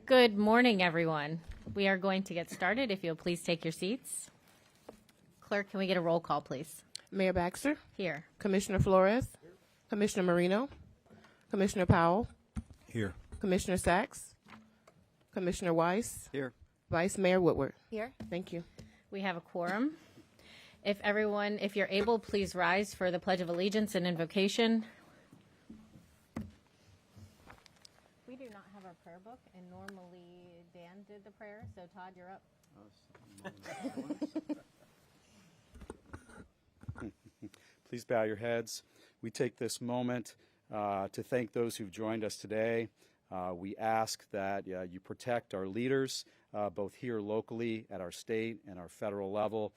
Good morning, everyone. We are going to get started. If you'll please take your seats. Clerk, can we get a roll call, please? Mayor Baxter, Here. Commissioner Flores, Commissioner Marino, Commissioner Powell, Here. Commissioner Sachs, Commissioner Weiss, Here. Vice Mayor Woodward. Here. Thank you. We have a quorum. If you're able, please rise for the Pledge of Allegiance and invocation. We do not have our prayer book, and normally Dan did the prayer, so Todd, you're up. Please bow your heads. We take this moment to thank those who've joined us today. We ask that you protect our leaders, both here locally at our state and our federal level.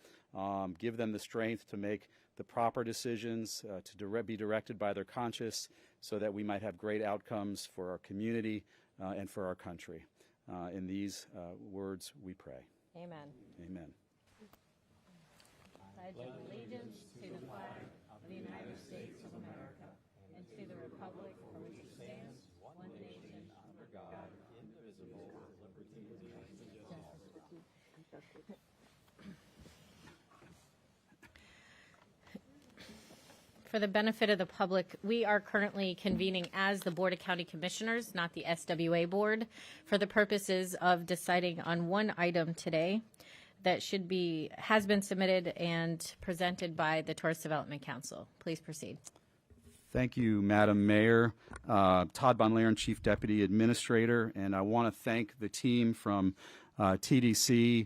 Give them the strength to make the proper decisions, to be directed by their conscience, so that we might have great outcomes for our community and for our country. In these words we pray. Amen. Amen. Pledge of allegiance to the flag of the United States of America and to the republic for which it stands, one nation, under God, indivisible, with liberty and justice. For the benefit of the public, we are currently convening as the Board of County Commissioners, not the SWA Board, for the purposes of deciding on one item today that has been submitted and presented by the Tourist Development Council. Please proceed. Thank you, Madam Mayor. Todd Von Lehren, Chief Deputy Administrator, and I want to thank the team from TDC.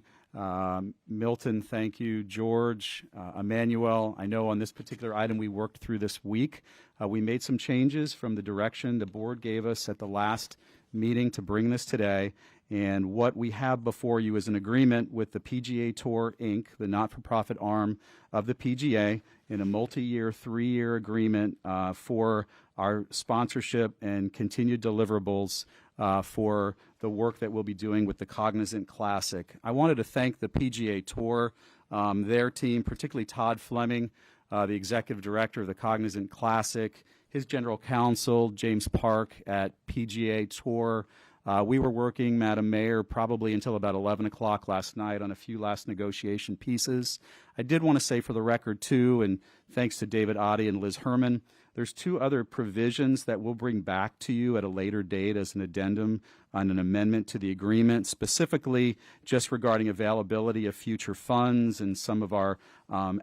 Milton, thank you. George, Emmanuel, I know on this particular item we worked through this week. We made some changes from the direction the board gave us at the last meeting to bring this today. And what we have before you is an agreement with the PGA Tour, Inc., the not-for-profit arm of the PGA, in a multi-year, 3-year agreement for our sponsorship and continued deliverables for the work that we'll be doing with the Cognizant Classic. I wanted to thank the PGA Tour, their team, particularly Todd Fleming, the executive director of the Cognizant Classic, his general counsel, James Park at PGA Tour. We were working, Madam Mayor, probably until about 11 o'clock last night on a few last negotiation pieces. I did want to say for the record, too, and thanks to David Oddie and Liz Herman, there's 2 other provisions that we'll bring back to you at a later date as an addendum on an amendment to the agreement, specifically just regarding availability of future funds and some of our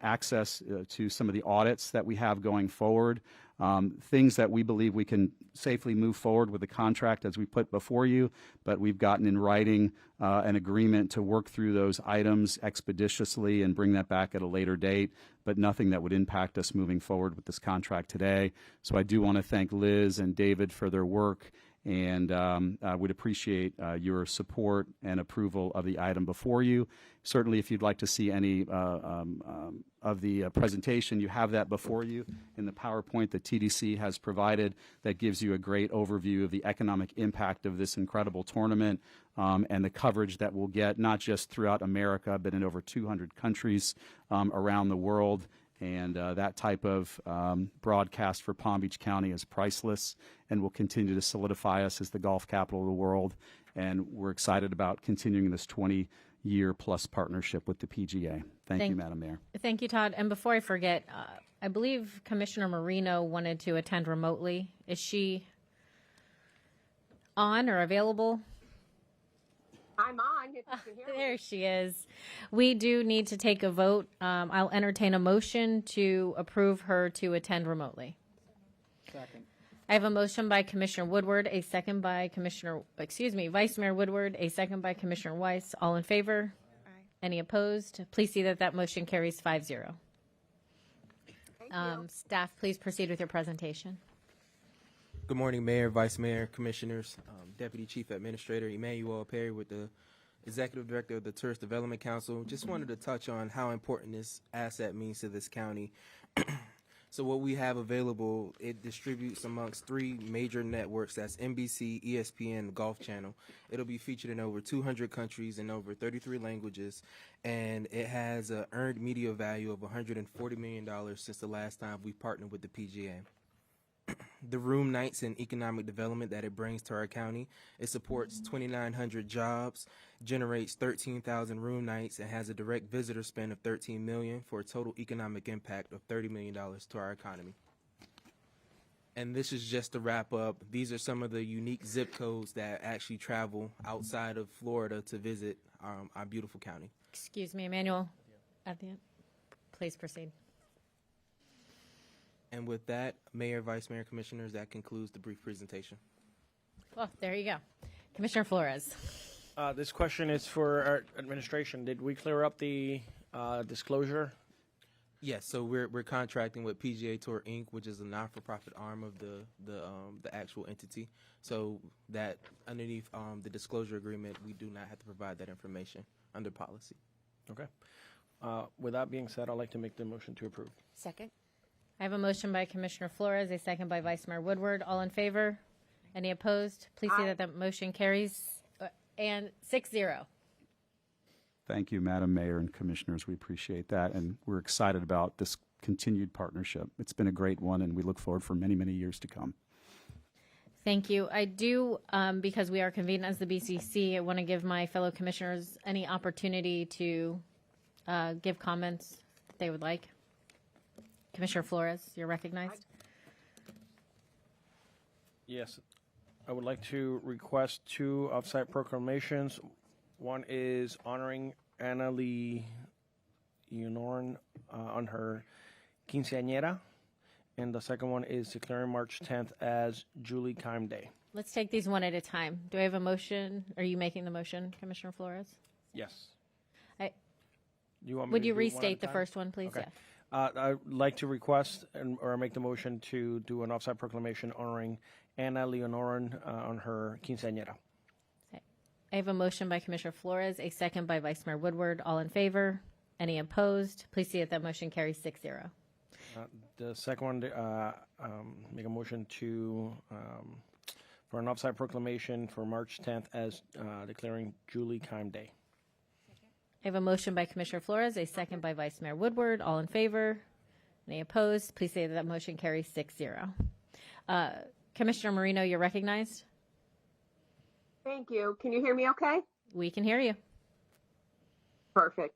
access to some of the audits that we have going forward. Things that we believe we can safely move forward with the contract as we put before you, but we've gotten in writing an agreement to work through those items expeditiously and bring that back at a later date, but nothing that would impact us moving forward with this contract today. So I do want to thank Liz and David for their work, and I would appreciate your support and approval of the item before you. Certainly, if you'd like to see any of the presentation, you have that before you in the PowerPoint that TDC has provided that gives you a great overview of the economic impact of this incredible tournament and the coverage that we'll get, not just throughout America, but in over 200 countries around the world. And that type of broadcast for Palm Beach County is priceless and will continue to solidify us as the golf capital of the world. And we're excited about continuing this 20-year-plus partnership with the PGA. Thank you, Madam Mayor. Thank you, Todd. And before I forget, I believe Commissioner Marino wanted to attend remotely. Is she on or available? I'm on. If you can hear me. There she is. We do need to take a vote. I'll entertain a motion to approve her to attend remotely. Second. I have a motion by Commissioner Woodward, a second by Vice Mayor Woodward, a second by Commissioner Weiss. All in favor? Aye. Any opposed? Please see that motion carries 5-0. Thank you. Staff, please proceed with your presentation. Good morning, Mayor, Vice Mayor, Commissioners, Deputy Chief Administrator Emmanuel Perry with the Executive Director of the Tourist Development Council. Just wanted to touch on how important this asset means to this county. So what we have available, it distributes amongst 3 major networks. That's NBC, ESPN, the Golf Channel. It'll be featured in over 200 countries in over 33 languages, and it has an earned media value of $140 million since the last time we partnered with the PGA. the room nights and economic development that it brings to our county. It supports 2,900 jobs, generates 13,000 room nights, and has a direct visitor spend of $13 million for a total economic impact of $30 million to our economy. And this is just to wrap up. These are some of the unique zip codes that actually travel outside of Florida to visit our beautiful county. Excuse me, Emmanuel, at the end. Please proceed. And with that, Mayor, Vice Mayor, Commissioners, that concludes the brief presentation. Well, there you go. Commissioner Flores. This question is for our administration. Did we clear up the disclosure? Yes, so we're contracting with PGA Tour Inc., which is a non-for-profit arm of the actual entity. So that underneath the disclosure agreement, we do not have to provide that information under policy. Okay. With that being said, I'd like to make the motion to approve. Second. I have a motion by Commissioner Flores, a second by Vice Mayor Woodward. All in favor? Any opposed? Please see that that motion carries. And 6-0. Thank you, Madam Mayor and Commissioners. We appreciate that, and we're excited about this continued partnership. It's been a great one, and we look forward for many, many years to come. Thank you. I do, because we are convened as the BCC, I want to give my fellow commissioners any opportunity to give comments that they would like. Commissioner Flores, you're recognized. Yes. I would like to request 2 offsite proclamations. One is honoring Anna Lee Leonoran on her quinceañera, and the second one is declaring March 10th as Julie Kime Day. Let's take these one at a time. Do I have a motion? Are you making the motion, Commissioner Flores? Yes. I- Want me Would to you do one at a restate the time? first one, please? Okay. Yeah. I'd like to request or make the motion to do an offsite proclamation honoring Anna Leonoran on her quinceañera. I have a motion by Commissioner Flores, a second by Vice Mayor Woodward. All in favor? Any opposed? Please see that that motion carries 6-0. The second one, make a motion to for an offsite proclamation for March 10th as declaring Julie Kime Day. I have a motion by Commissioner Flores, a second by Vice Mayor Woodward. All in favor? Any opposed? Please say that that motion carries 6-0. Commissioner Marino, you're recognized. Thank you. Can you hear me okay? We can hear you. Perfect.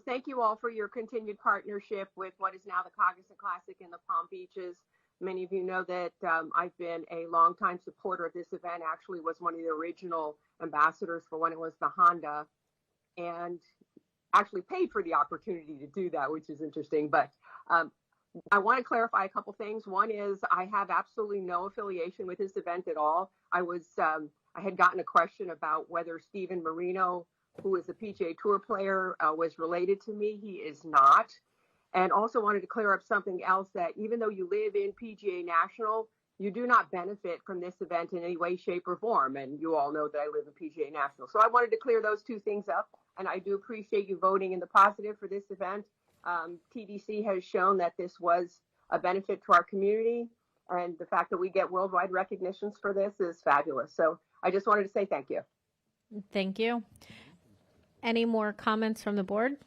Thank you all for your continued partnership with what is now the Cognizant Classic in the Palm Beaches. Many of you know that I've been a longtime supporter of this event, actually was one of the original ambassadors for when it was the Honda, and actually paid for the opportunity to do that, which is interesting. But I want to clarify a couple things. One is I have absolutely no affiliation with this event at all. I had gotten a question about whether Stephen Marino, who is a PGA Tour player, was related to me. He is not. And also wanted to clear up something else, that even though you live in PGA National, you do not benefit from this event in any way, shape, or form. And you all know that I live in PGA National. So I wanted to clear those two things up. And I do appreciate you voting in the positive for this event. TDC has shown that this was a benefit to our community. And the fact that we get worldwide recognitions for this is fabulous. So I just wanted to say thank you. Thank you. Any more comments from the board?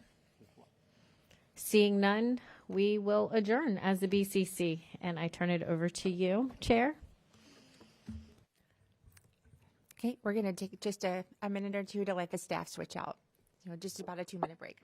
Seeing none, we will adjourn as the BCC. And I turn it over to you, Chair. Okay, we're going to take just a minute or two to let the staff switch out. So just about a 2-minute break.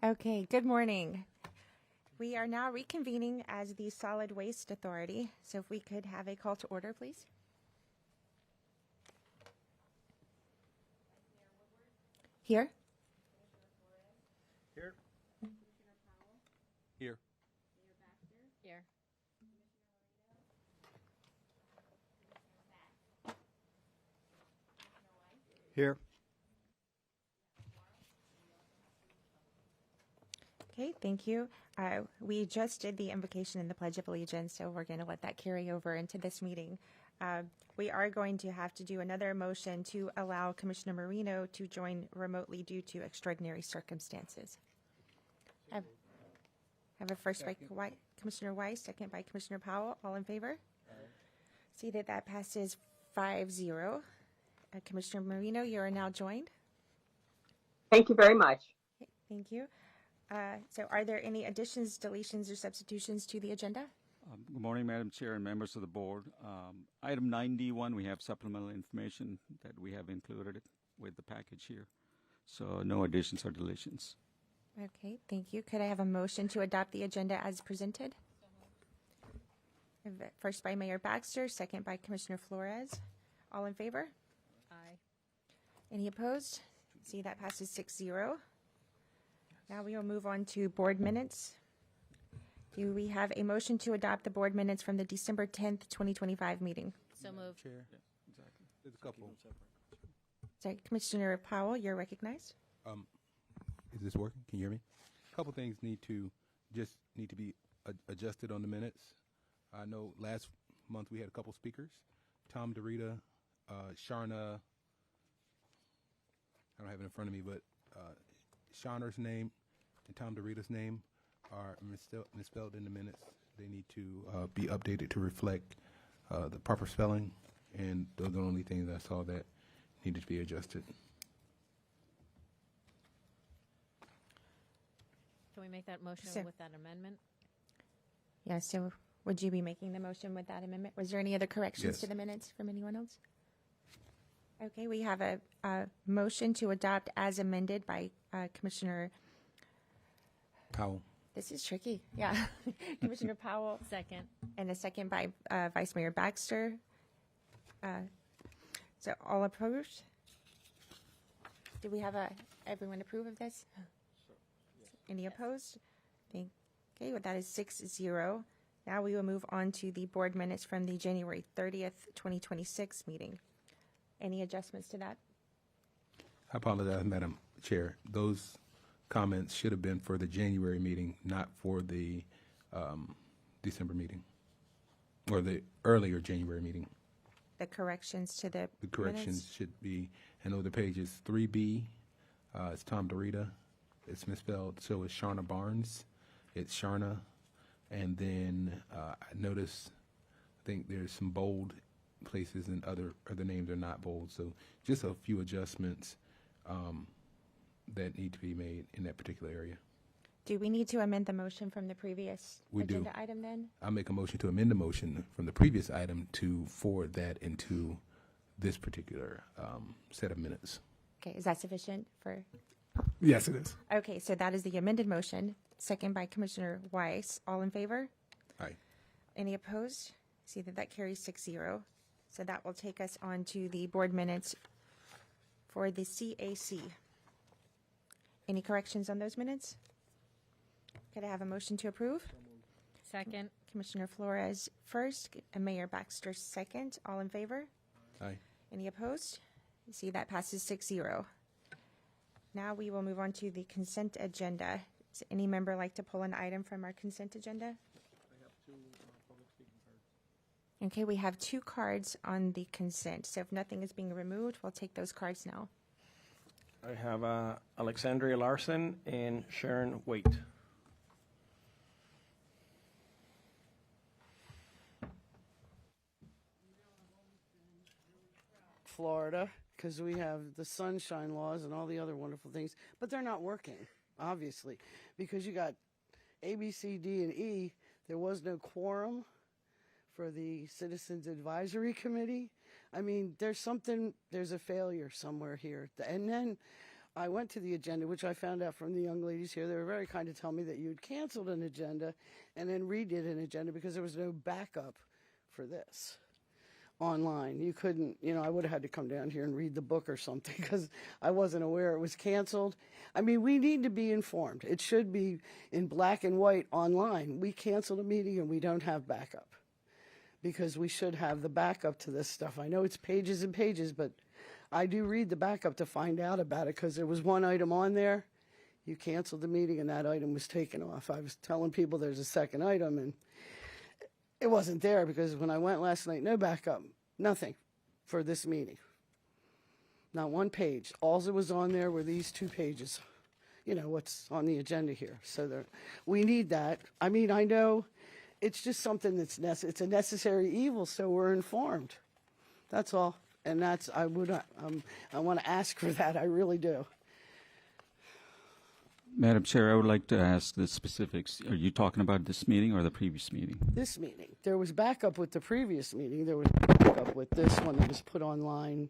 Okay, good morning. We are now reconvening as the Solid Waste Authority. So if we could have a call to order, please. Here. Here. Here. Here. Here. Okay, thank you. We just did the invocation and the Pledge of Allegiance, so we're going to let that carry over into this meeting. We are going to have to do another motion to allow Commissioner Marino to join remotely due to extraordinary circumstances. I have a first by Commissioner Weiss, second by Commissioner Powell. All in favor? See that passes 5-0. Commissioner Marino, you are now joined. Thank you very much. Okay, thank you. So are there any additions, deletions, or substitutions to the agenda? Good morning, Madam Chair and members of the board. Item 9D1, we have supplemental information that we have included with the package here. So no additions or deletions. Okay, thank you. Could I have a motion to adopt the agenda as presented? First by Mayor Baxter, second by Commissioner Flores. All in favor? Aye. Any opposed? See, that passes 6-0. Now we will move on to board minutes. Do we have a motion to adopt the board minutes from the December 10th, 2025 meeting? So moved. Chair. Exactly. There's a couple. Sorry, Commissioner Powell, you're recognized. Is this working? Can you hear me? A couple things need to be adjusted on the minutes. I know last month we had a couple speakers, Tom DeRita, Sharna. I don't have it in front of me, but Sharna's name and Tom DeRita's name are misspelled in the minutes. They need to be updated to reflect the proper spelling, and those are the only things I saw that needed to be adjusted. Can we make that motion So- with that amendment? Yeah, so would you be making the motion with that amendment? Was there any other corrections Yes. to the minutes from anyone else? Okay, we have a motion to adopt as amended by Commissioner, Powell. this is tricky, yeah, Commissioner Powell, Second. and a second by Vice Mayor Baxter. So all approved? Do we have everyone approve of this? Any opposed? Okay, well, that is 6-0. Now we will move on to the board minutes from the January 30th, 2026 meeting. Any adjustments to that? I apologize, Madam Chair. Those comments should have been for the January meeting, not for the December meeting, or the earlier January meeting. The corrections to the The corrections minutes? should be, I know the page is 3B. It's Tom DeRita. It's misspelled, so it's Sharna Barnes. It's Sharna. And then I noticed, I think there's some bold places and other names are not bold. So just a few adjustments that need to be made in that particular area. Do we need to amend the motion from the previous We do. agenda item then? I'll make a motion to amend the motion from the previous item to forward that into this particular set of minutes. Okay, is that sufficient for? Yes, it is. Okay, so that is the amended motion, second by Commissioner Weiss. All in favor? Aye. Any opposed? See that carries 6-0. So that will take us on to the board minutes for the CAC. Any corrections on those minutes? Could I have a motion to approve? Second. Commissioner Flores first, and Mayor Baxter second. All in favor? Aye. Any opposed? You see that passes 6-0. Now we will move on to the consent agenda. Does any member like to pull an item from our consent agenda? Okay, we have 2 cards on the consent. So if nothing is being removed, we'll take those cards now. I have Alexandria Larson and Sharon Waite. Florida, because we have the sunshine laws and all the other wonderful things, but they're not working, obviously, because you got A, B, C, D, and E. There was no quorum for the Citizens Advisory Committee. I mean, there's a failure somewhere here. And then I went to the agenda, which I found out from the young ladies here. They were very kind to tell me that you had canceled an agenda and then redid an agenda because there was no backup for this online. You couldn't, I would have had to come down here and read the book or something because I wasn't aware it was canceled. I mean, we need to be informed. It should be in black and white online. We canceled a meeting and we don't have backup because we should have the backup to this stuff. I know it's pages and pages, but I do read the backup to find out about it because there was one item on there. You canceled the meeting and that item was taken off. I was telling people there's a second item and it wasn't there because when I went last night, no backup, nothing for this meeting. Not one page. All that was on there were these 2 pages. What's on the agenda here. So we need that. I mean, I know it's just something that's it's a necessary evil, so we're informed. That's all. And I want to ask for that. I really do. Madam Chair, I would like to ask the specifics. Are you talking about this meeting or the previous meeting? This meeting. There was backup with the previous meeting. There was backup with this one that was put online.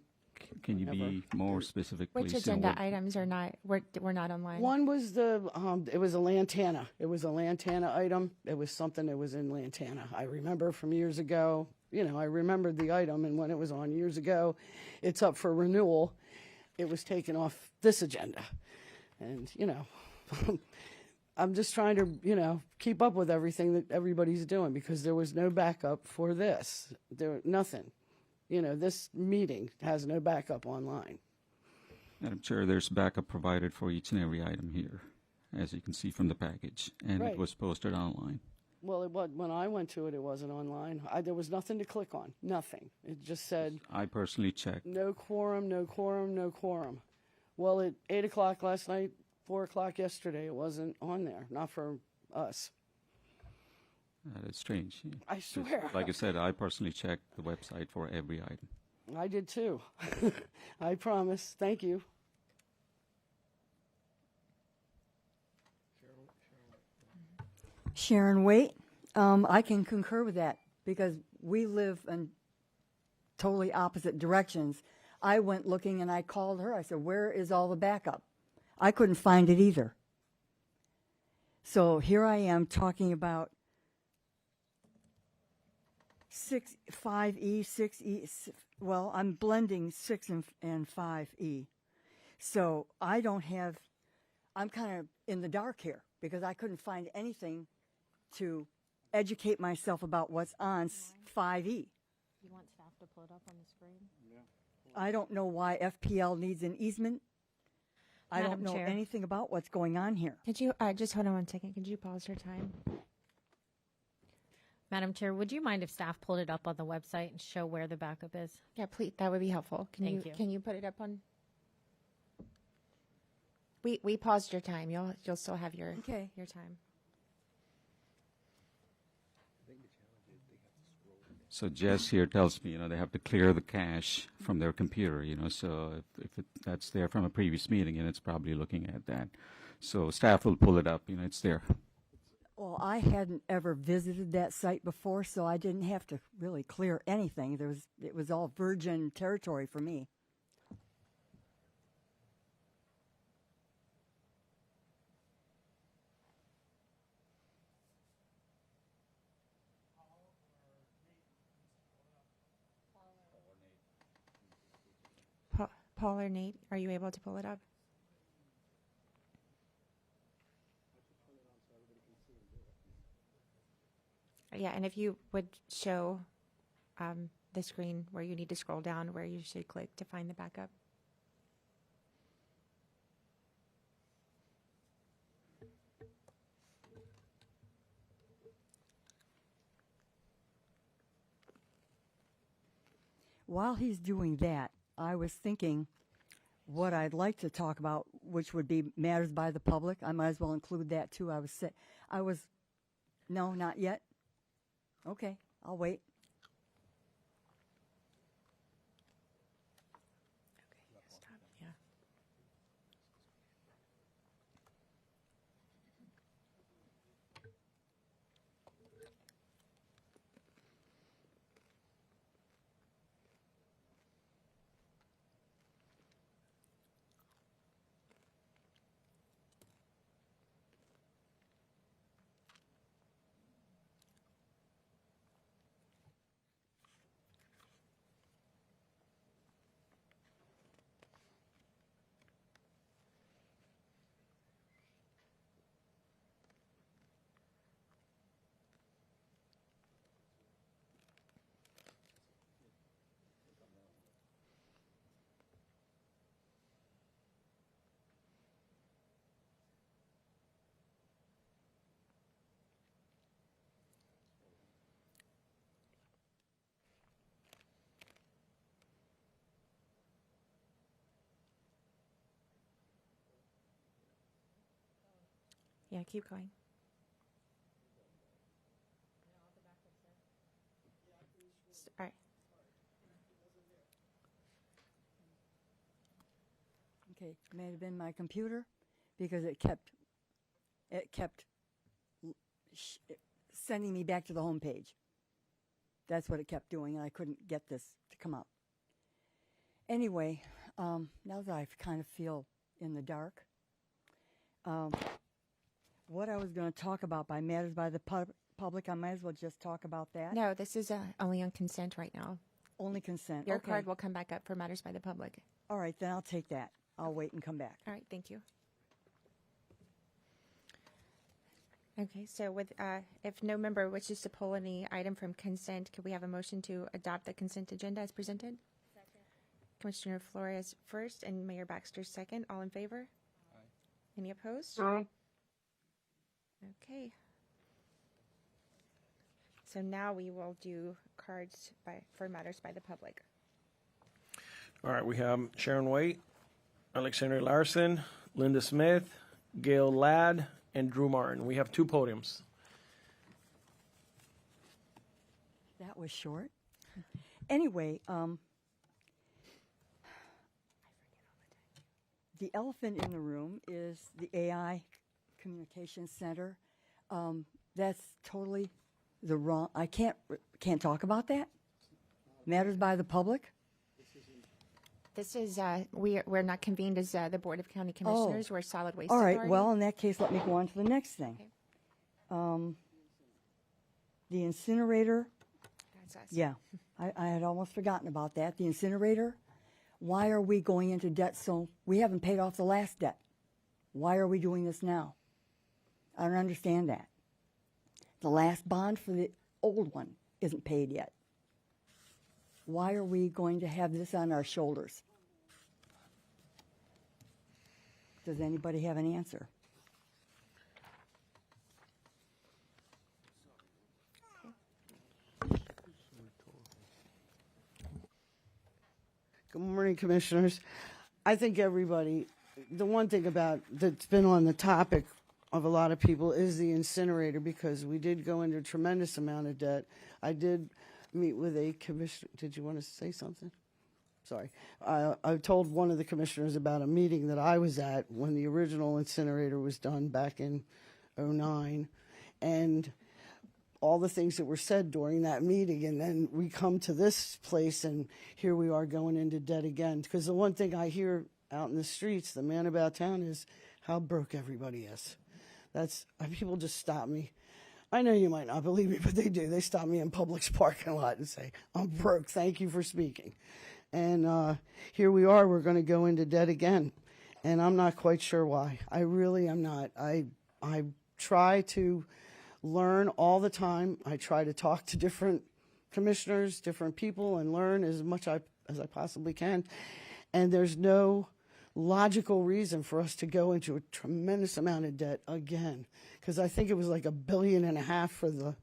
Can you be more specific, Which please? agenda items are not, were not online? One was it was a lantana. It was a lantana item. It was something that was in lantana. I remember from years ago. I remembered the item, and when it was on years ago, it's up for renewal. It was taken off this agenda. And, I'm just trying to, keep up with everything that everybody's doing because there was no backup for this. Nothing. This meeting has no backup online. Madam Chair, there's backup provided for each and every item here, as you can see from the package, and Right. it was posted online. Well, when I went to it, it wasn't online. There was nothing to click on. Nothing. It just said I personally checked. no quorum, no quorum, no quorum. Well, at 8 o'clock last night, 4 o'clock yesterday, it wasn't on there. Not for us. That is strange. I swear. Like I said, I personally checked the website for every item. I did too. I promise. Thank you. Sharon Waite, I can concur with that because we live in totally opposite directions. I went looking and I called her. I said, where is all the backup? I couldn't find it either. So here I am talking about 5E, 6E. Well, I'm blending 6 and 5E. So I'm kind of in the dark here because I couldn't find anything to educate myself about what's on 5E. You want staff to pull it up on the screen? I don't know why FPL needs an easement. I don't Madam know Chair. anything about what's going on here. Could you, just hold on 1 second. Could you pause your time? Madam Chair, would you mind if staff pulled it up on the website and show where the backup is? Yeah, please, that would be helpful. Thank you. Can you put it up on? We paused your time. You'll still have your time. So Jess here tells me, they have to clear the cache from their computer, so if that's there from a previous meeting, and it's probably looking at that. So staff will pull it up, it's there. Well, I hadn't ever visited that site before, so I didn't have to really clear anything. It was all virgin territory for me. Paul or Nate, are you able to pull it up? Yeah, and if you would show the screen where you need to scroll down, where you should click to find the backup. While he's doing that, I was thinking what I'd like to talk about, which would be matters by the public. I might as well include that too. No, not yet. Okay, I'll wait. Okay, stop. Yeah. Yeah, keep going. All right. Okay, it may have been my computer because it kept sending me back to the home page. That's what it kept doing, and I couldn't get this to come up. Anyway, now that I kind of feel in the dark, what I was going to talk about by matters by the public, I might as well just talk about that. No, this is only on consent right now. Only consent. Your Okay. card will come back up for matters by the public. All right, then I'll take that. I'll wait and come back. All right, thank you. Okay, so with if no member wishes to pull any item from consent, could we have a motion to adopt the consent agenda as presented? Second. Commissioner Flores first and Mayor Baxter second. All in favor? Aye. Any opposed? Aye. Okay. So now we will do cards for matters by the public. All right, we have Sharon Waite, Alexander Larson, Linda Smith, Gail Ladd, and Drew Martin. We have 2 podiums. That was short. Anyway, the elephant in the room is the AI Communication Center. That's totally the wrong. I can't talk about that. Matters by the public. This is we're not convened as the Board of County Commissioners. We're Solid Waste All right. Authority. Well, in that case, let me go on to the next thing. Okay. The incinerator. That's us. Yeah, I had almost forgotten about that. The incinerator. Why are we going into debt? So we haven't paid off the last debt. Why are we doing this now? I don't understand that. The last bond for the old one isn't paid yet. Why are we going to have this on our shoulders? Does anybody have an answer? Good morning, Commissioners. I think everybody, the one thing about that's been on the topic of a lot of people is the incinerator, because we did go into a tremendous amount of debt. I did meet with a commissioner. Did you want to say something? Sorry. I told one of the commissioners about a meeting that I was at when the original incinerator was done back in '09, and all the things that were said during that meeting, and then we come to this place, and here we are going into debt again. Because the one thing I hear out in the streets, the man about town, is how broke everybody is. People just stop me. I know you might not believe me, but they do. They stop me in Publix parking lot and say, "I'm broke. Thank you for speaking." And here we are. We're going to go into debt again, and I'm not quite sure why. I really am not. I try to learn all the time. I try to talk to different commissioners, different people, and learn as much as I possibly can. And there's no logical reason for us to go into a tremendous amount of debt again, because I think it was like $1.5 billion for the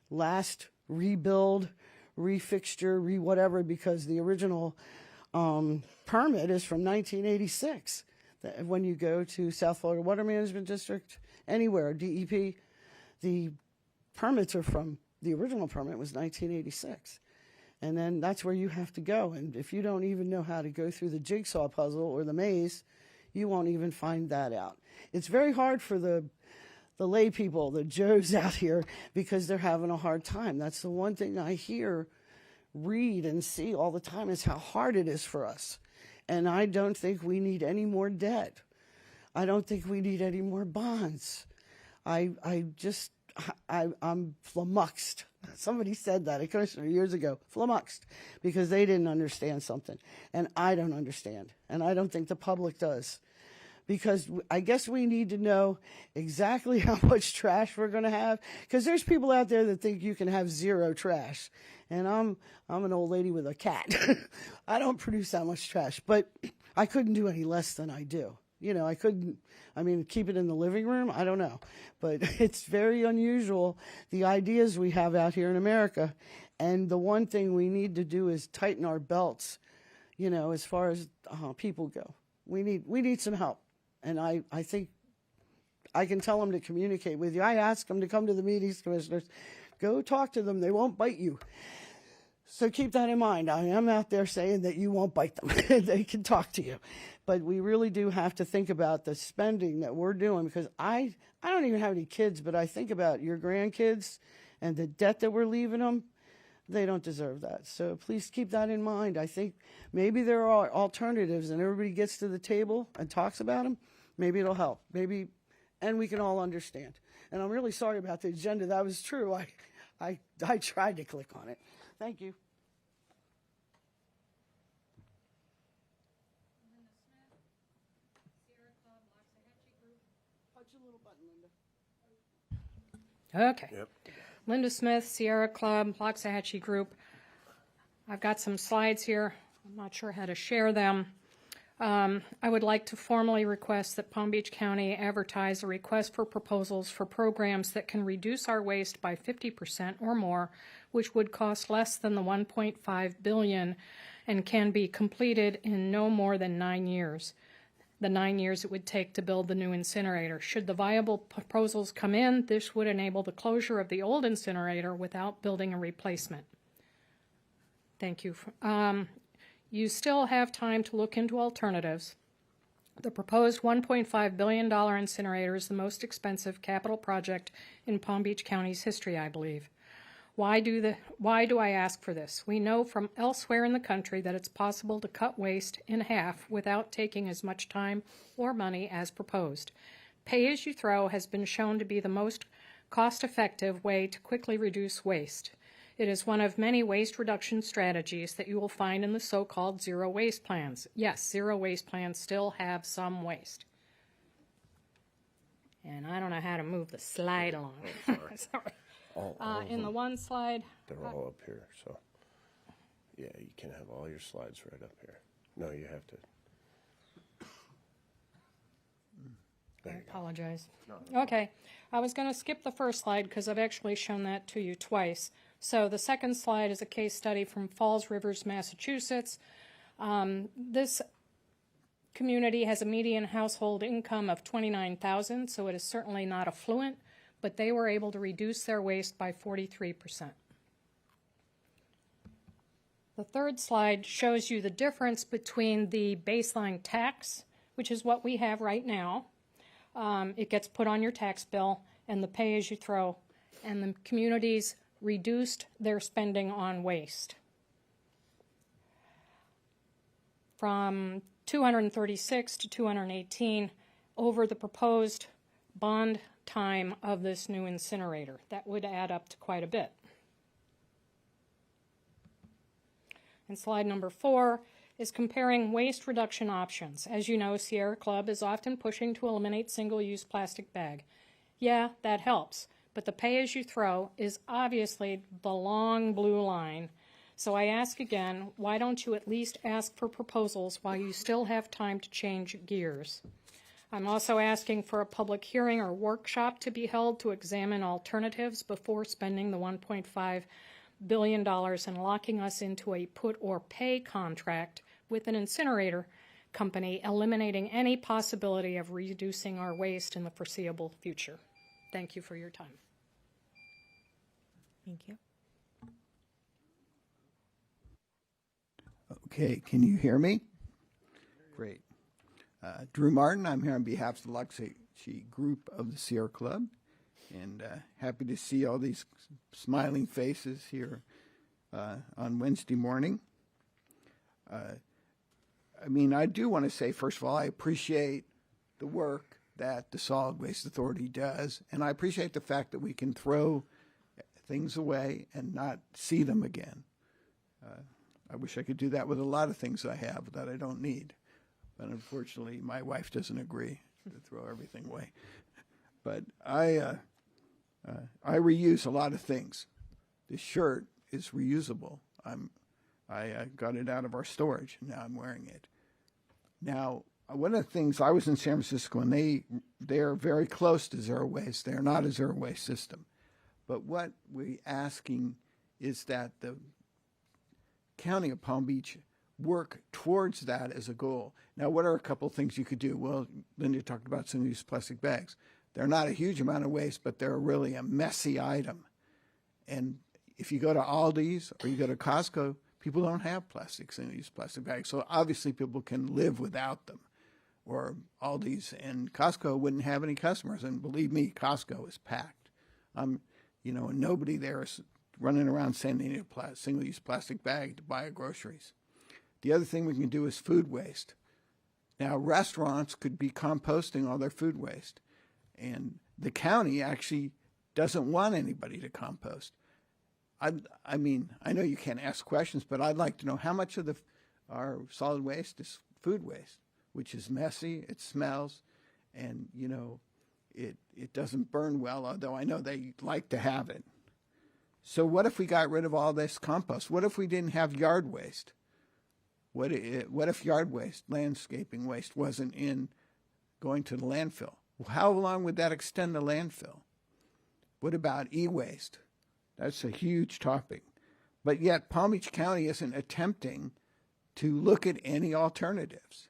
last rebuild, refixture, whatever, because the original permit is from 1986. When you go to South Florida Water Management District, anywhere, DEP, the permits are from, the original permit was 1986. And then that's where you have to go. And if you don't even know how to go through the jigsaw puzzle or the maze, you won't even find that out. It's very hard for the lay people, the Joes out here, because they're having a hard time. That's the one thing I hear, read, and see all the time, is how hard it is for us. And I don't think we need any more debt. I don't think we need any more bonds. I'm flummoxed. Somebody said that, a commissioner years ago, flummoxed, because they didn't understand something. And I don't understand. And I don't think the public does. Because I guess we need to know exactly how much trash we're going to have. Because there's people out there that think you can have zero trash. And I'm an old lady with a cat. I don't produce that much trash. But I couldn't do any less than I do. You know, keep it in the living room, I don't know. But it's very unusual, the ideas we have out here in America. And the one thing we need to do is tighten our belts, you know, as far as people go. We need some help. And I think I can tell them to communicate with you. I ask them to come to the meetings, commissioners. Go talk to them. They won't bite you. So keep that in mind. I am out there saying that you won't bite them. They can talk to you. But we really do have to think about the spending that we're doing, because I don't even have any kids, but I think about your grandkids and the debt that we're leaving them. They don't deserve that. So please keep that in mind. I think maybe there are alternatives and everybody gets to the table and talks about them. Maybe it'll help. Maybe, and we can all understand. And I'm really sorry about the agenda. That was true. I tried to click on it. Thank you. Punch a little button, Linda. Okay. Yep. Linda Smith, Sierra Club, Loxahatchee Group. I've got some slides here. I'm not sure how to share them. I would like to formally request that Palm Beach County advertise a request for proposals for programs that can reduce our waste by 50% or more, which would cost less than the $1.5 billion and can be completed in no more than 9 years. The 9 years it would take to build the new incinerator. Should the viable proposals come in, this would enable the closure of the old incinerator without building a replacement. Thank you. You still have time to look into alternatives. The proposed $1.5 billion incinerator is the most expensive capital project in Palm Beach County's history, I believe. Why do I ask for this? We know from elsewhere in the country that it's possible to cut waste in half without taking as much time or money as proposed. Pay-as-you-throw has been shown to be the most cost-effective way to quickly reduce waste. It is one of many waste reduction strategies that you will find in the so-called zero waste plans. Yes, zero waste plans still have some waste. And I don't know how to move the slide along. Oh, sorry. Sorry. In the one slide. They're all up here, so yeah, you can have all your slides right up here. No, you have to. I apologize. Okay, I was going to skip the first slide because I've actually shown that to you twice. So the second slide is a case study from Falls Rivers, Massachusetts. This community has a median household income of $29,000, so it is certainly not affluent, but they were able to reduce their waste by 43%. The third slide shows you the difference between the baseline tax, which is what we have right now. It gets put on your tax bill, and the pay-as-you-throw, and the communities reduced their spending on waste from 236 to 218 over the proposed bond time of this new incinerator. That would add up to quite a bit. And slide number 4 is comparing waste reduction options. As you know, Sierra Club is often pushing to eliminate single-use plastic bag. Yeah, that helps, but the pay-as-you-throw is obviously the long blue line. So I ask again, why don't you at least ask for proposals while you still have time to change gears? I'm also asking for a public hearing or workshop to be held to examine alternatives before spending the $1.5 billion and locking us into a put or pay contract with an incinerator company, eliminating any possibility of reducing our waste in the foreseeable future. Thank you for your time. Thank you. Okay, can you hear me? Great. Drew Martin, I'm here on behalf of the Loxahatchee Group of the Sierra Club, and happy to see all these smiling faces here on Wednesday morning. I do want to say, first of all, I appreciate the work that the Solid Waste Authority does, and I appreciate the fact that we can throw things away and not see them again. I wish I could do that with a lot of things I have that I don't need, but unfortunately my wife doesn't agree to throw everything away. But I reuse a lot of things. This shirt is reusable. I got it out of our storage, and now I'm wearing it. Now, one of the things, I was in San Francisco, and they're very close to zero waste. They're not a zero waste system. But what we're asking is that the County of Palm Beach work towards that as a goal. Now, what are a couple of things you could do? Well, Linda talked about single-use plastic bags, They're not a huge amount of waste, but they're really a messy item. And if you go to Aldi's or you go to Costco, people don't have single-use plastic bags. So obviously people can live without them. Or Aldi's and Costco wouldn't have any customers. And believe me, Costco is packed. And nobody there is running around sending a single-use plastic bag to buy groceries. The other thing we can do is food waste. Now, restaurants could be composting all their food waste. And the county actually doesn't want anybody to compost. I mean, I know you can't ask questions, but I'd like to know how much of our solid waste is food waste, which is messy, it smells, and, it doesn't burn well, although I know they like to have it. So what if we got rid of all this compost? What if we didn't have yard waste? What if yard waste, landscaping waste, wasn't going to the landfill? How long would that extend the landfill? What about e-waste? That's a huge topic. But yet Palm Beach County isn't attempting to look at any alternatives.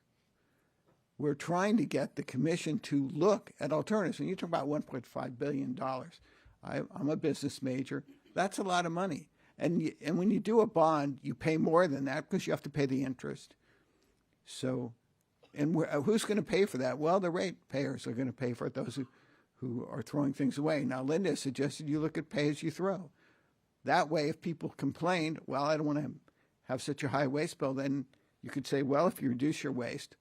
We're trying to get the commission to look at alternatives. And you talk about $1.5 billion. I'm a business major. That's a lot of money. And when you do a bond, you pay more than that because you have to pay the interest. So, and who's going to pay for that? Well, the ratepayers are going to pay for it, those who are throwing things away. Now, Linda suggested you look at pay as you throw. That way, if people complain, well, I don't want to have such a high waste bill, then you could say, well, if you reduce your waste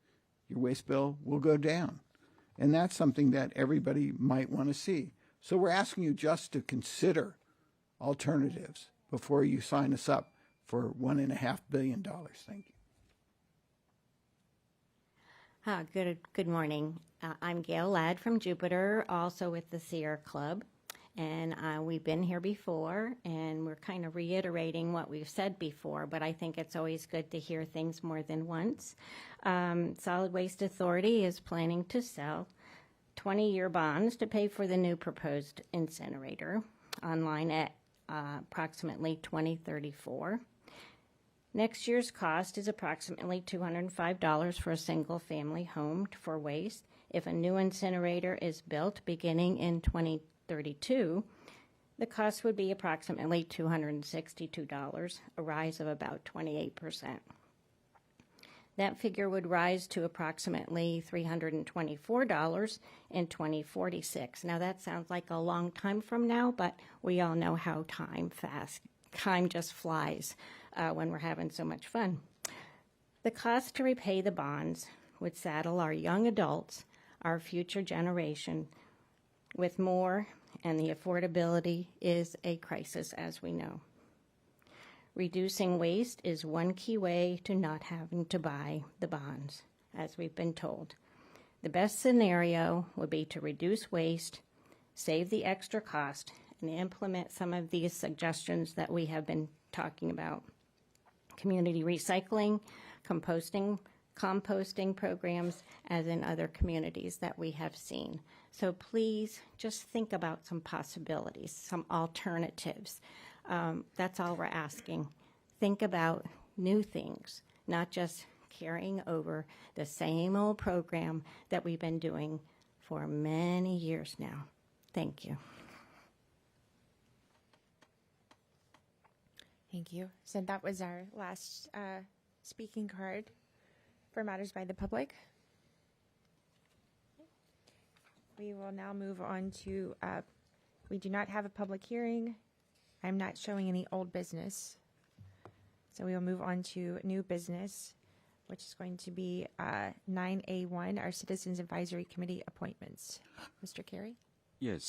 bill will go down. And that's something that everybody might want to see. So we're asking you just to consider alternatives before you sign us up for $1.5 billion. Thank you. Good morning. I'm Gail Ladd from Jupiter, also with the Sierra Club. And we've been here before, and we're kind of reiterating what we've said before, but I think it's always good to hear things more than once. Solid Waste Authority is planning to sell 20-year bonds to pay for the new proposed incinerator online at approximately 2034. Next year's cost is approximately $205 for a single-family home for waste. If a new incinerator is built beginning in 2032, the cost would be approximately $262, a rise of about 28%. That figure would rise to approximately $324 in 2046. Now that sounds like a long time from now, but we all know how time just flies when we're having so much fun. The cost to repay the bonds would saddle our young adults, our future generation, with more, and the affordability is a crisis, as we know. Reducing waste is one key way to not having to buy the bonds, as we've been told. The best scenario would be to reduce waste, save the extra cost, and implement some of these suggestions that we have been talking about. Community recycling, composting programs, as in other communities that we have seen. So please just think about some possibilities, some alternatives. That's all we're asking. Think about new things, not just carrying over the same old program that we've been doing for many years now. Thank you. Thank you. So that was our last speaking card for matters by the public. We will now move on to, we do not have a public hearing. I'm not showing any old business. So we will move on to new business, which is going to be 9A1, our Citizens Advisory Committee appointments. Mr. Carey? Yes,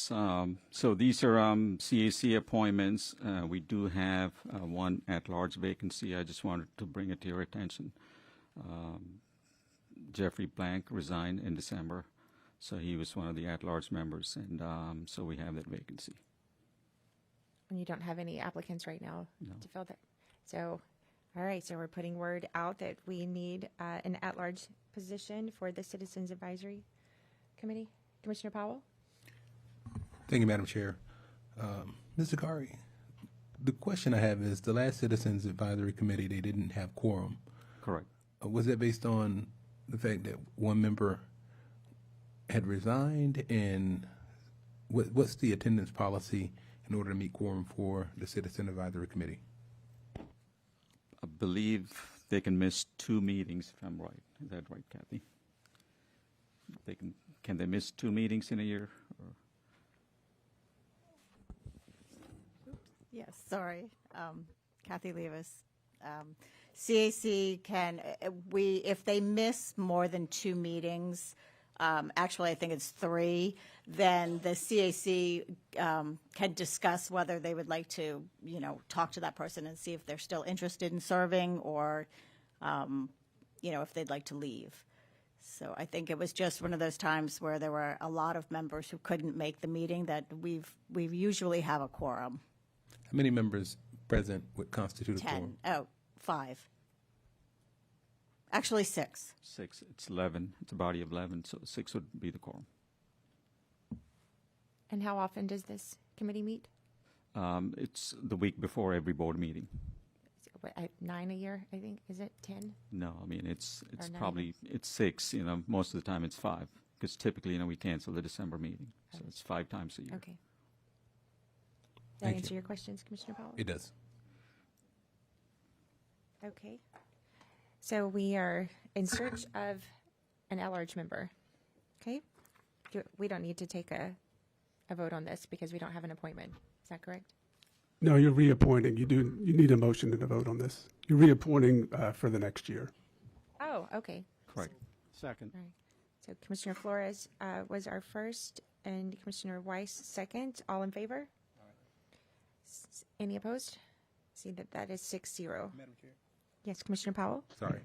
so these are CAC appointments. We do have one at-large vacancy. I just wanted to bring it to your attention. Jeffrey Blank resigned in December, so he was one of the at-large members, and so we have that vacancy. And you don't have any applicants right now No. to fill that. So, all right, so we're putting word out that we need an at-large position for the Citizens Advisory Committee. Commissioner Powell? Thank you, Madam Chair. Ms. Zakari, the question I have is the last Citizens Advisory Committee, they didn't have quorum. Correct. Was that based on the fact that one member had resigned and what's the attendance policy in order to meet quorum for the Citizen Advisory Committee? I believe they can miss 2 meetings, if I'm right. Is that right, Kathy? Can they miss 2 meetings in a year? Or? Yes, sorry. Kathy Levis. CAC can, if they miss more than 2 meetings, actually I think it's 3, then the CAC can discuss whether they would like to, talk to that person and see if they're still interested in serving or, if they'd like to leave. So I think it was just one of those times where there were a lot of members who couldn't make the meeting that we usually have a quorum. How many members present would constitute a 10. quorum? Oh, 5. Actually, 6. 6. It's 11. It's a body of 11, so 6 would be the quorum. And how often does this committee meet? It's the week before every board meeting. What, 9 a year, I think? Is it 10? No, I mean, it's Or 9? probably, it's 6, most of the time it's 5. Because typically, we cancel the December meeting. So it's 5 times a year. Okay. Does that Thank answer you. your questions, Commissioner Powell? It does. Okay. So we are in search of an at-large member. Okay? We don't need to take a vote on this because we don't have an appointment. Is that correct? No, you're reappointing. You need a motion and a vote on this. You're reappointing for the next year. Oh, okay. Correct. Second. All right. So Commissioner Flores was our first and Commissioner Weiss second. All in favor? Any opposed? See that is 6-0. Madam Chair. Yes, Commissioner Powell? Sorry.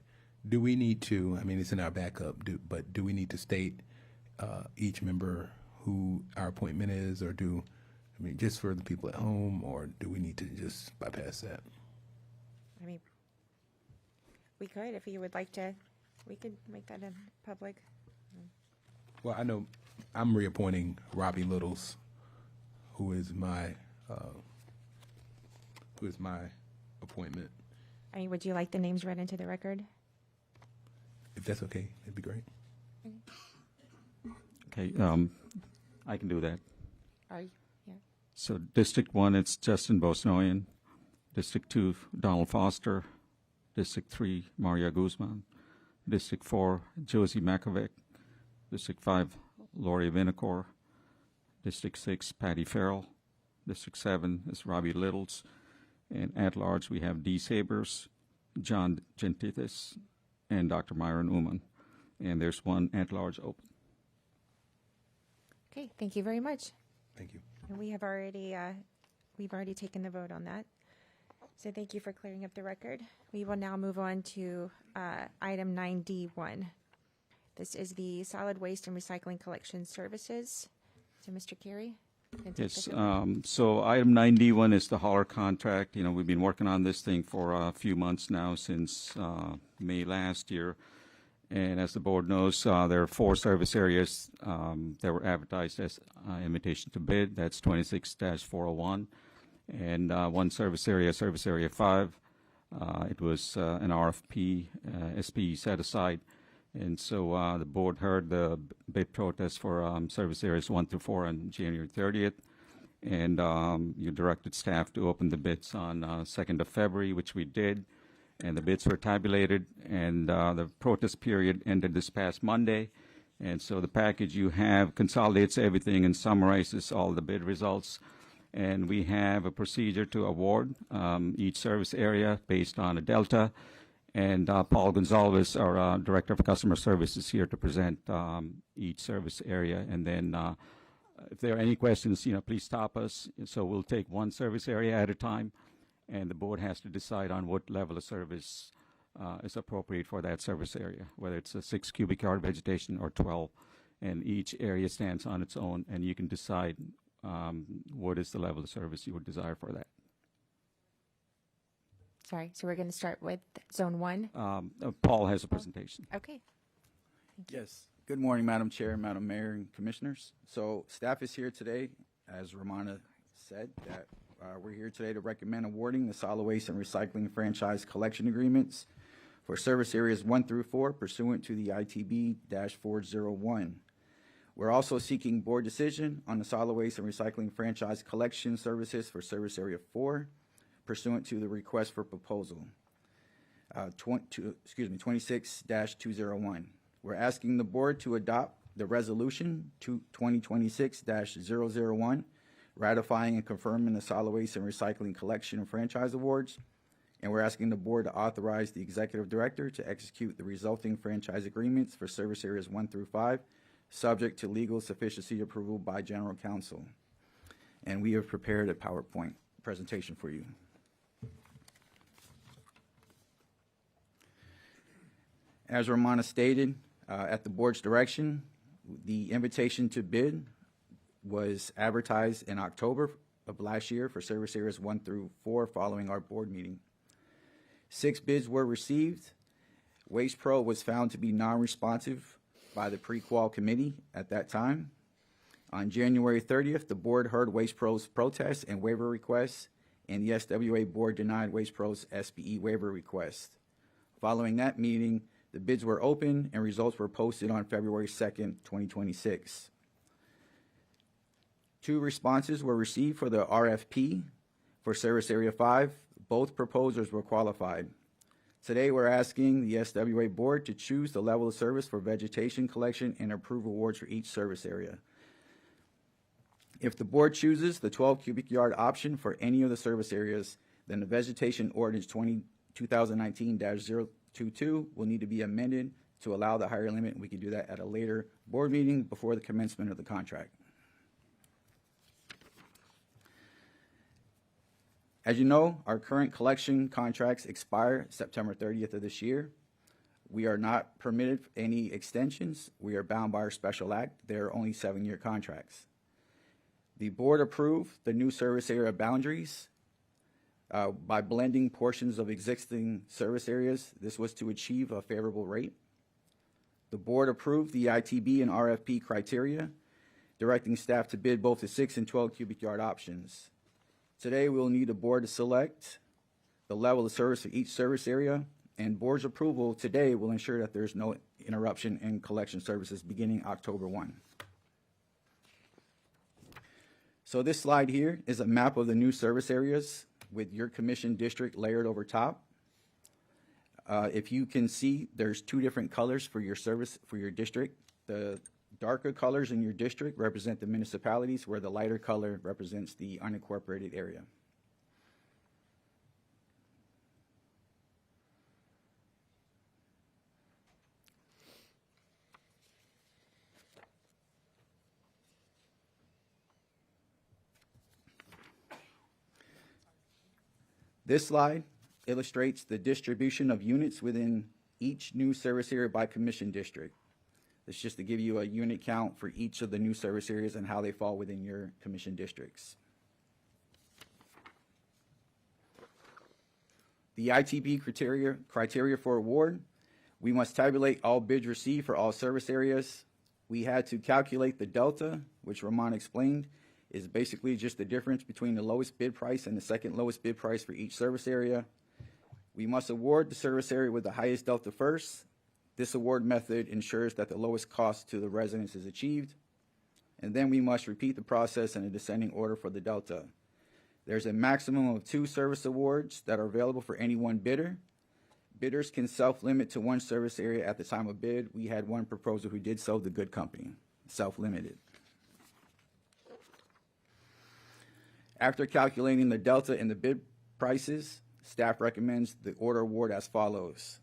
Do we need to, it's in our backup, but do we need to state each member who our appointment is, or just for the people at home, or do we need to just bypass that? We could, if you would like to, we could make that in public. Well, I know I'm reappointing Robbie Littles, who is my appointment. Would you like the names read into the record? If that's okay, it'd be great. Okay, I can do that. Are you? Yeah. So District 1, it's Justin Bosnoyan. District 2, Donald Foster. District 3, Maria Guzman. District 4, Josie Makovic. District 5, Lori Vinicor. District 6, Patty Farrell. District 7 is Robbie Littles. And at large, we have Dee Sabers, John Gentithis, and Dr. Myron Uman. And there's one at large open. Okay, thank you very much. Thank you. And we've already taken the vote on that. So thank you for clearing up the record. We will now move on to item 9D1. This is the solid waste and recycling collection services. So Mr. Carey? Yes, so item 91 is the hauler contract. We've been working on this thing for a few months now, since May last year. And as the board knows, there are 4 service areas that were advertised as invitation to bid. That's 26-401. And one service area 5. It was an RFP, SP set aside. And so the board heard the bid protest for service areas 1 through 4 on January 30th. And you directed staff to open the bids on 2nd of February, which we did. And the bids were tabulated, and the protest period ended this past Monday. And so the package you have consolidates everything and summarizes all the bid results. And we have a procedure to award each service area based on a delta. And Paul Gonzalez, our Director of Customer Service, is here to present each service area. And then if there are any questions, please stop us. So we'll take one service area at a time. And the board has to decide on what level of service is appropriate for that service area, whether it's a 6 cubic yard vegetation or 12. And each area stands on its own, and you can decide what is the level of service you would desire for that. Sorry, so we're going to start with Zone 1? Paul has a presentation. Okay. Yes. Good morning, Madam Chair, Madam Mayor, and Commissioners. So staff is here today, as Romana said, that we're here today to recommend awarding the solid waste and recycling franchise collection agreements for service areas 1 through 4 pursuant to the ITB-401. We're also seeking board decision on the solid waste and recycling franchise collection services for Service Area 4 pursuant to the request for proposal 26-201. We're asking the board to adopt the resolution 2026-001 ratifying and confirming the solid waste and recycling collection and franchise awards. And we're asking the board to authorize the executive director to execute the resulting franchise agreements for service areas 1 through 5, subject to legal sufficiency approval by general counsel. And we have prepared a PowerPoint presentation for you. As Romana stated, at the board's direction, the invitation to bid was advertised in October of last year for service areas 1 through 4 following our board meeting. 6 bids were received. Waste Pro was found to be non-responsive by the pre-qual committee at that time. On January 30th, the board heard Waste Pro's protest and waiver requests, and the SWA Board denied Waste Pro's SBE waiver request. Following that meeting, the bids were open and results were posted on February 2nd, 2026. 2 responses were received for the RFP for Service Area 5. Both proposers were qualified. Today, we're asking the SWA Board to choose the level of service for vegetation collection and approve awards for each service area. If the board chooses the 12 cubic yard option for any of the service areas, then the Vegetation Ordinance 2019-022 will need to be amended to allow the higher limit. We can do that at a later board meeting before the commencement of the contract. As you know, our current collection contracts expire September 30th of this year. We are not permitted any extensions. We are bound by our special act. They are only 7-year contracts. The board approved the new service area boundaries by blending portions of existing service areas. This was to achieve a favorable rate. The board approved the ITB and RFP criteria, directing staff to bid both the 6 and 12 cubic yard options. Today, we will need the board to select the level of service for each service area, and board's approval today will ensure that there's no interruption in collection services beginning October 1. So this slide here is a map of the new service areas with your commission district layered over top. If you can see, there's 2 different colors for your service, for your district. The darker colors in your district represent the municipalities, where the lighter color represents the unincorporated area. This slide illustrates the distribution of units within each new service area by commission district. It's just to give you a unit count for each of the new service areas and how they fall within your commission districts. The ITB criteria for award: we must tabulate all bids received for all service areas. We had to calculate the delta, which Ramon explained, is basically just the difference between the lowest bid price and the second lowest bid price for each service area. We must award the service area with the highest delta first. This award method ensures that the lowest cost to the residents is achieved. And then we must repeat the process in a descending order for the delta. There's a maximum of 2 service awards that are available for any one bidder. Bidders can self-limit to 1 service area at the time of bid. We had 1 proposer who did so, the Good Company, self-limited. After calculating the delta in the bid prices, staff recommends the order award as follows.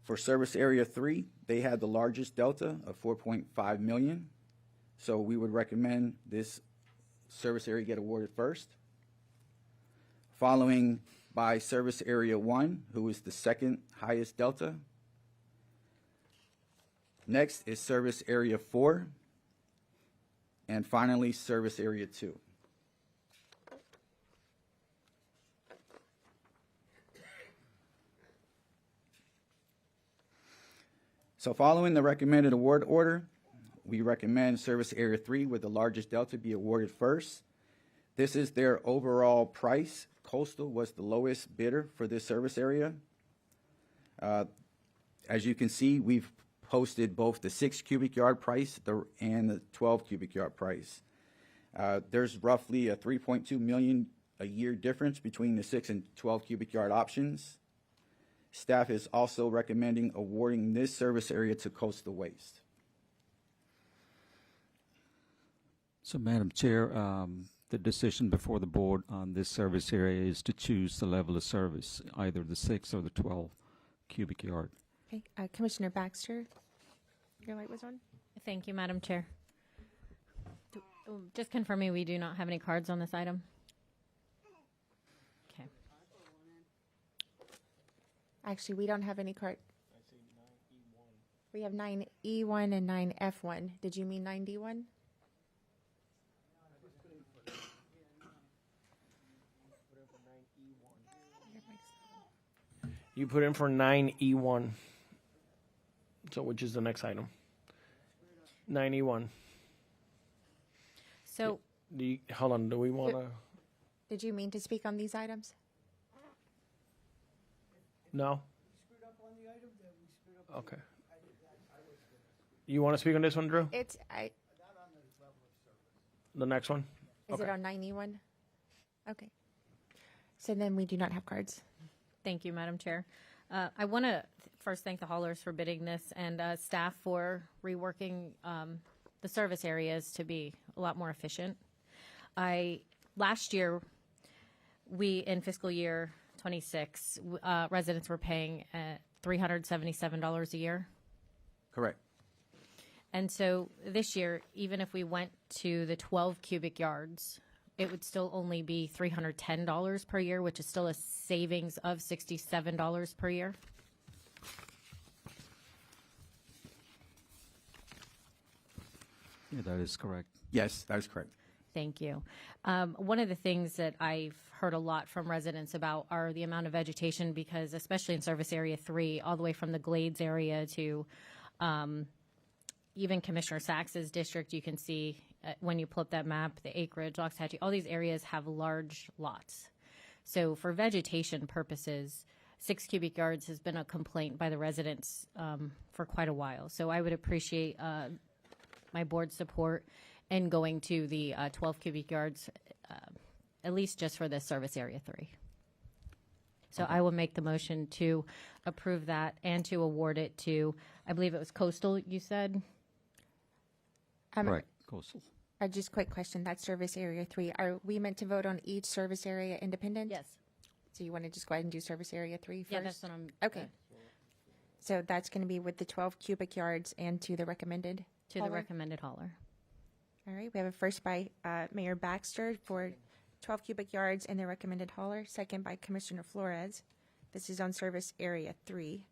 For Service Area 3, they had the largest delta of $4.5 million. So we would recommend this service area get awarded first. Following by Service Area 1, who is the second highest delta. Next is Service Area 4. And finally, Service Area 2. So following the recommended award order, we recommend Service Area 3 with the largest delta be awarded first. This is their overall price. Coastal was the lowest bidder for this service area. As you can see, we've posted both the 6 cubic yard price and the 12 cubic yard price. There's roughly a 3.2 million a year difference between the 6 and 12 cubic yard options. Staff is also recommending awarding this service area to Coastal Waste. So, Madam Chair, the decision before the board on this service area is to choose the level of service, either the 6 or the 12 cubic yard. Okay, Commissioner Baxter, your light was on. Thank you, Madam Chair. Just confirming we do not have any cards on this item. Okay. Actually, we don't have any card. We have 9E1 and 9F1. Did you mean 9D1? You put in for 9E1. So which is the next item? 9E1. So, hold on, do we want to? Did you mean to speak on these items? No? Okay. You want to speak on this one, Drew? It's, The next one? is it on 9E1? Okay. So then we do not have cards. thank you, Madam Chair. I want to first thank the haulers for bidding this and staff for reworking the service areas to be a lot more efficient. Last year, in fiscal year 26, residents were paying $377 a year. Correct. And so this year, even if we went to the 12 cubic yards, it would still only be $310 per year, which is still a savings of $67 per year. Yeah, that is correct. Yes, that is correct. Thank you. One of the things that I've heard a lot from residents about are the amount of vegetation, because especially in Service Area 3, all the way from the Glades area to even Commissioner Sachs's district, you can see when you pull up that map, the acreage, Loxahatchee, all these areas have large lots. So for vegetation purposes, 6 cubic yards has been a complaint by the residents for quite a while. So I would appreciate my board's support in going to the 12 cubic yards, at least just for this Service Area 3. So I will make the motion to approve that and to award it to, I believe it was Coastal, you said? Correct, Coastal. Just quick question, that's Service Area 3. Are we meant to vote on each Service Area independent? Yes. So you want to just go ahead and do Service Area 3 first? Yeah, that's what I'm. Okay. So that's going to be with the 12 cubic yards and to the recommended To hauler? the recommended hauler. All right, we have a first by Mayor Baxter for 12 cubic yards and the recommended hauler, second by Commissioner Flores. This is on Service Area 3.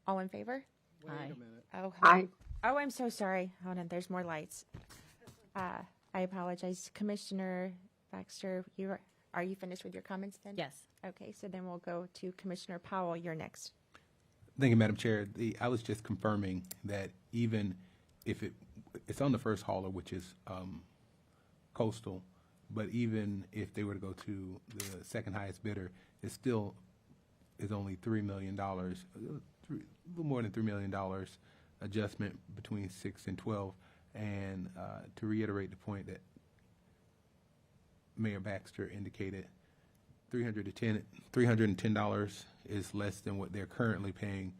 All in favor? Aye. Oh, Aye. Oh, I'm so sorry. Hold on, there's more lights. I apologize. Commissioner Baxter, are you finished with your comments then? Yes. Okay, so then we'll go to Commissioner Powell. You're next. Thank you, Madam Chair. I was just confirming that even if it's on the first hauler, which is Coastal, but even if they were to go to the second highest bidder, it still is only $3 million, a little more than $3 million adjustment between 6 and 12. And to reiterate the point that Mayor Baxter indicated, $310 is less than what they're currently paying.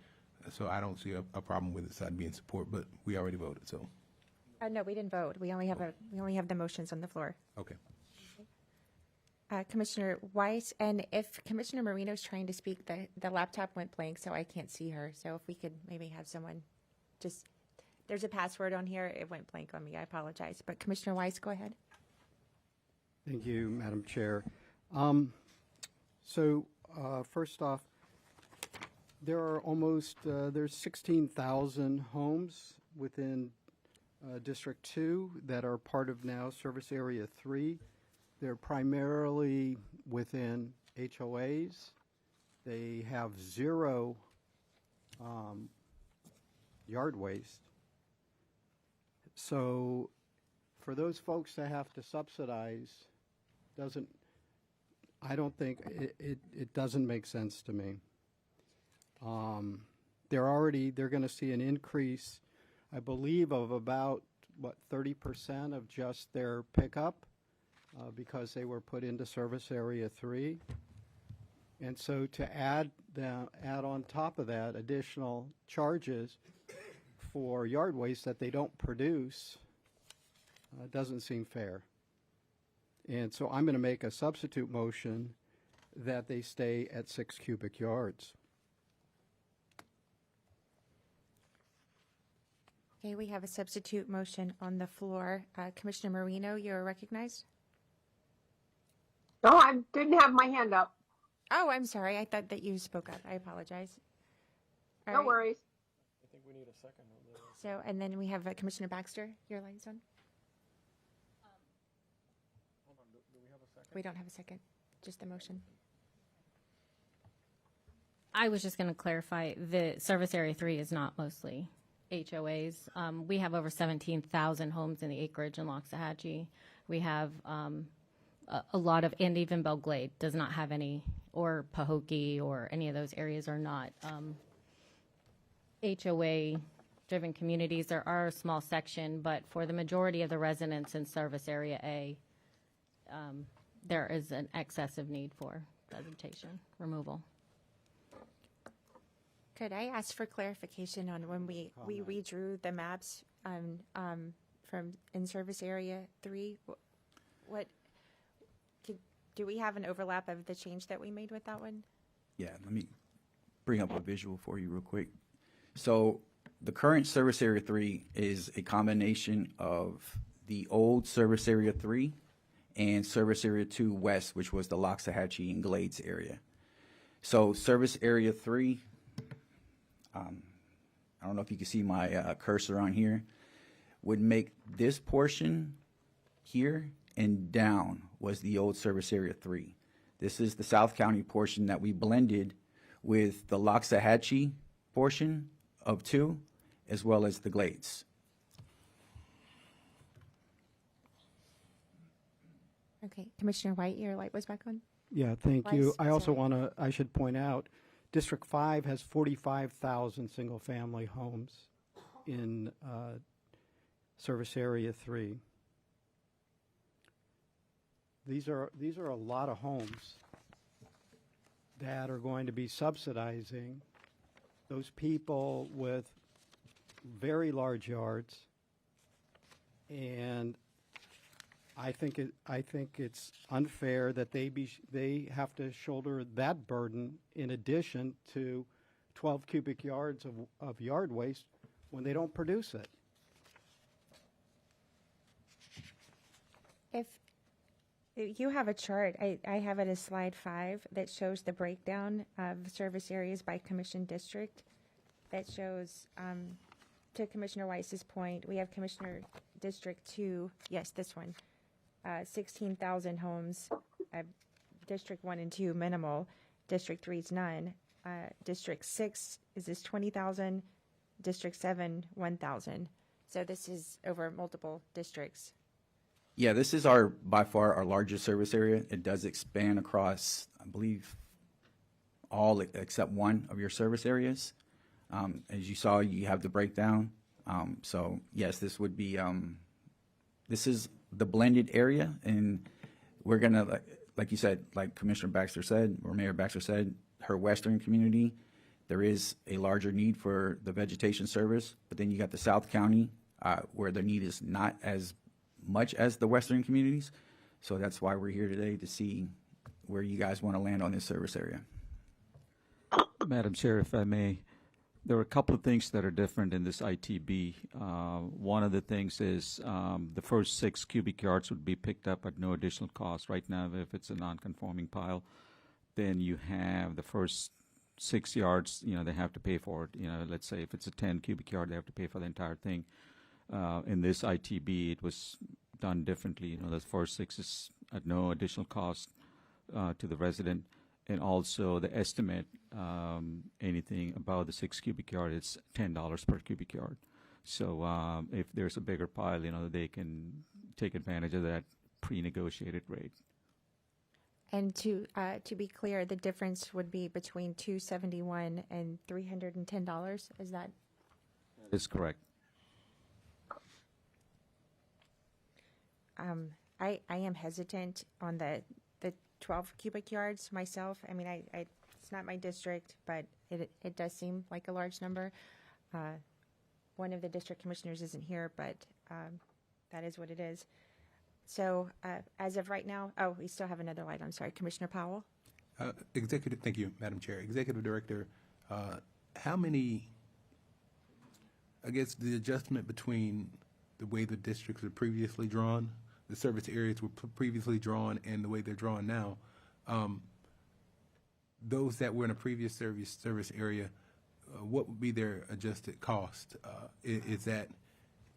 So I don't see a problem with it, so I'd be in support, but we already voted, so. No, we didn't vote. We only have the motions on the floor. Okay. Commissioner Weiss, and if Commissioner Marino's trying to speak, the laptop went blank, so I can't see her. So if we could maybe have someone just, there's a password on here. It went blank on me. I apologize. But Commissioner Weiss, go ahead. Thank you, Madam Chair. First off, there are there's 16,000 homes within District 2 that are part of now Service Area 3. They're primarily within HOAs. They have zero yard waste. So for those folks that have to subsidize, I don't think it doesn't make sense to me. they're going to see an increase, I believe, of about 30% of just their pickup because they were put into service area 3. And so to add on top of that additional charges for yard waste that they don't produce doesn't seem fair. And so I'm going to make a substitute motion that they stay at 6 cubic yards. Okay, we have a substitute motion on the floor. Commissioner Marino, you're recognized. No, I didn't have my hand up. Oh, I'm sorry. I thought that you spoke up. I apologize. All No right. worries. I think we need a second on this. So, and then we have Commissioner Baxter. Your line's on. Hold on, do we have a second? We don't have a second. Just the motion. I was just going to clarify, the service area 3 is not mostly HOAs. We have over 17,000 homes in the acreage in Loxahatchee. We have a lot of, and even Belle Glade does not have any, or Pahokee or any of those areas are not HOA-driven communities. There are a small section, but for the majority of the residents in service area A, there is an excessive need for vegetation removal. Could I ask for clarification on when we redrew the maps from in service area 3? Do we have an overlap of the change that we made with that one? Yeah, let me bring up a visual for you real quick. So the current service area 3 is a combination of the old service area 3 and service area 2 west, which was the Loxahatchee and Glades area. So service area 3, I don't know if you can see my cursor on here, would make this portion here and down was the old service area 3. This is the South County portion that we blended with the Loxahatchee portion of 2, as well as the Glades. Okay, Commissioner White, your light was back on. Yeah, thank you. Vice, I also sorry. I should point out, District 5 has 45,000 single-family homes in service area 3. These are a lot of homes that are going to be subsidizing those people with very large yards, and I think it's unfair that they have to shoulder that burden in addition to 12 cubic yards of yard waste when they don't produce it. If you have a chart, I have it as slide 5 that shows the breakdown of service areas by commission district. That shows, to Commissioner Weiss's point, we have Commissioner District 2, yes, this one, 16,000 homes. District 1 and 2, minimal. District 3 is none. District 6 is this 20,000. District 7, 1,000. So this is over multiple districts. Yeah, this is by far our largest service area. It does expand across, I believe, all except one of your service areas. As you saw, you have the breakdown. So yes, this would be, this is the blended area, and we're gonna, like you said, like Commissioner Baxter said, or Mayor Baxter said, her western community, there is a larger need for the vegetation service, but then you got the South County, where the need is not as much as the western communities. So that's why we're here today, to see where you guys want to land on this service area. Madam Chair, if I may, there are a couple of things that are different in this ITB. One of the things is the first 6 cubic yards would be picked up at no additional cost. Right now, if it's a non-conforming pile, then you have the first 6 yards, they have to pay for it. Let's say if it's a 10 cubic yard, they have to pay for the entire thing. In this ITB, it was done differently. The first 6 is at no additional cost to the resident. And also the estimate, anything above the 6 cubic yard, it's $10 per cubic yard. So if there's a bigger pile, they can take advantage of that pre-negotiated rate. And to be clear, the difference would be between $271 and $310. Is that? That is correct. I am hesitant on the 12 cubic yards myself. I mean, it's not my district, but it does seem like a large number. One of the district commissioners isn't here, but that is what it is. So as of right now, we still have another light. I'm sorry, Commissioner Powell. Thank you, Madam Chair. Executive Director, how many, I guess the adjustment between the way the districts were previously drawn, the service areas were previously drawn and the way they're drawn now, those that were in a previous service area, what would be their adjusted cost? Is that,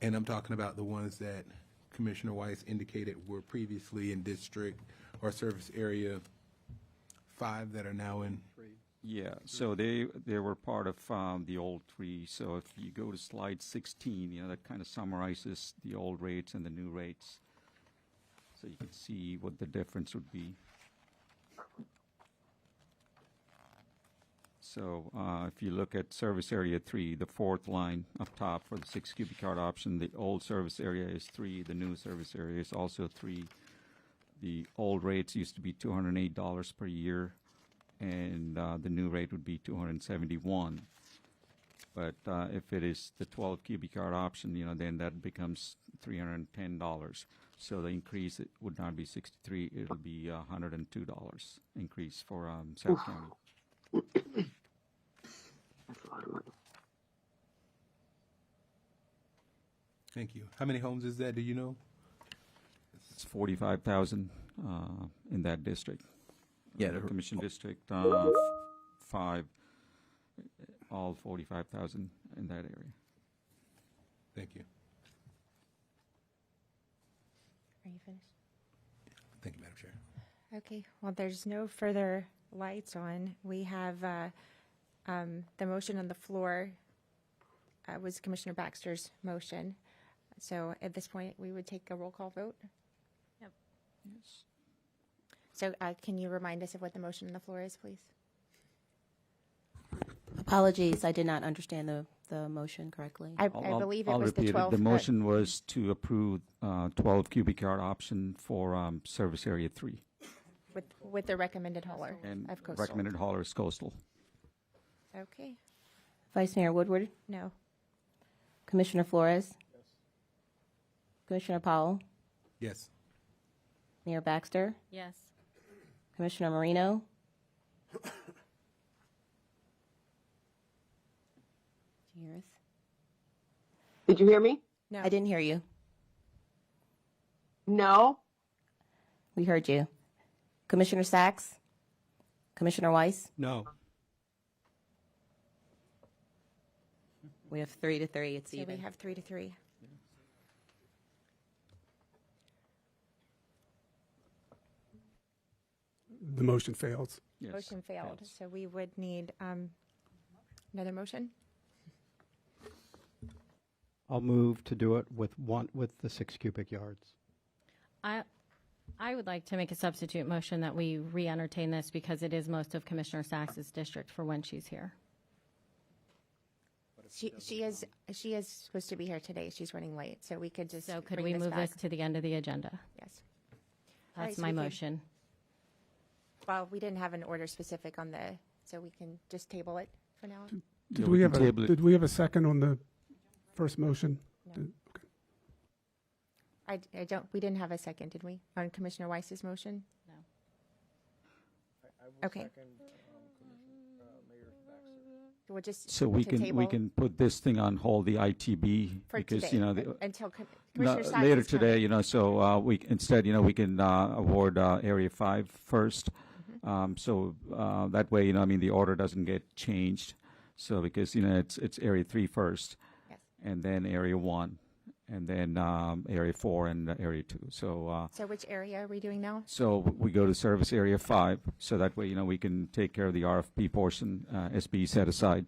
and I'm talking about the ones that Commissioner Weiss indicated were previously in district or service area 5 that are now in. Yeah, so they were part of the old 3. So if you go to slide 16, that kind of summarizes the old rates and the new rates. So you can see what the difference would be. So if you look at service area 3, the 4th line up top for the 6 cubic yard option, the old service area is 3, the new service area is also 3. The old rates used to be $208 per year, and the new rate would be $271. But if it is the 12 cubic yard option, then that becomes $310. So the increase, it would not be 63, it'll be $102 increase for South County. That's a lot of money. Thank you. How many homes is that? Do you know? It's 45,000 in that district. Yeah, The commission district, 5, all 45,000 in that area. Thank you. Are you finished? Thank you, Madam Chair. Okay, well, there's no further lights on. We have the motion on the floor was Commissioner Baxter's motion. So at this point, we would take a roll call vote. Yep. Yes. So can you remind us of what the motion on the floor is, please? Apologies, I did not understand the motion correctly. I believe it I'll was the repeat 12. The motion was to approve 12 cubic yard option for service area 3. With the recommended hauler And of coastal. recommended hauler is coastal. Okay. Vice Mayor Woodward, No. Commissioner Flores, Commissioner Powell, Yes. Mayor Baxter, Yes. Commissioner Marino, did you hear us? Did you hear me? No. I didn't hear you. No. We heard you. Commissioner Sachs, Commissioner Weiss, No. we have 3-3. It's So even. we have 3-3. The motion fails. Yes. Motion failed. Yes. So we would need another motion. I'll move to do it with the 6 cubic yards. I would like to make a substitute motion that we re-entertain this because it is most of Commissioner Sachs's district for when she's here. She is supposed to be here today. She's running late, so we could just. So could bring we this move back. this to the end of the agenda? Yes. All right, That's so my we could- motion. Well, we didn't have an order specific on so we can just table it for now. Did Yeah, we can have table it. did we have a second on the first motion? No. I don't. We didn't have a second, did we, on Commissioner Weiss's motion? No. Okay. We'll just So we to can table can put this thing on hold, the ITB, for because today, until Commissioner Sachs later is today, coming. so we instead, we can award area 5 first. Mm-hmm. So that way, the order doesn't get changed. So because it's area 3 first, Yes. and then area 1, and then area 4 and area 2. So So which area are we doing now? so we go to service area 5. So that way, we can take care of the RFP portion, SB set aside.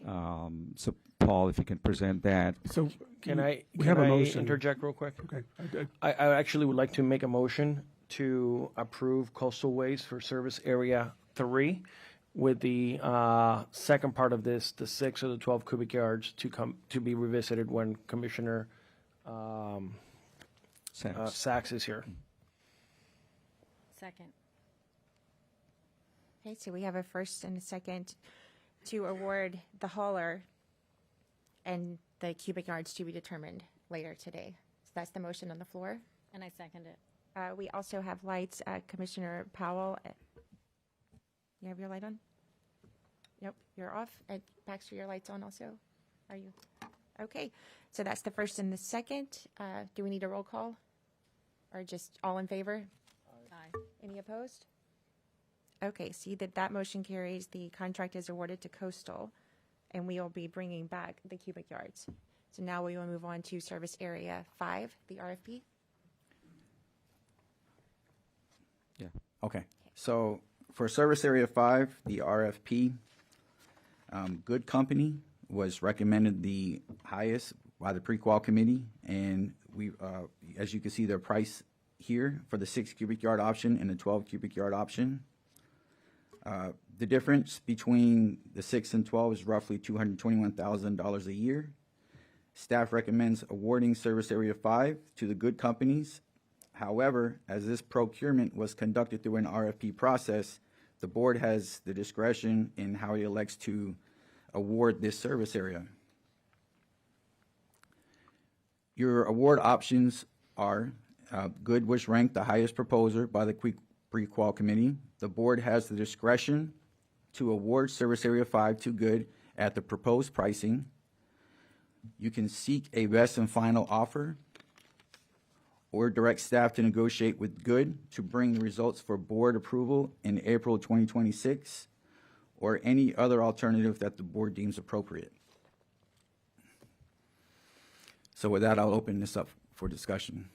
So Paul, if you can present that. Can I we have a motion. interject real quick? Okay. I actually would like to make a motion to approve coastal waste for service area 3, with the second part of this, the 6 or the 12 cubic yards, to be revisited when Commissioner Sachs is here. Second. Okay, so we have a first and a second to award the hauler and the cubic yards to be determined later today. So that's the motion on the floor. And I second it. We also have lights. Commissioner Powell, you have your light on? Nope, you're off. Baxter, your light's on also? Are you? Okay, so that's the first and the second. Do we need a roll call? Or just all in favor? Aye. Any opposed? Okay, see that motion carries. The contract is awarded to Coastal, and we will be bringing back the cubic yards. So now we will move on to Service Area 5, the RFP. Yeah. Okay. So for Service Area 5, the RFP, Good Company was recommended the highest by the pre-qual committee, and we, as you can see, their price here for the 6 cubic yard option and the 12 cubic yard option. The difference between the 6 and 12 is roughly $221,000 a year. Staff recommends awarding Service Area 5 to the Good Companies. However, as this procurement was conducted through an RFP process, the board has the discretion in how it elects to award this service area. Your award options are Good was ranked the highest proposer by the pre-qual committee. The board has the discretion to award Service Area 5 to Good at the proposed pricing. You can seek a best and final offer or direct staff to negotiate with Good to bring the results for board approval in April 2026, or any other alternative that the board deems appropriate. So with that, I'll open this up for discussion.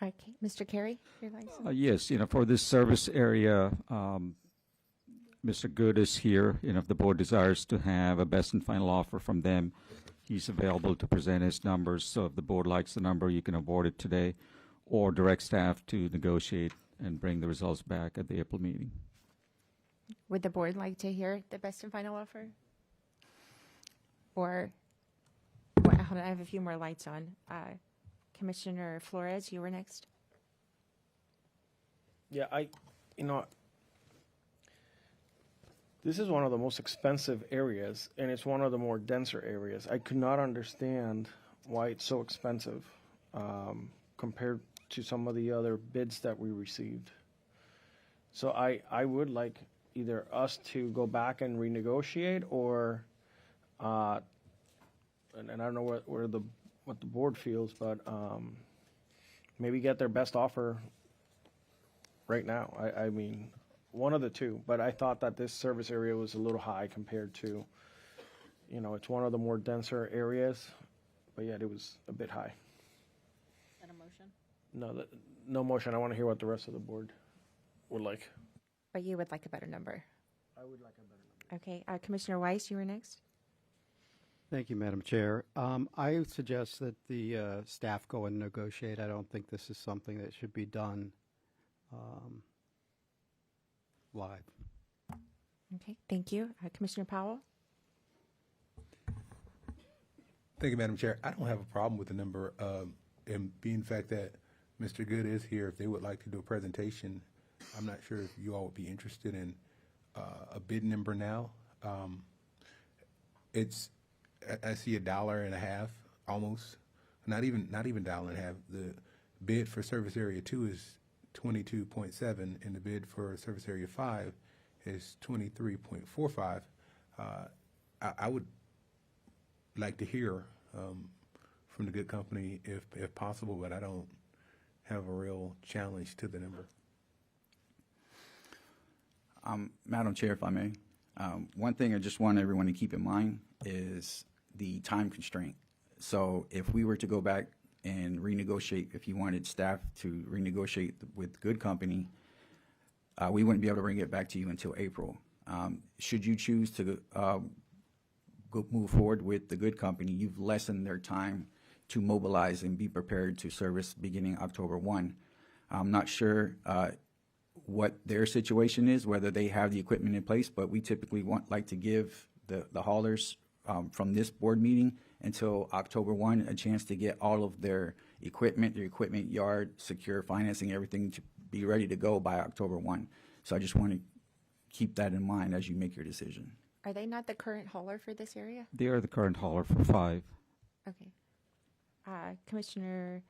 Okay, Mr. Carey, your license. Yes, for this service area, Mr. Good is here. If the board desires to have a best and final offer from them, he's available to present his numbers. So if the board likes the number, you can award it today, or direct staff to negotiate and bring the results back at the April meeting. Would the board like to hear the best and final offer? Or, hold on, I have a few more lights on. Commissioner Flores, you were next. Yeah, this is one of the most expensive areas, and it's one of the more denser areas. I could not understand why it's so expensive compared to some of the other bids that we received. So I would like either us to go back and renegotiate, or, and I don't know what the board feels, but maybe get their best offer right now. I mean, one of the two, but I thought that this service area was a little high compared to, it's one of the more denser areas, but yet it was a bit high. Is that a motion? No motion. I want to hear what the rest of the board would like. But you would like a better number. I would like a better number. Okay, Commissioner Weiss, you were next. Thank you, Madam Chair. I suggest that the staff go and negotiate. I don't think this is something that should be done live. Okay, thank you. Commissioner Powell? Thank you, Madam Chair. I don't have a problem with the number, and being the fact that Mr. Good is here. If they would like to do a presentation, I'm not sure if you all would be interested in a bid number now. I see $1.50 almost, not even $1.50. The bid for Service Area 2 is 22.7, and the bid for Service Area 5 is 23.45. I would like to hear from the Good Company if possible, but I don't have a real challenge to the number. Madam Chair, if I may, one thing I just want everyone to keep in mind is the time constraint. So if we were to go back and renegotiate, if you wanted staff to renegotiate with Good Company, we wouldn't be able to bring it back to you until April. Should you choose to move forward with the Good Company, you've lessened their time to mobilize and be prepared to service beginning October 1. I'm not sure what their situation is, whether they have the equipment in place, but we typically like to give the haulers from this board meeting until October 1 a chance to get all of their equipment yard, secure financing, everything to be ready to go by October 1. So I just want to keep that in mind as you make your decision. Are they not the current hauler for this area? They are the current hauler for 5. Okay. Commissioner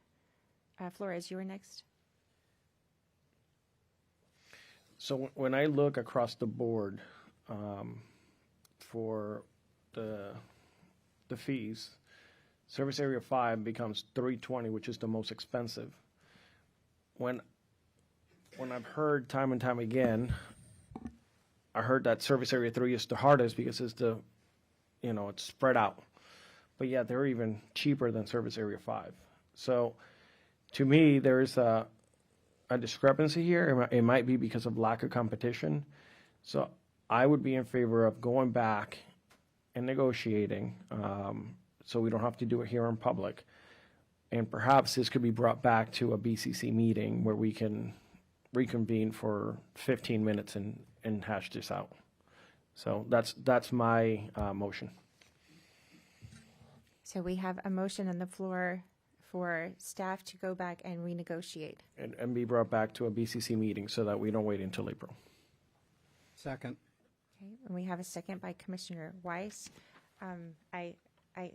Flores, you were next. So when I look across the board for the fees, service area 5 becomes $320, which is the most expensive. When I've heard time and time again, I heard that service area 3 is the hardest because it's it's spread out. But yeah, they're even cheaper than service area 5. So to me, there's a discrepancy here. It might be because of lack of competition. So I would be in favor of going back and negotiating so we don't have to do it here in public. And perhaps this could be brought back to a BCC meeting where we can reconvene for 15 minutes and hash this out. So that's my motion. So we have a motion on the floor for staff to go back and renegotiate. And be brought back to a BCC meeting so that we don't wait until April. Second. Okay, and we have a second by Commissioner Weiss.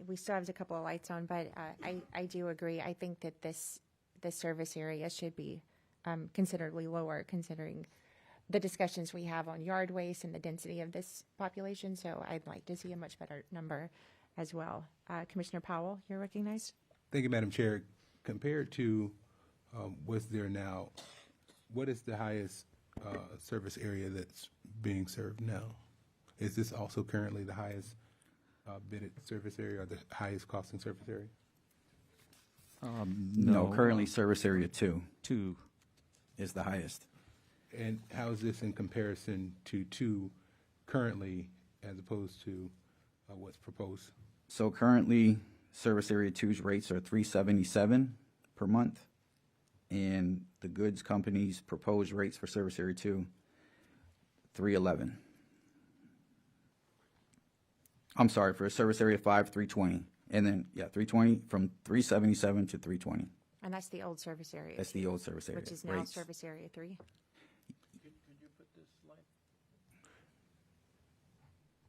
We still have a couple of lights on, but I do agree. I think that this service area should be considerably lower, considering the discussions we have on yard waste and the density of this population. So I'd like to see a much better number as well. Commissioner Powell, you're recognized. Thank you, Madam Chair. Compared to what's there now, what is the highest service area that's being served now? Is this also currently the highest bidded service area or the highest costing service area? No, currently service area 2 is the highest. And how is this in comparison to 2 currently as opposed to what's proposed? So currently, service area 2's rates are $377 per month, and the goods company's proposed rates for service area 2, $311. I'm sorry, for service area 5, $320, and then $320 from $377 to $320. And that's the old service area. That's the old service area. Which is now rates. service area 3.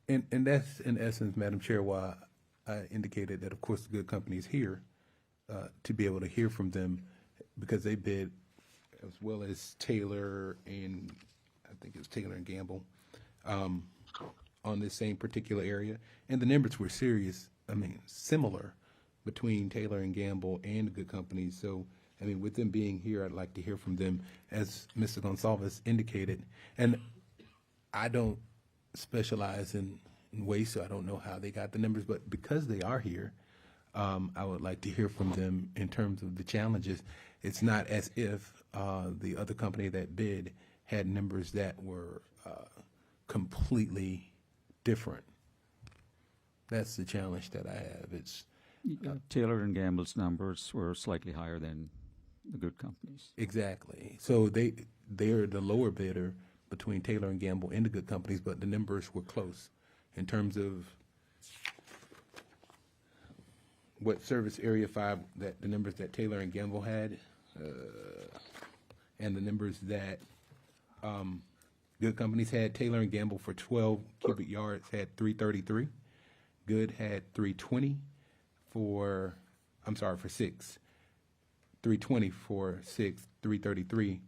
And that's in essence, Madam Chair, why I indicated that, of course, the good company is here to be able to hear from them because they bid as well as Taylor and I think it was Taylor and Gamble on this same particular area. And the numbers were similar between Taylor and Gamble and the good companies. So, with them being here, I'd like to hear from them, as Mr. Gonsalves indicated. And I don't specialize in waste, so I don't know how they got the numbers, but because they are here, I would like to hear from them in terms of the challenges. It's not as if the other company that bid had numbers that were completely different. That's the challenge that I have. It's Taylor and Gamble's numbers were slightly higher than the good companies. Exactly. So they're the lower bidder between Taylor and Gamble and the good companies, but the numbers were close in terms of what service area 5, that the numbers that Taylor and Gamble had, and the numbers that good companies had. Taylor and Gamble for 12 cubic yards had 333. Good had 320 for 6. 320 for 6, 333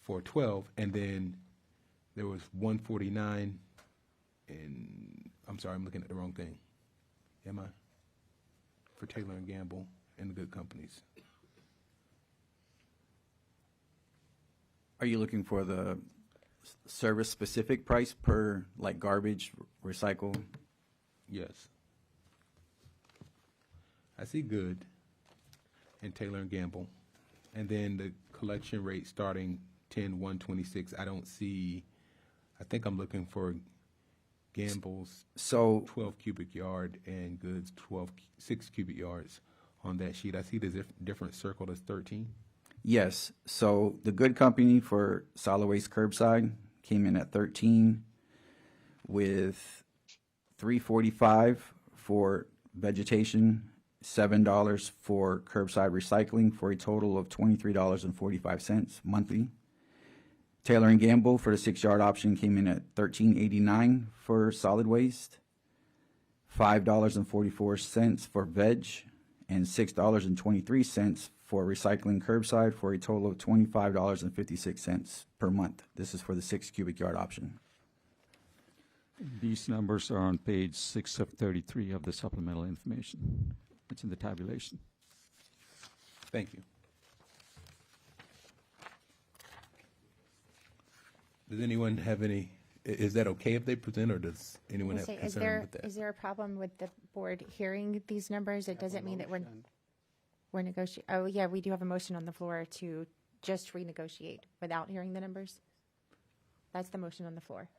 for 12, and then there was 149, and I'm sorry, I'm looking at the wrong thing. Am I? For Taylor and Gamble and the good companies. Are you looking for the service-specific price per, like, garbage, recycle? Yes. I see good in Taylor and Gamble, and then the collection rate starting 10/1/26. I don't see. I think I'm looking for Gamble's 12 cubic yard and goods 6 cubic yards on that sheet. I see the different circle as 13. Yes. So the good company for solid waste curbside came in at 13, with $3.45 for vegetation, $7 for curbside recycling, for a total of $23.45 monthly. Taylor and Gamble for the 6-yard option came in at $13.89 for solid waste, $5.44 for veg, and $6.23 for recycling curbside, for a total of $25.56 per month. This is for the 6 cubic yard option. These numbers are on page 6 of 33 of the supplemental information. It's in the tabulation. Thank you. Does anyone have any, is that okay if they present, or does anyone have concern with that? Is there a problem with the board hearing these numbers? It doesn't mean that we're negotiating. Oh, yeah, we do have a motion on the floor to just renegotiate without hearing the numbers. That's the motion on the floor.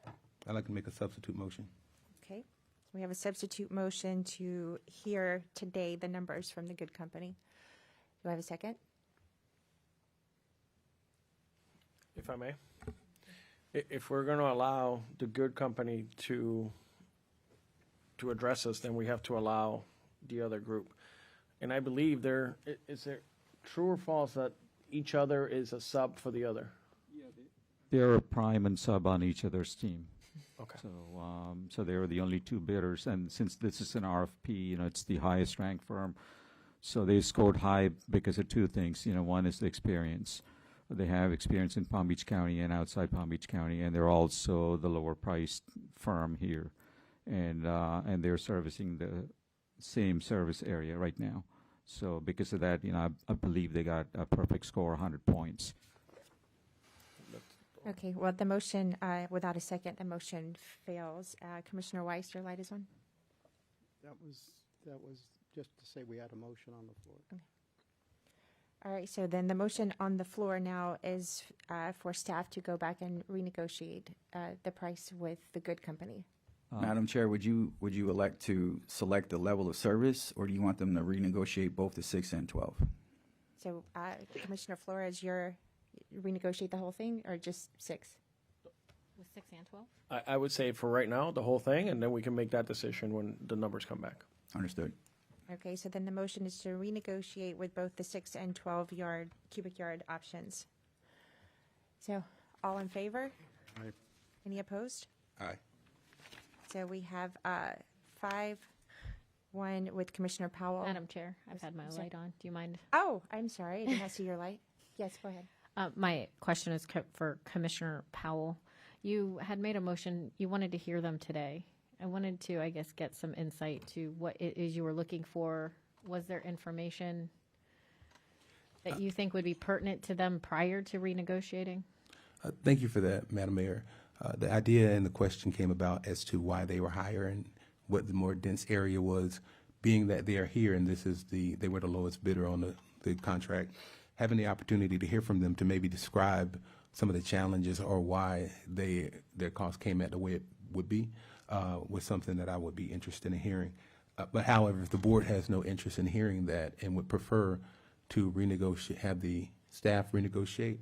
I'd like to make a substitute motion. Okay. We have a substitute motion to hear today the numbers from the good company. Do I have a second? If I may. If we're going to allow the good company to address us, then we have to allow the other group. And I believe is there true or false that each other is a sub for the other? They're a prime and sub on each other's team. Okay. So they were the only two bidders, and since this is an RFP, it's the highest ranked firm. So they scored high because of two things. One is the experience. They have experience in Palm Beach County and outside Palm Beach County, and they're also the lower priced firm here, and they're servicing the same service area right now. So because of that, I believe they got a perfect score, 100 points. Okay, well, the motion, without a second, the motion fails. Commissioner Weiss, your light is on. That was just to say we had a motion on the floor. Okay. All right, so then the motion on the floor now is for staff to go back and renegotiate the price with the good company. Madam Chair, would you elect to select the level of service, or do you want them to renegotiate both the 6 and 12? So Commissioner Flores, you're renegotiate the whole thing or just 6? With 6 and 12? I would say for right now, the whole thing, and then we can make that decision when the numbers come back. Understood. Okay, so then the motion is to renegotiate with both the 6 and 12 cubic yard options. So all in favor? Aye. Any opposed? Aye. So we have 5-1 with Commissioner Powell. Madam Chair, I've had my light on. Do you mind? Oh, I'm sorry. I did not see your light. Yes, go ahead. My question is for Commissioner Powell. You had made a motion. You wanted to hear them today. I wanted to, I guess, get some insight to what it is you were looking for. Was there information that you think would be pertinent to them prior to renegotiating? Thank you for that, Madam Mayor. The idea and the question came about as to why they were higher and what the more dense area was, being that they are here and they were the lowest bidder on the contract. Having the opportunity to hear from them to maybe describe some of the challenges or why their cost came at the way it would be was something that I would be interested in hearing. But however, if the board has no interest in hearing that and would prefer to renegotiate, have the staff renegotiate,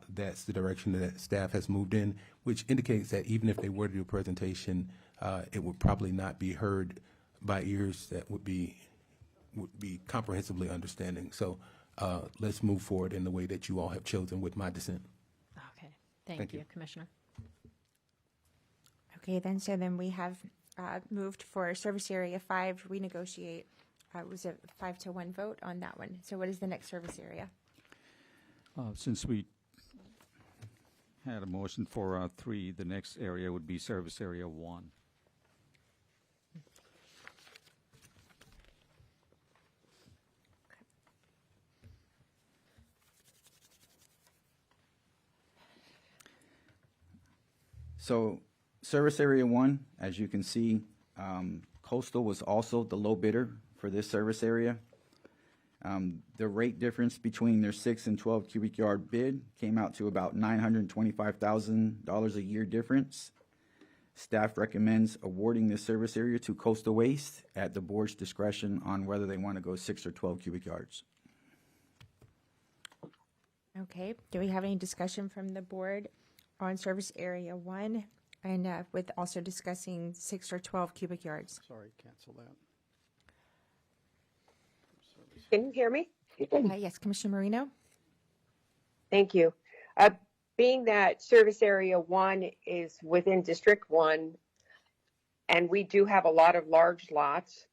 that's the direction that staff has moved in, which indicates that even if they were to do a presentation, it would probably not be heard by ears that would be comprehensively understanding. So let's move forward in the way that you all have chosen with my dissent. Okay. Thank you, Commissioner. Okay, then we have moved for Service Area 5 renegotiate. It was a 5-1 vote on that one. So what is the next service area? Since we had a motion for 3, the next area would be Service Area 1. So Service Area 1, as you can see, Coastal was also the low bidder for this service area. The rate difference between their 6 and 12 cubic yard bid came out to about $925,000 a year difference. Staff recommends awarding this service area to Coastal Waste at the board's discretion on whether they want to go 6 or 12 cubic yards. Okay, do we have any discussion from the board on service area 1 and with also discussing 6 or 12 cubic yards? Sorry, cancel that. Can you hear me? Yes, Commissioner Marino? Thank you. Being that service area 1 is within District 1, and we do have a lot of large lots,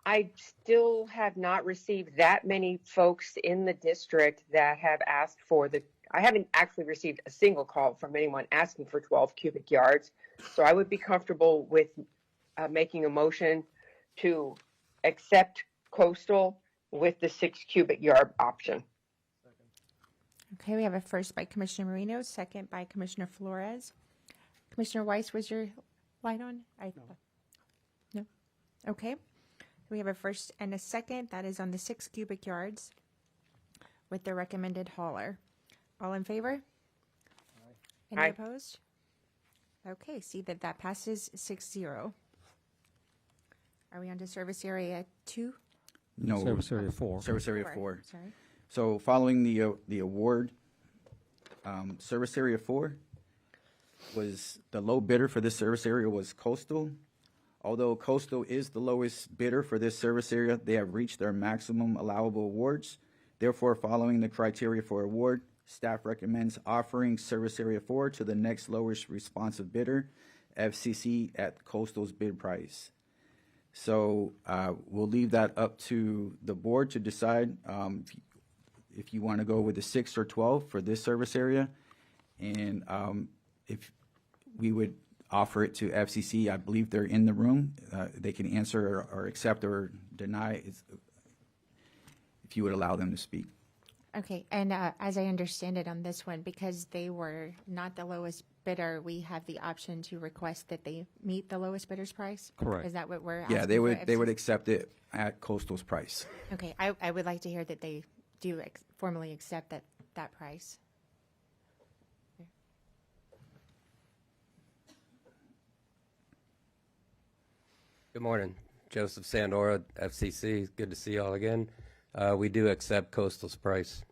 I still have not received that many folks in the district that have asked for I haven't actually received a single call from anyone asking for 12 cubic yards. So I would be comfortable with making a motion to accept coastal with the 6 cubic yard option. Okay, we have a first by Commissioner Marino, second by Commissioner Flores. Commissioner Weiss, was your light on? No. Okay. We have a first and a second. That is on the 6 cubic yards with the recommended hauler. All in favor? Any Aye. opposed? Okay, see that passes 6-0. Are we on to service area 2? No. Service area 4. Service area 4. 4. Sorry. So following the award, service area 4 was the low bidder for this service area was Coastal. Although Coastal is the lowest bidder for this service area, they have reached their maximum allowable awards. Therefore, following the criteria for award, staff recommends offering service area 4 to the next lowest responsive bidder, FCC, at Coastal's bid price. So we'll leave that up to the board to decide if you want to go with the 6 or 12 for this service area. And if we would offer it to FCC, I believe they're in the room. They can answer or accept or deny if you would allow them to speak. Okay, and as I understand it on this one, because they were not the lowest bidder, we have the option to request that they meet the lowest bidder's price? Correct. Is that what we're asking? Yeah, they would accept it at Coastal's price. Okay, I would like to hear that they do formally accept that price. Good morning. Joseph Sandora, FCC. Good to see you all again. We do accept Coastal's price.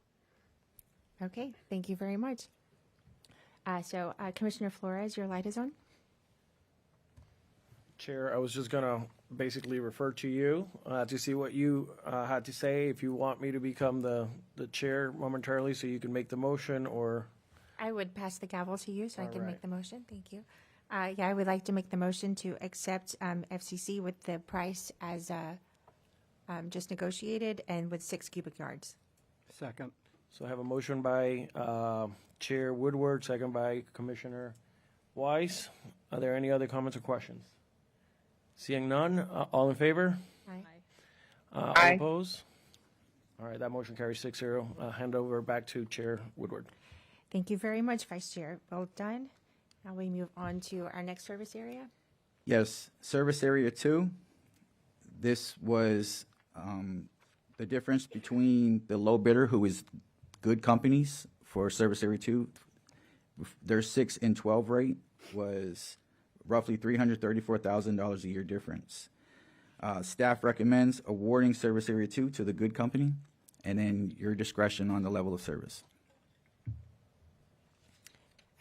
Okay, thank you very much. So Commissioner Flores, your light is on. Chair, I was just going to basically refer to you to see what you had to say. If you want me to become the chair momentarily so you can make the motion, or... I would pass the gavel to you so I can right. make the motion. Thank you. Yeah, I would like to make the motion to accept FCC with the price as just negotiated and with 6 cubic yards. Second. So I have a motion by Chair Woodward, second by Commissioner Weiss. Are there any other comments or questions? Seeing none, all in favor? Aye. All Aye. opposed? All right, that motion carries 6-0. Hand over back to Chair Woodward. Thank you very much, Vice Chair. Well done. Now we move on to our next service area. Yes, service area 2. This was the difference between the low bidder, who is Good Companies for service area 2. Their 6 and 12 rate was roughly $334,000 a year difference. Staff recommends awarding service area 2 to the Good Company, and then your discretion on the level of service.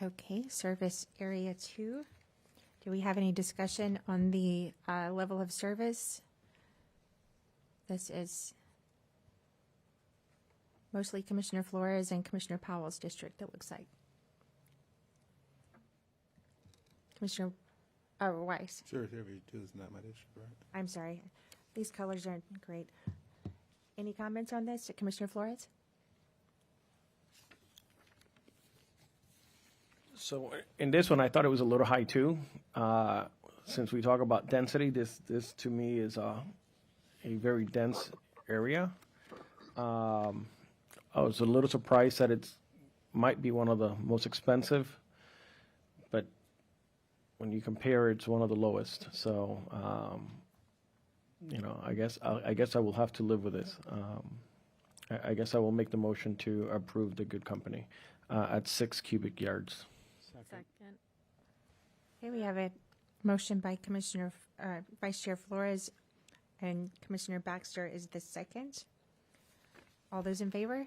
Okay, service area 2. Do we have any discussion on the level of service? This is mostly Commissioner Flores and Commissioner Powell's district, it looks like. Commissioner Weiss. Service area 2 is not my district, right? I'm sorry. These colors aren't great. Any comments on this, Commissioner Flores? So in this one, I thought it was a little high too. Since we talk about density, this to me is a very dense area. I was a little surprised that it might be one of the most expensive, but when you compare, it's one of the lowest. So, I guess I will have to live with this. I guess I will make the motion to approve the Good Company at 6 cubic yards. Second. Okay, we have a motion by Commissioner Vice Chair Flores, and Commissioner Baxter is the second. All those in favor?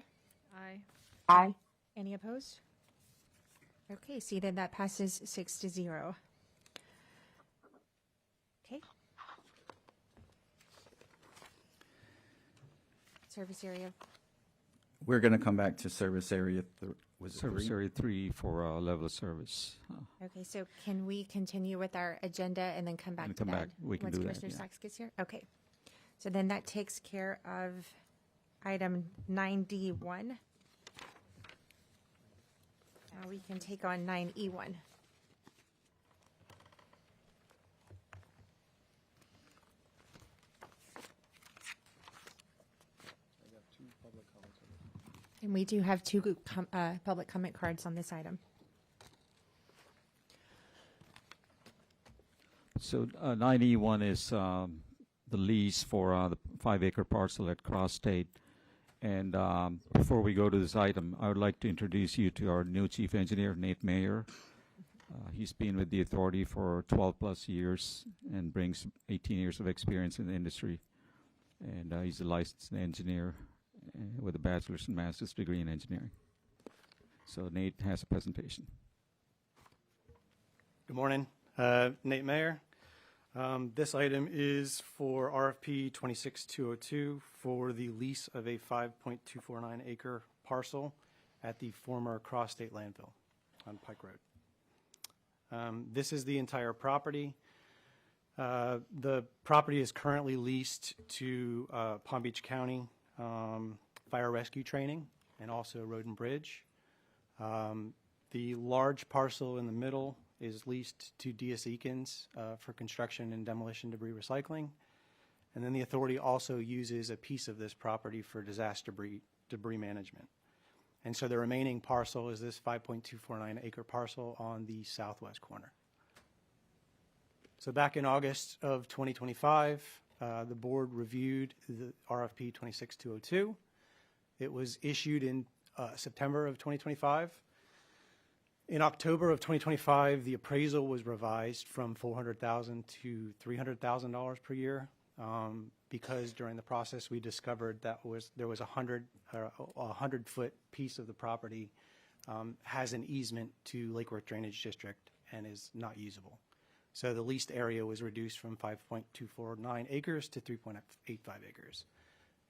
Aye. Aye. Any opposed? Okay, see then that passes 6-0. Okay. Service area. We're going to come back to service area. Was it Service 3? area 3 for level of service. Okay, so can we continue with our agenda and then come back And to come that back. We can once do that, Commissioner yeah. Sachs gets here? Okay. So then that takes care of item 9D1. Now we can take on 9E1. And we do have two public comment cards on this item. So 9E1 is the lease for the 5-acre parcel at Cross State. And before we go to this item, I would like to introduce you to our new chief engineer, Nate Mayer. He's been with the authority for 12 plus years and brings 18 years of experience in the industry. And he's a licensed engineer with a bachelor's and master's degree in engineering. So Nate has a presentation. Good morning, Nate Mayer. This item is for RFP 26202 for the lease of a 5.249 acre parcel at the former Cross State Landfill on Pike Road. This is the entire property. The property is currently leased to Palm Beach County Fire Rescue Training and also Road and Bridge. The large parcel in the middle is leased to DS Eakins for construction and demolition debris recycling. And then the authority also uses a piece of this property for disaster debris management. And so the remaining parcel is this 5.249 acre parcel on the southwest corner. So back in August of 2025, the board reviewed the RFP 26202. It was issued in September of 2025. In October of 2025, the appraisal was revised from $400,000 to $300,000 per year because during the process we discovered that there was a 100-foot piece of the property has an easement to Lake Worth Drainage District and is not usable. So the leased area was reduced from 5.249 acres to 3.85 acres.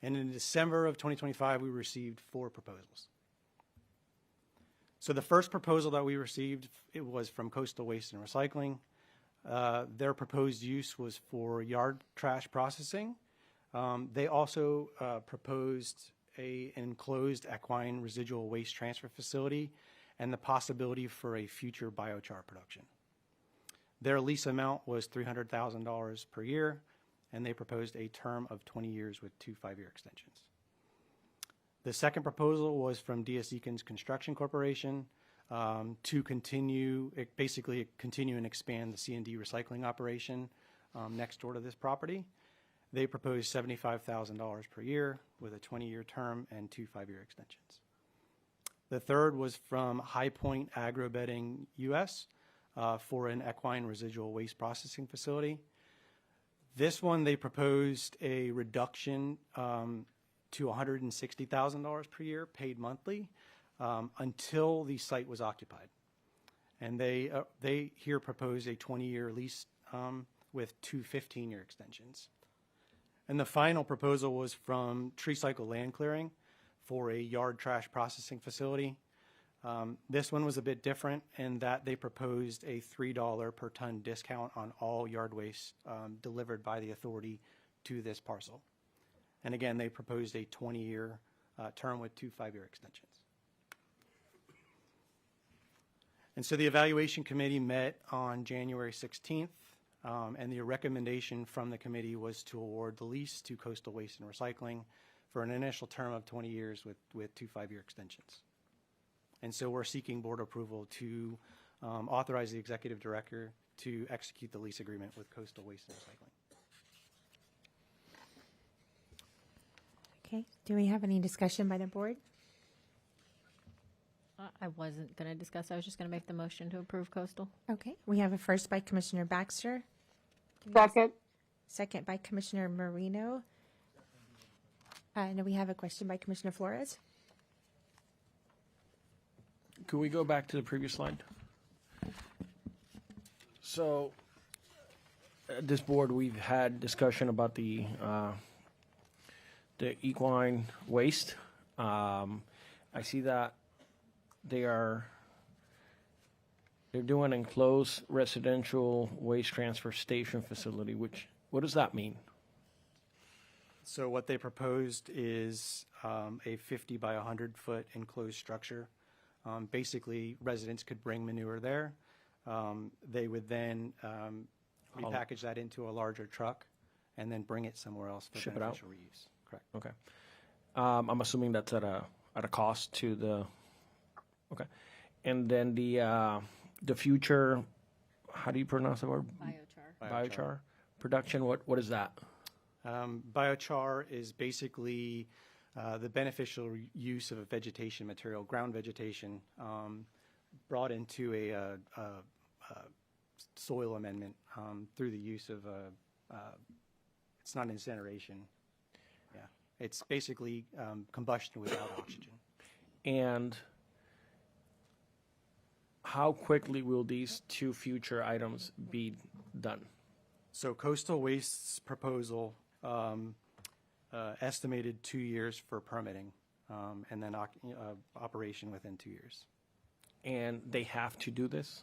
And in December of 2025, we received 4 proposals. So the first proposal that we received, it was from Coastal Waste and Recycling. Their proposed use was for yard trash processing. They also proposed an enclosed equine residual waste transfer facility and the possibility for a future biochar production. Their lease amount was $300,000 per year, and they proposed a term of 20 years with 2 5-year extensions. The second proposal was from DS Eakins Construction Corporation to continue and expand the C&D recycling operation next door to this property. They proposed $75,000 per year with a 20-year term and 2 5-year extensions. The third was from High Point Agrobedding US for an equine residual waste processing facility. This one, they proposed a reduction to $160,000 per year paid monthly until the site was occupied. And they here propose a 20-year lease with 2 15-year extensions. And the final proposal was from Tree Cycle Land Clearing for a yard trash processing facility. This one was a bit different in that they proposed a $3 per ton discount on all yard waste delivered by the authority to this parcel. And again, they proposed a 20-year term with 2 5-year extensions. And so the evaluation committee met on January 16th, and the recommendation from the committee was to award the lease to Coastal Waste and Recycling for an initial term of 20 years with 2 5-year extensions. And so we're seeking board approval to authorize the executive director to execute the lease agreement with Coastal Waste and Recycling. Okay, do we have any discussion by the board? I wasn't going to discuss. I was just going to make the motion to approve Coastal. Okay, we have a first by Commissioner Baxter. Second. Second by Commissioner Marino. And we have a question by Commissioner Flores. Could we go back to the previous slide? So, at this board, we've had discussion about the equine waste. I see that they're doing an enclosed residential waste transfer station facility, what does that mean? So what they proposed is a 50 by 100 foot enclosed structure. Basically, residents could bring manure there. They would then repackage that into a larger truck and then bring it somewhere else for Ship it out? beneficial reuse. Correct. Okay. I'm assuming that's at a cost to the. Okay, and then the future, how do you pronounce the word? Biochar production. What is that? Biochar is basically the beneficial use of a vegetation material, ground vegetation, brought into a soil amendment through the use of it's not incineration. Yeah, it's basically combustion without oxygen. And how quickly will these two future items be done? So Coastal Waste's proposal estimated 2 years for permitting, and then operation within 2 years. And they have to do this?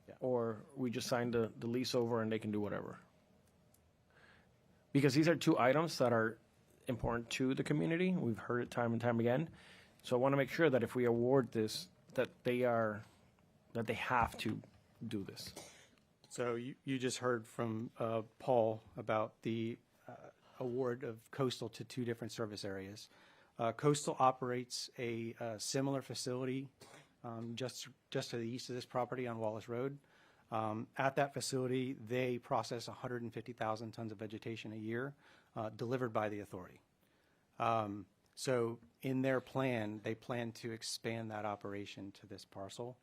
Yeah. Or we just signed the lease over and they can do whatever? Because these are two items that are important to the community. We've heard it time and time again. So I want to make sure that if we award this, that they have to do this. So you just heard from Paul about the award of Coastal to two different service areas. Coastal operates a similar facility just to the east of this property on Wallace Road. At that facility, they process 150,000 tons of vegetation a year delivered by the authority. So in their plan, they plan to expand that operation to this parcel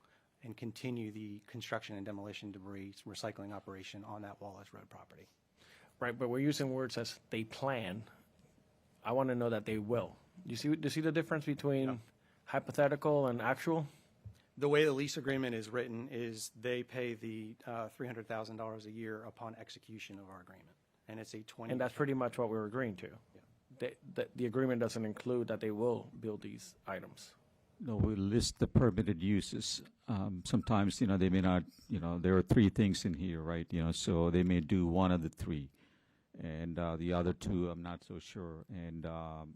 and continue the construction and demolition debris recycling operation on that Wallace Road property. Right, but we're using words as they plan. I want to know that they will. Do you see the difference between hypothetical and actual? The way the lease agreement is written is they pay the $300,000 a year upon execution of our agreement, and it's a 20. And that's pretty much what we're agreeing to. Yeah. The agreement doesn't include that they will build these items. No, we list the permitted uses. Sometimes, they may not, there are three things in here, right? So they may do one of the three. And the other two, I'm not so sure. And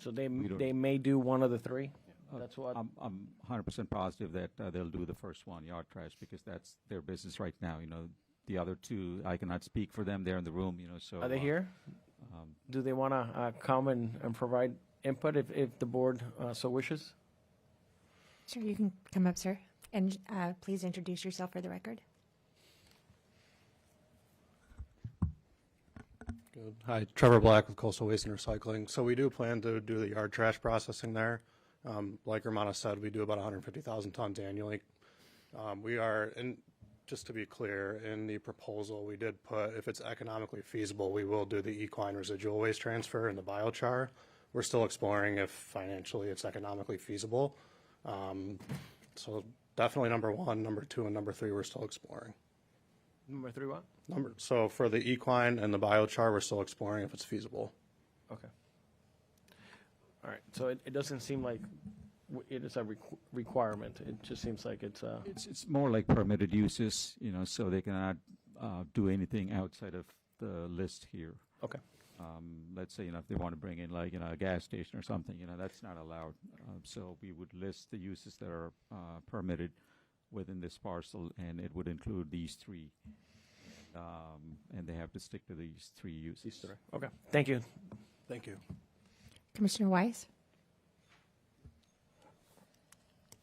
so they may do one of the three? That's what I'm 100% positive that they'll do the first one, yard trash, because that's their business right now. The other two, I cannot speak for them. They're in the room, so. Are they here? Do they want to come and provide input if the board so wishes? Sure, you can come up, sir, and please introduce yourself for the record. Good. Hi, Trevor Black with Coastal Waste and Recycling. So we do plan to do the yard trash processing there. Like Romana said, we do about 150,000 tons annually. We are, and just to be clear, in the proposal we did put, if it's economically feasible, we will do the equine residual waste transfer and the biochar. We're still exploring if financially it's economically feasible. So definitely number one, number two, and number three we're still exploring. Number three what? So for the equine and the biochar, we're still exploring if it's feasible. Okay. All right. So it doesn't seem like it is a requirement. It just seems like it's a. It's more like permitted uses, so they cannot do anything outside of the list here. Okay. Let's say, if they want to bring in like, a gas station or something, that's not allowed. So we would list the uses that are permitted within this parcel, and it would include these three. And they have to stick to these three uses. These three. Okay. Thank you. Thank you. Commissioner Weiss?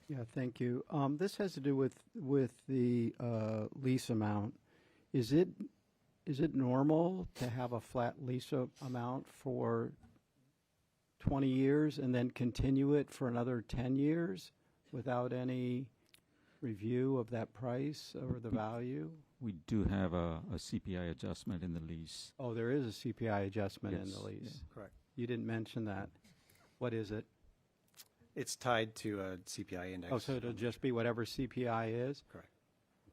Yeah, thank you. This has to do with the lease amount. Is it normal to have a flat lease amount for 20 years and then continue it for another 10 years without any review of that price or the value? We do have a CPI adjustment in the lease. Oh, there is a CPI adjustment in Yes, the lease. yeah. Correct. You didn't mention that. What is it? It's tied to a CPI index. Oh, so it'll just be whatever CPI is? Correct.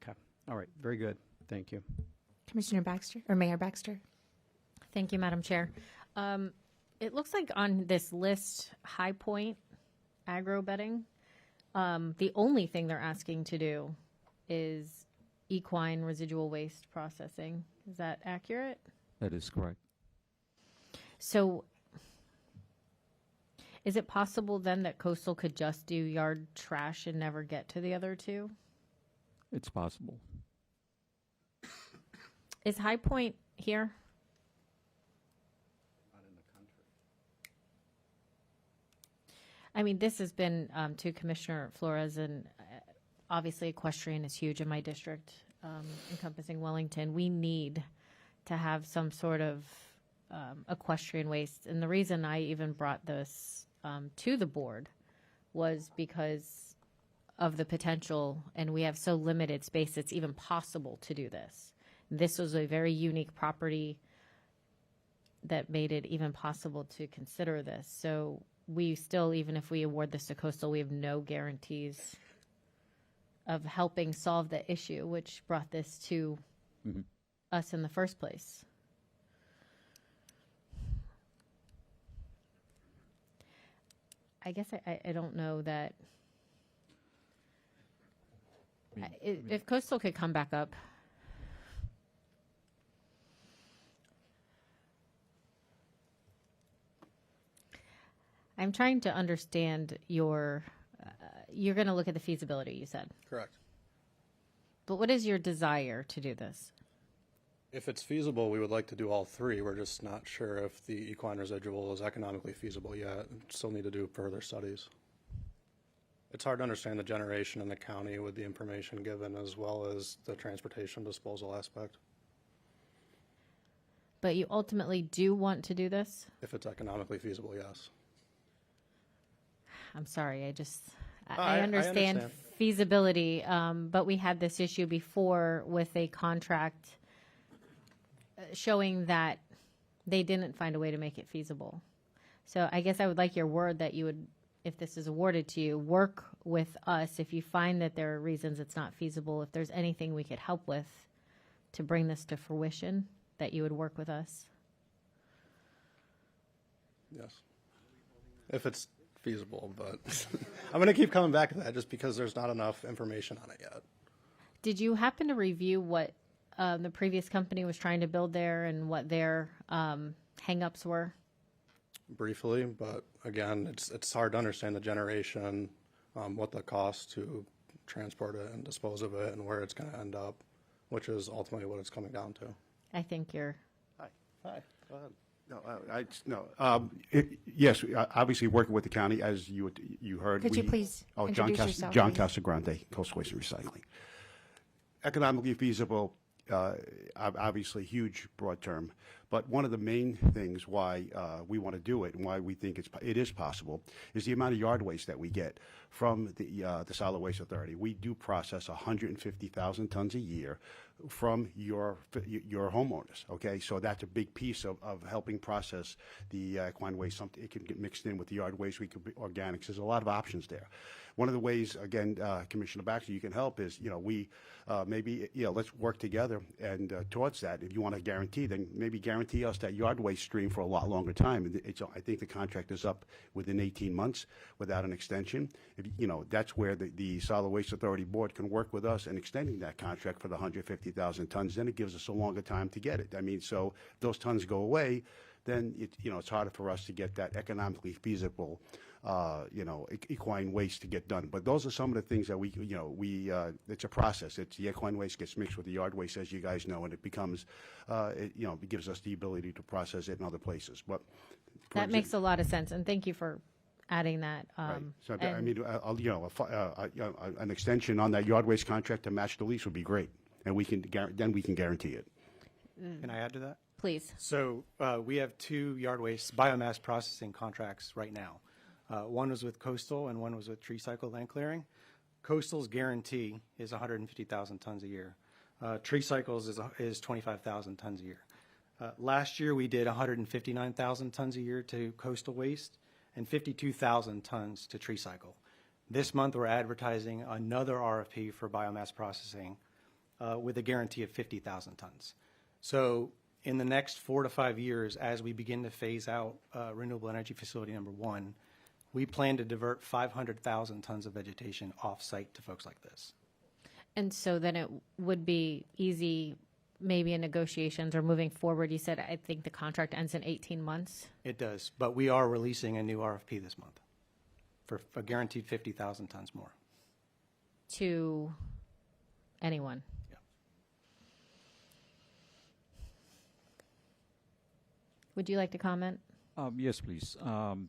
Okay. All right. Very good. Thank you. Commissioner Baxter, or Mayor Baxter? Thank you, Madam Chair. It looks like on this list, High Point agro bedding, the only thing they're asking to do is equine residual waste processing. Is that accurate? That is correct. So is it possible then that Coastal could just do yard trash and never get to the other two? It's possible. Is High Point here? I mean, this has been to Commissioner Flores, and obviously equestrian is huge in my district, encompassing Wellington. We need to have some sort of equestrian waste. And the reason I even brought this to the board was because of the potential, and we have so limited space, it's even possible to do this. This was a very unique property that made it even possible to consider this. So we still, even if we award this to Coastal, we have no guarantees of helping solve the issue, which brought this to us in the first place. I guess I don't know that. If Coastal could come back up. I'm trying to understand you're going to look at the feasibility, you said. Correct. But what is your desire to do this? If it's feasible, we would like to do all three. We're just not sure if the equine residual is economically feasible yet. Still need to do further studies. It's hard to understand the generation in the county with the information given, as well as the transportation disposal aspect. But you ultimately do want to do this? If it's economically feasible, yes. I'm sorry, I I understand understand. feasibility, but we had this issue before with a contract showing that they didn't find a way to make it feasible. So I guess I would like your word that you would, if this is awarded to you, work with us if you find that there are reasons it's not feasible, if there's anything we could help with to bring this to fruition, that you would work with us. Yes. If it's feasible, but I'm going to keep coming back to that just because there's not enough information on it yet. Did you happen to review what the previous company was trying to build there and what their hang-ups were? Briefly, but again, it's hard to understand the generation, what the cost to transport it and dispose of it and where it's going to end up, which is ultimately what it's coming down to. I think you're... Hi, go ahead. Yes, obviously working with the county, as you heard. Could you please introduce yourself, John please? Casagrande, Coastal Waste and Recycling. Economically feasible, obviously huge, broad term. But one of the main things why we want to do it and why we think it is possible is the amount of yard waste that we get from the Solid Waste Authority. We do process 150,000 tons a year from your homeowners. Okay, so that's a big piece of helping process the equine waste. It can get mixed in with the yard waste. We could be organics. There's a lot of options there. One of the ways, again, Commissioner Baxter, you can help is, let's work together and towards that. If you want to guarantee, then maybe guarantee us that yard waste stream for a lot longer time. I think the contract is up within 18 months without an extension. That's where the Solid Waste Authority Board can work with us in extending that contract for the 150,000 tons. Then it gives us a longer time to get it. I mean, so if those tons go away, then it's harder for us to get that economically feasible equine waste to get done. But those are some of the things that it's a process. The equine waste gets mixed with the yard waste, as you guys know, and it becomes, it gives us the ability to process it in other places. But that makes a lot of sense, and thank you for adding that. Right. So, an extension on that yard waste contract to match the lease would be great, and we can guarantee it. Can I add to that? Please. So we have two yard waste biomass processing contracts right now. One was with Coastal and one was with Tree Cycle Land Clearing. Coastal's guarantee is 150,000 tons a year. Tree Cycle's is 25,000 tons a year. Last year we did 159,000 tons a year to Coastal Waste, and 52,000 tons to tree cycle. This month, we're advertising another RFP for biomass processing with a guarantee of 50,000 tons. So in the next 4 to 5 years, as we begin to phase out renewable energy facility number 1, we plan to divert 500,000 tons of vegetation off-site to folks like this. And so then it would be easy, maybe in negotiations or moving forward. You said, I think the contract ends in 18 months. It does, but we are releasing a new RFP this month for a guaranteed 50,000 tons more. To anyone. Yeah. Would you like to comment? Yes, please.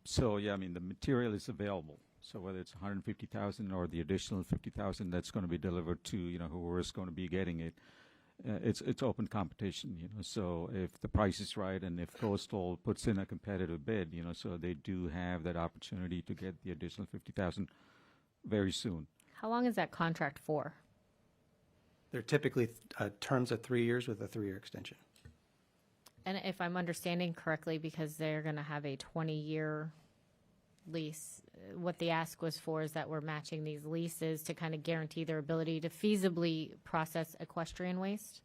So, yeah, I mean, the material is available. So whether it's 150,000 or the additional 50,000 that's going to be delivered to, whoever is going to be getting it, it's open competition, So if the price is right and if Coastal puts in a competitive bid, so they do have that opportunity to get the additional 50,000 very soon. How long is that contract for? They're typically terms of 3 years with a 3-year extension. And if I'm understanding correctly, because they're going to have a 20-year lease, what the ask was for is that we're matching these leases to kind of guarantee their ability to feasibly process equestrian waste?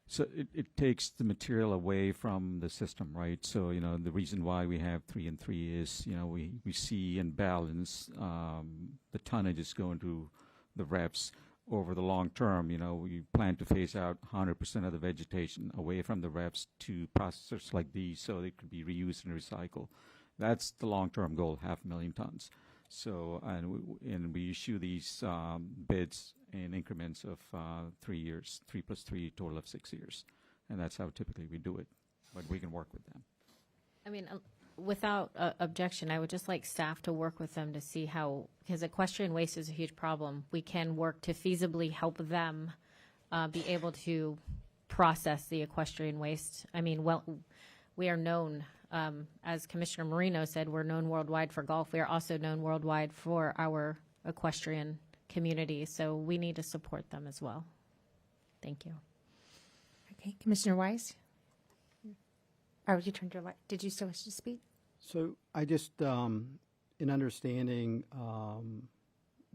So it takes the material away from the system, right? So, the reason why we have 3 and 3 is, we see and balance the tonnage is going to the reps. Over the long term, we plan to phase out 100% of the vegetation away from the reps to processors like these so they could be reused and recycled. That's the long-term goal, 500,000 tons. So, and we issue these bids in increments of 3 years, 3 plus 3, total of 6 years. And that's how typically we do it, but we can work with them. I mean, without objection, I would just like staff to work with them to see how, because equestrian waste is a huge problem. We can work to feasibly help them be able to process the equestrian waste. I mean, well, we are known, as Commissioner Marino said, we're known worldwide for golf. We are also known worldwide for our equestrian community, so we need to support them as well. Thank you. Okay, Commissioner Weiss? Oh, you turned your light. Did you still wish to speak? So I just, in understanding,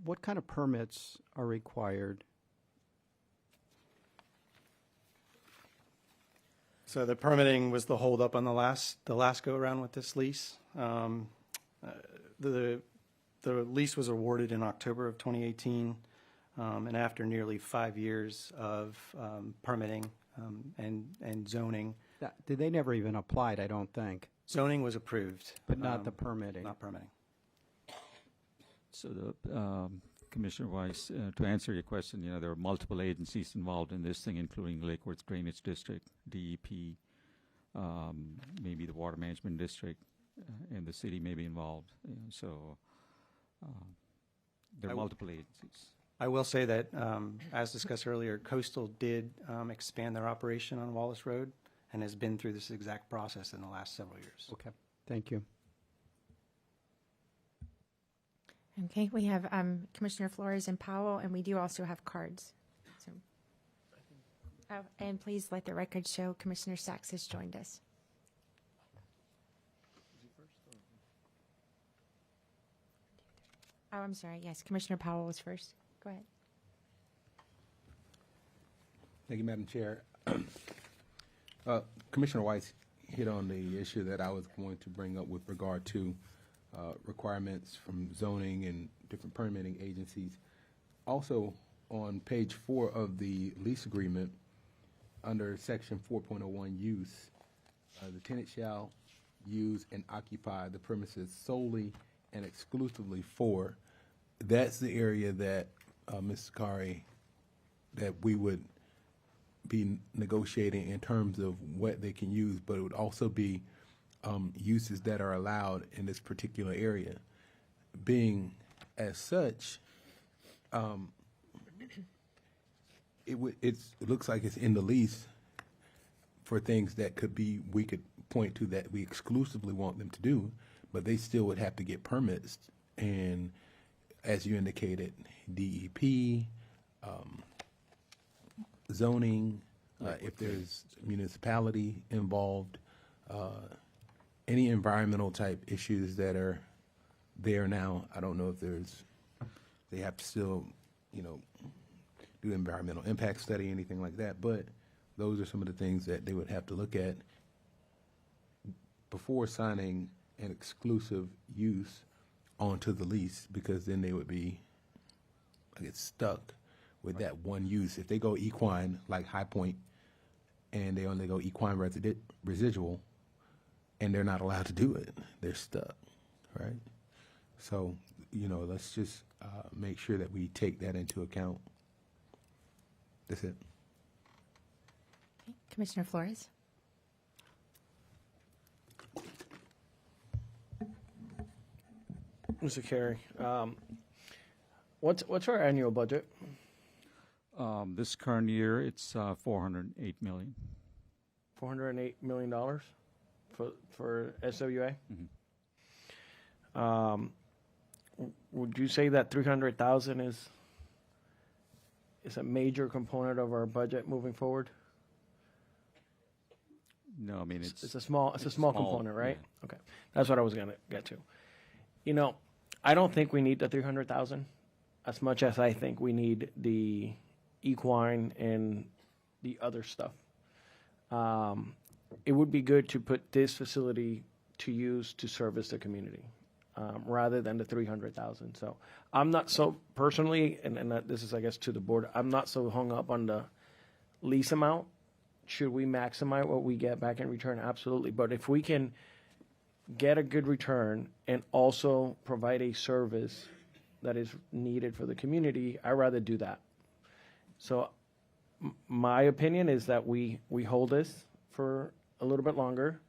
what kind of permits are required? So the permitting was the holdup on the last go around with this lease. The lease was awarded in October of 2018, and after nearly 5 years of permitting and zoning. They never even applied, I don't think. Zoning was approved. But not the permitting. Not permitting. So, Commissioner Weiss, to answer your question, there are multiple agencies involved in this thing, including Lake Worth Drainage District, DEP, maybe the Water Management District, and the city may be involved. So there are multiple agencies. I will say that, as discussed earlier, Coastal did expand their operation on Wallace Road and has been through this exact process in the last several years. Okay, thank you. Okay, we have Commissioner Flores and Powell, and we do also have cards. So, and please let the record show Commissioner Sachs has joined us. Oh, I'm sorry. Yes, Commissioner Powell was first. Go ahead. Thank you, Madam Chair. Commissioner Weiss hit on the issue that I was going to bring up with regard to requirements from zoning and different permitting agencies. Also, on page 4 of the lease agreement, under section 4.01 use, the tenant shall use and occupy the premises solely and exclusively for. That's the area that, Ms. Sakari, that we would be negotiating in terms of what they can use, but it would also be uses that are allowed in this particular area. Being as such, it looks like it's in the lease for things that we could point to that we exclusively want them to do, but they still would have to get permits. And as you indicated, DEP, zoning, if there's municipality involved, any environmental type issues that are there now, I don't know if they have to still, do environmental impact study, anything like that, but those are some of the things that they would have to look at before signing an exclusive use onto the lease, because then they would be, I guess, stuck with that one use. If they go equine, like High Point, and they only go equine residual, and they're not allowed to do it, they're stuck, right? So, let's just make sure that we take that into account. That's it. Okay. Commissioner Flores? Mr. Carey, what's our annual budget? This current year, it's $408 million. $408 million for SWA? Would you say that 300,000 is a major component of our budget moving forward? No, I mean, It's a small component, right? Yeah. Okay, that's what I was gonna get to. I don't think we need the 300,000 as much as I think we need the equine and the other stuff. It would be good to put this facility to use to service the community, rather than the 300,000. So I'm not so personally, and this is, I guess, to the board, I'm not so hung up on the lease amount. Should we maximize what we get back in return? Absolutely. But if we can get a good return and also provide a service that is needed for the community, I'd rather do that. So my opinion is that we hold this for a little bit longer.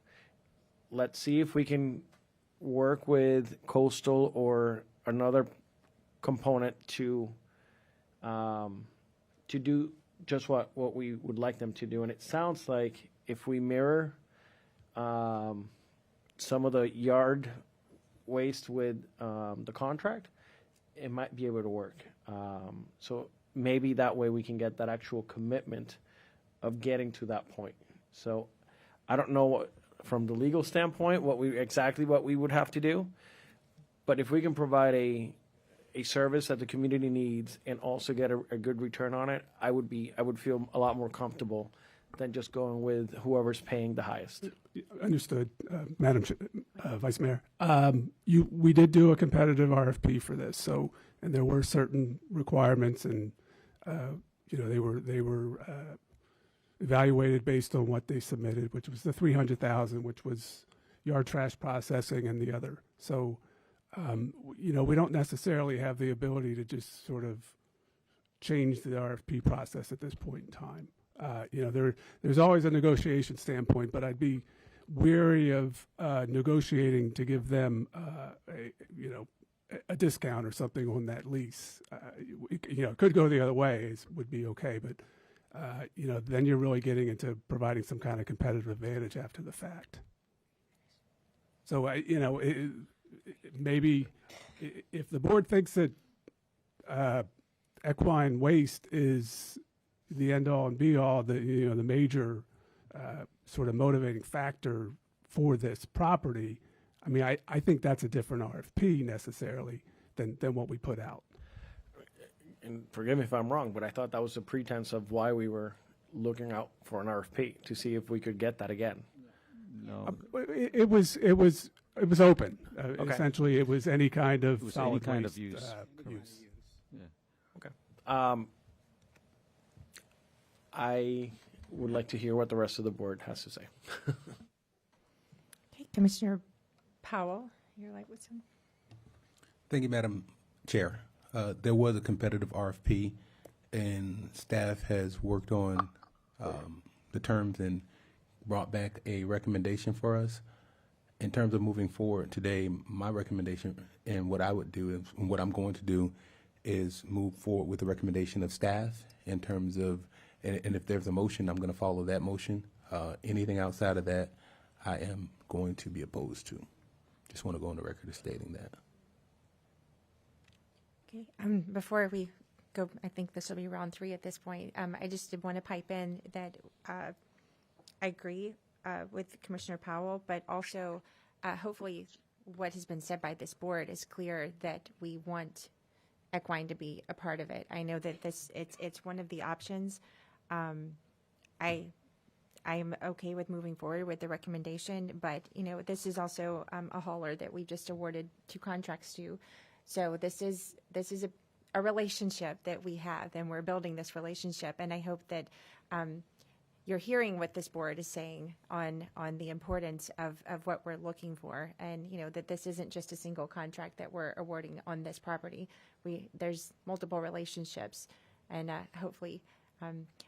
Let's see if we can work with Coastal or another component to do just what we would like them to do. And it sounds like if we mirror some of the yard waste with the contract, it might be able to work. So maybe that way we can get that actual commitment of getting to that point. So I don't know what, from the legal standpoint, what we would have to do, but if we can provide a service that the community needs and also get a good return on it, I would feel a lot more comfortable than just going with whoever's paying the highest. Understood, Madam Vice Mayor. We did do a competitive RFP for this, and there were certain requirements, and they were evaluated based on what they submitted, which was the 300,000, which was yard trash processing and the other. So, we don't necessarily have the ability to just sort of change the RFP process at this point in time. There's always a negotiation standpoint, but I'd be weary of negotiating to give them, a discount or something on that lease. It could go the other way, would be okay, but then you're really getting into providing some kind of competitive advantage after the fact. So, maybe if the board thinks that equine waste is the end all and be all, the major sort of motivating factor for this property, I mean, I think that's a different RFP necessarily than what we put out. And forgive me if I'm wrong, but I thought that was the pretense of why we were looking out for an RFP, to see if we could get that again. No. It was open. Okay. Essentially, it was any kind of solid any kind waste of use. use. Yeah. Okay. I would like to hear what the rest of the board has to say. Okay, Commissioner Powell, you're like, what's some? Thank you, Madam Chair. There was a competitive RFP, and staff has worked on the terms and brought back a recommendation for us. In terms of moving forward today, my recommendation and what I would do and what I'm going to do is move forward with the recommendation of staff in terms of, and if there's a motion, I'm going to follow that motion. Anything outside of that, I am going to be opposed to. Just want to go on the record of stating that. Okay, before we go, I think this will be round 3 at this point. I just did want to pipe in that I agree with Commissioner Powell, but also hopefully what has been said by this board is clear that we want equine to be a part of it. I know that it's one of the options. I'm okay with moving forward with the recommendation, but this is also a hauler that we just awarded 2 contracts to. So this is a relationship that we have, and we're building this relationship. And I hope that you're hearing what this board is saying on the importance of what we're looking for, and that this isn't just a single contract that we're awarding on this property. There's multiple relationships, and hopefully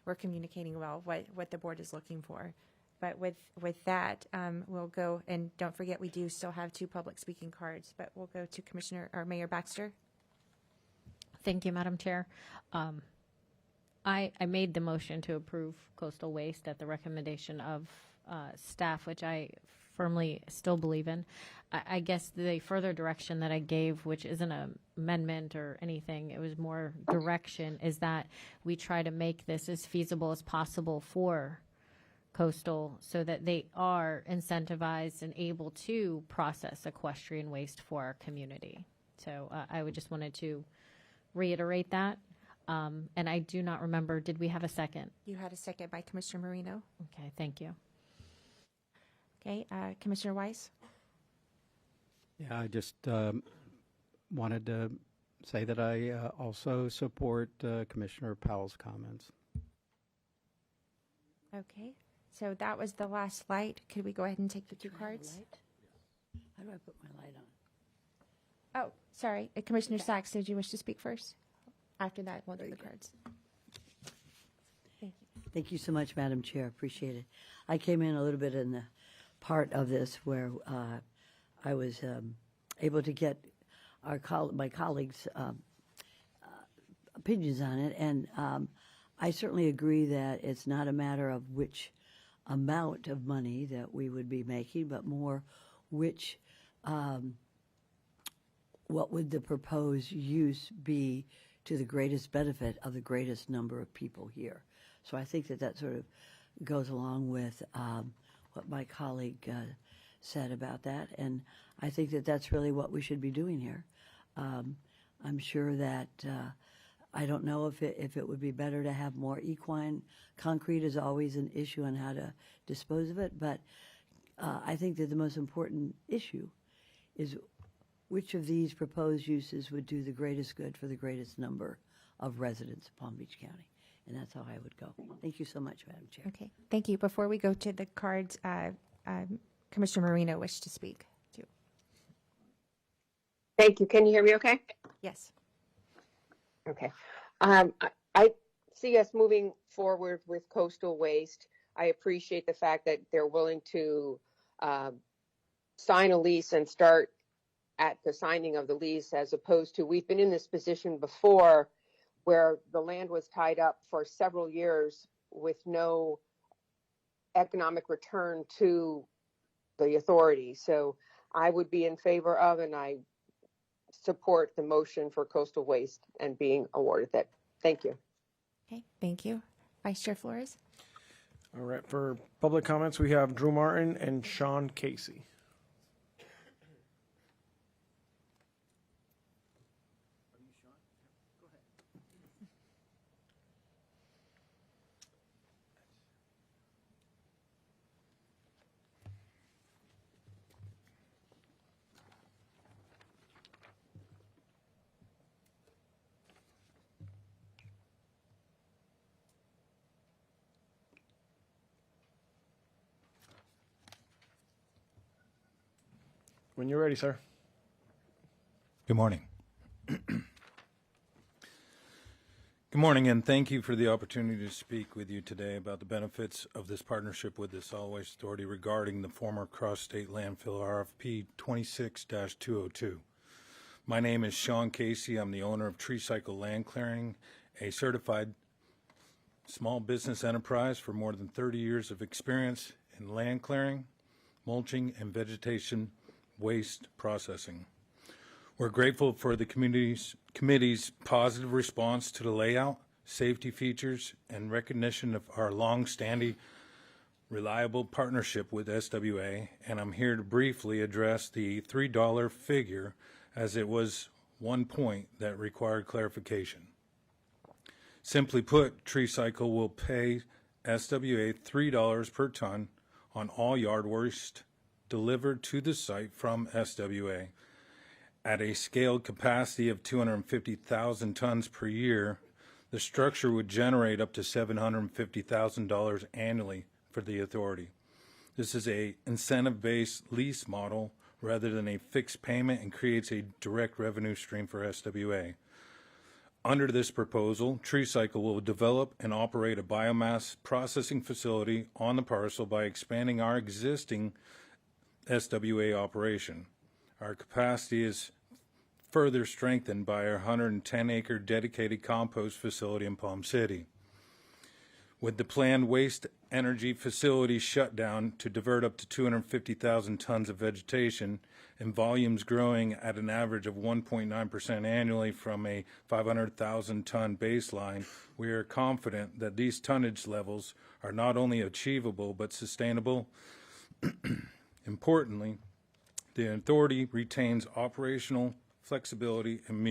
we're communicating well what the board is looking for. But with that, we'll go, and don't forget we do still have 2 public speaking cards, but we'll go to Commissioner or Mayor Baxter. Thank you, Madam Chair. I made the motion to approve coastal waste at the recommendation of staff, which I firmly still believe in. I guess the further direction that I gave, which isn't an amendment or anything, it was more direction, is that we try to make this as feasible as possible for coastal so that they are incentivized and able to process equestrian waste for our community. So I would just wanted to reiterate that. And I do not remember, did we have a second? You had a second by Commissioner Marino. Okay, thank you. Okay, Commissioner Weiss? Yeah, I just wanted to say that I also support Commissioner Powell's comments. Okay, so that was the last light. Could we go ahead and take the 2 cards? How do I put my light on? Oh, sorry. Commissioner Sachs, did you wish to speak first? After that, we'll do the cards. Thank you. Thank you so much, Madam Chair. Appreciate it. I came in a little bit in the part of this where I was able to get my colleagues' opinions on it, and I certainly agree that it's not a matter of which amount of money that we would be making, but more which what would the proposed use be to the greatest benefit of the greatest number of people here. So I think that sort of goes along with what my colleague said about that, and I think that that's really what we should be doing here. I'm sure that I don't know if it would be better to have more equine. Concrete is always an issue on how to dispose of it, but I think that the most important issue is which of these proposed uses would do the greatest good for the greatest number of residents of Palm Beach County? And that's how I would go. Thank you so much, Madam Chair. Okay, thank you. Before we go to the cards, Commissioner Marino wished to speak too. Thank you. Can you hear me okay? Yes. Okay. I see us moving forward with coastal waste. I appreciate the fact that they're willing to sign a lease and start at the signing of the lease, as opposed to, we've been in this position before where the land was tied up for several years with no economic return to the authority. So I would be in favor of, and I support the motion for coastal waste and being awarded that. Thank you. Okay, thank you. Vice Chair Flores? All right, for public comments, we have Drew Martin and Sean Casey. When you're ready, sir. Good morning. Good morning, and thank you for the opportunity to speak with you today about the benefits of this partnership with the Solid Waste Authority regarding the former cross-state landfill RFP 26-202. My name is Sean Casey. I'm the owner of Tree Cycle Land Clearing, a certified small business enterprise for more than 30 years of experience in land clearing, mulching, and vegetation waste processing. We're grateful for the committee's positive response to the layout, safety features, and recognition of our long-standing reliable partnership with SWA, and I'm here to briefly address the $3 figure, as it was one point that required clarification. Simply put, TreeCycle will pay SWA $3 per ton on all yard waste delivered to the site from SWA. At a scaled capacity of 250,000 tons per year, the structure would generate up to $750,000 annually for the authority. This is a incentive-based lease model rather than a fixed payment and creates a direct revenue stream for SWA. Under this proposal, TreeCycle will develop and operate a biomass processing facility on the parcel by expanding our existing SWA operation. Our capacity is further strengthened by our 110-acre dedicated compost facility in Palm City. With the planned waste energy facility shut down to divert up to 250,000 tons of vegetation and volumes growing at an average of 1.9% annually from a 500,000 ton baseline, we are confident that these tonnage levels are not only achievable but sustainable. Importantly, the authority retains operational flexibility and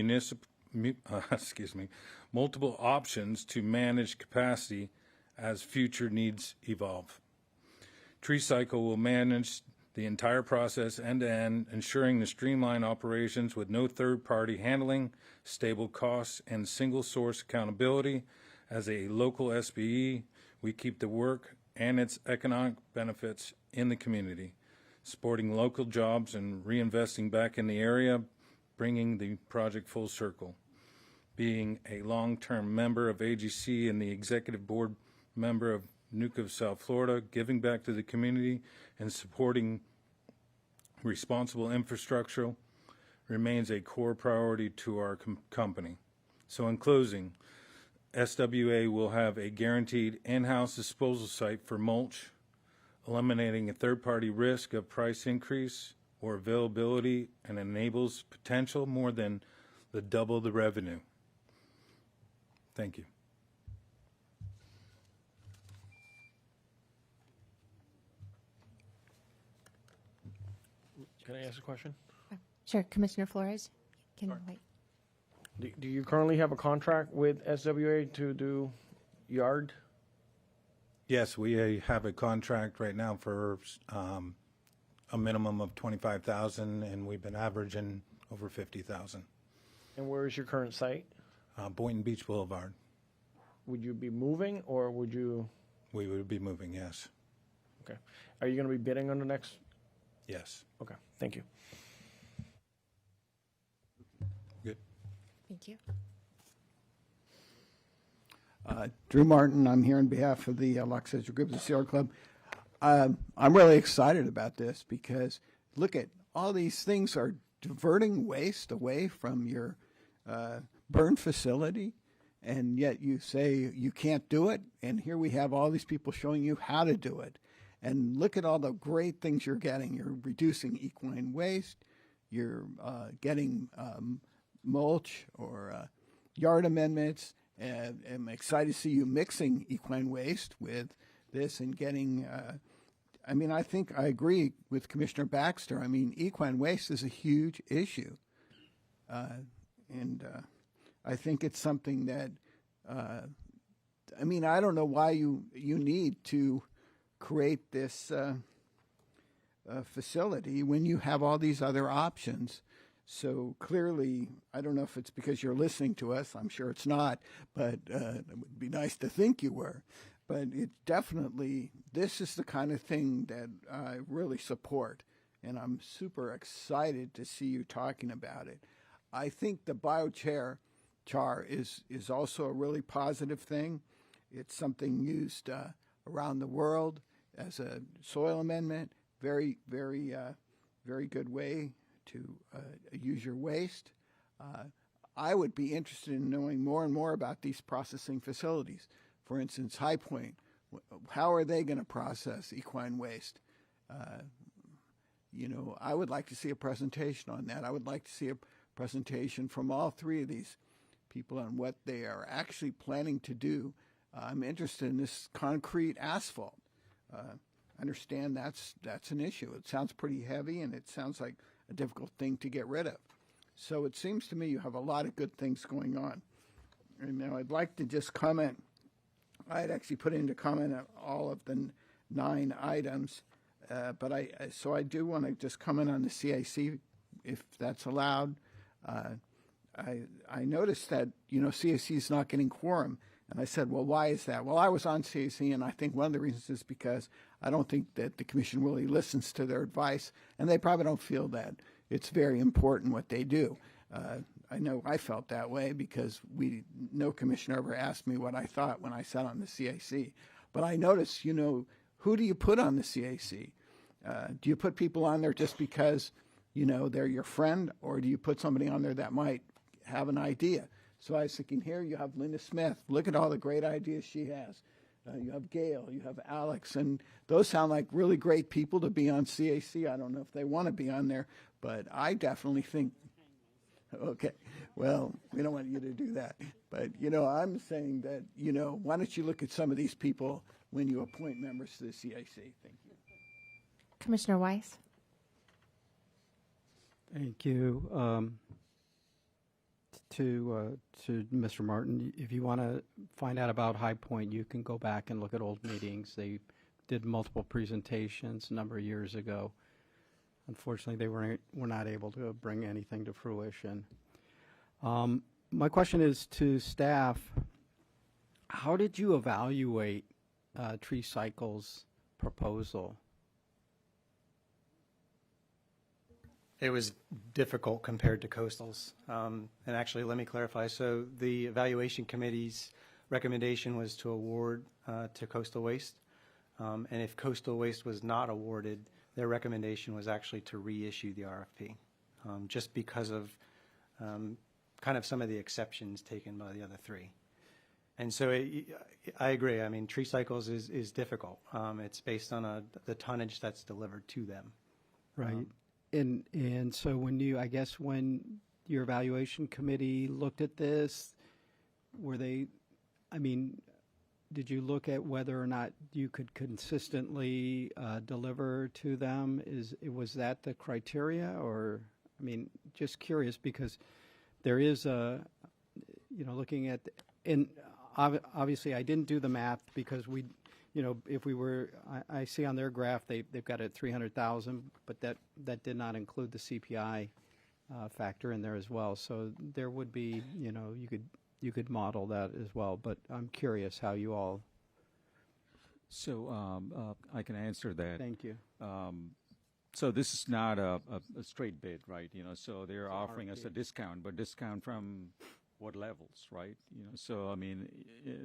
multiple options to manage capacity as future needs evolve. TreeCycle will manage the entire process end-to-end, ensuring the streamlined operations with no third-party handling, stable costs, and single-source accountability. As a local SBE, we keep the work and its economic benefits in the community, supporting local jobs and reinvesting back in the area, bringing the project full circle. Being a long-term member of AGC and the executive board member of Nuke of South Florida, giving back to the community and supporting responsible infrastructure remains a core priority to our company. So in closing, SWA will have a guaranteed in-house disposal site for mulch, eliminating a third-party risk of price increase or availability, and enables potential more than the double the revenue. Thank you. Can I ask a question? Sure, Commissioner Flores, can you wait? Do you currently have a contract with SWA to do yard? Yes, we have a contract right now for a minimum of 25,000, and we've been averaging over 50,000. And where is your current site? Boynton Beach Boulevard. Would you be moving, or would you? We would be moving, yes. Okay. Are you going to be bidding on the next? Yes. Okay. Thank you. Good. Thank you. Drew Martin, I'm here on behalf of the Los Angeles Group of the Sierra Club. I'm really excited about this because look at all these things are diverting waste away from your burn facility, and yet you say you can't do it, and here we have all these people showing you how to do it. And look at all the great things you're getting. You're reducing equine waste. You're getting mulch or yard amendments. And I'm excited to see you mixing equine waste with this and getting, I think I agree with Commissioner Baxter. I mean, equine waste is a huge issue. And I think it's something that, I don't know why you need to create this facility when you have all these other options. So clearly, I don't know if it's because you're listening to us. I'm sure it's not, but it would be nice to think you were. But it definitely, this is the kind of thing that I really support, and I'm super excited to see you talking about it. I think the biochar is also a really positive thing. It's something used around the world as a soil amendment. Very, very, very good way to use your waste. I would be interested in knowing more and more about these processing facilities. For instance, High Point, how are they going to process equine waste? I would like to see a presentation on that. I would like to see a presentation from all three of these people on what they are actually planning to do. I'm interested in this concrete asphalt. understand that's an issue. It sounds pretty heavy, and it sounds like a difficult thing to get rid of. So it seems to me you have a lot of good things going on. And now I'd like to just comment. I had actually put into comment all of the 9 items, but I do want to just comment on the CAC, if that's allowed. I noticed that, CAC is not getting quorum. And I said, well, why is that? Well, I was on CAC, and I think one of the reasons is because I don't think that the commission really listens to their advice, and they probably don't feel that it's very important what they do. I know I felt that way because no commissioner ever asked me what I thought when I sat on the CAC. But I noticed, who do you put on the CAC? Do you put people on there just because, they're your friend, or do you put somebody on there that might have an idea? So I was thinking, here you have Linda Smith. Look at all the great ideas she has. You have Gail, you have Alex, and those sound like really great people to be on CAC. I don't know if they want to be on there, but I definitely think, okay, well, we don't want you to do that. But, I'm saying that, why don't you look at some of these people when you appoint members to the CAC? Thank you. Commissioner Weiss. Thank you. To Mr. Martin, if you want to find out about High Point, you can go back and look at old meetings. They did multiple presentations a number of years ago. Unfortunately, they were not able to bring anything to fruition. My question is to staff, how did you evaluate Tree Cycle's proposal? It was difficult compared to coastals. And actually, let me clarify. So the evaluation committee's recommendation was to award to Coastal Waste. And if Coastal Waste was not awarded, their recommendation was actually to reissue the RFP, just because of kind of some of the exceptions taken by the other 3. And so I agree. I mean, Tree Cycles is difficult. It's based on the tonnage that's delivered to them. Right. And so when your evaluation committee looked at this, did you look at whether or not you could consistently deliver to them? Was that the criteria? Or, just curious, because there is looking at, and obviously I didn't do the math because if we were, I see on their graph they've got it at 300,000, but that did not include the CPI factor in there as well. So there would be, you could model that as well. But I'm curious how you all. So I can answer that. Thank you. So this is not a straight bid, right? So they're offering us a discount, but discount from what levels, right? So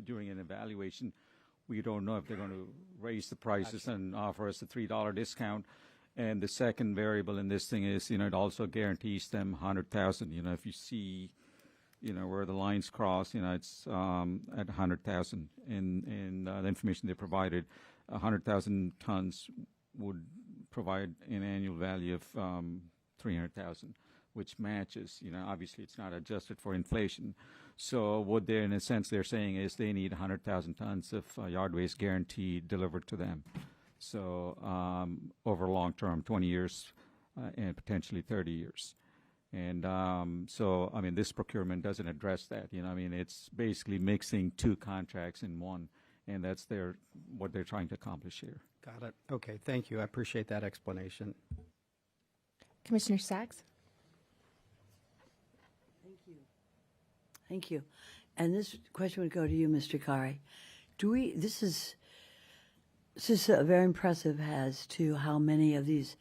during an evaluation, we don't know if they're going to raise the prices and offer us a $3 discount. And the second variable in this thing is, it also guarantees them 100,000. If you see, where the lines cross, it's at 100,000. And the information they provided, 100,000 tons would provide an annual value of 300,000, which matches. Obviously it's not adjusted for inflation. So what they're, in a sense, they're saying is they need 100,000 tons of yard waste guaranteed delivered to them. So over long term, 20 years and potentially 30 years. And this procurement doesn't address that. It's basically mixing 2 contracts in one, and that's what they're trying to accomplish here. Got it. Okay, thank you. I appreciate that explanation. Commissioner Sachs. Thank you. And this question would go to you, Mr. Kari. This is very impressive as to how many of these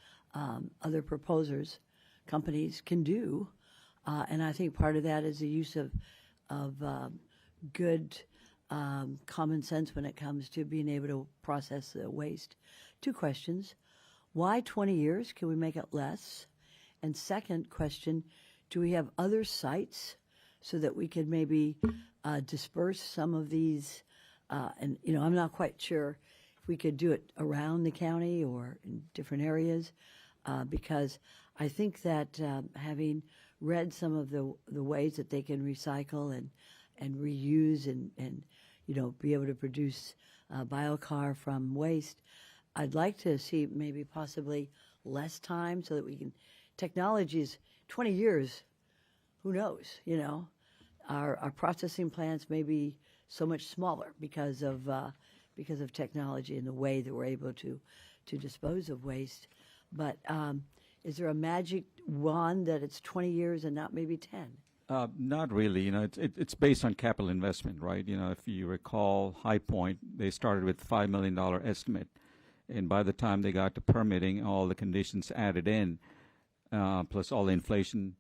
other proposers, companies can do. And I think part of that is the use of good common sense when it comes to being able to process the waste. 2 questions. Why 20 years? Can we make it less? And second question, do we have other sites so that we could maybe disperse some of these? I'm not quite sure if we could do it around the county or in different areas, because I think that having read some of the ways that they can recycle and reuse and be able to produce biochar from waste, I'd like to see maybe possibly less time so that we can, technologies, 20 years, who knows, you know? Our processing plants may be so much smaller because of technology and the way that we're able to dispose of waste. But is there a magic wand that it's 20 years and not maybe 10? Not really. You know, it's based on capital investment, right? You know, if you recall High Point, they started with $5 million estimate. And by the time they got to permitting, all the conditions added in, plus all the inflation,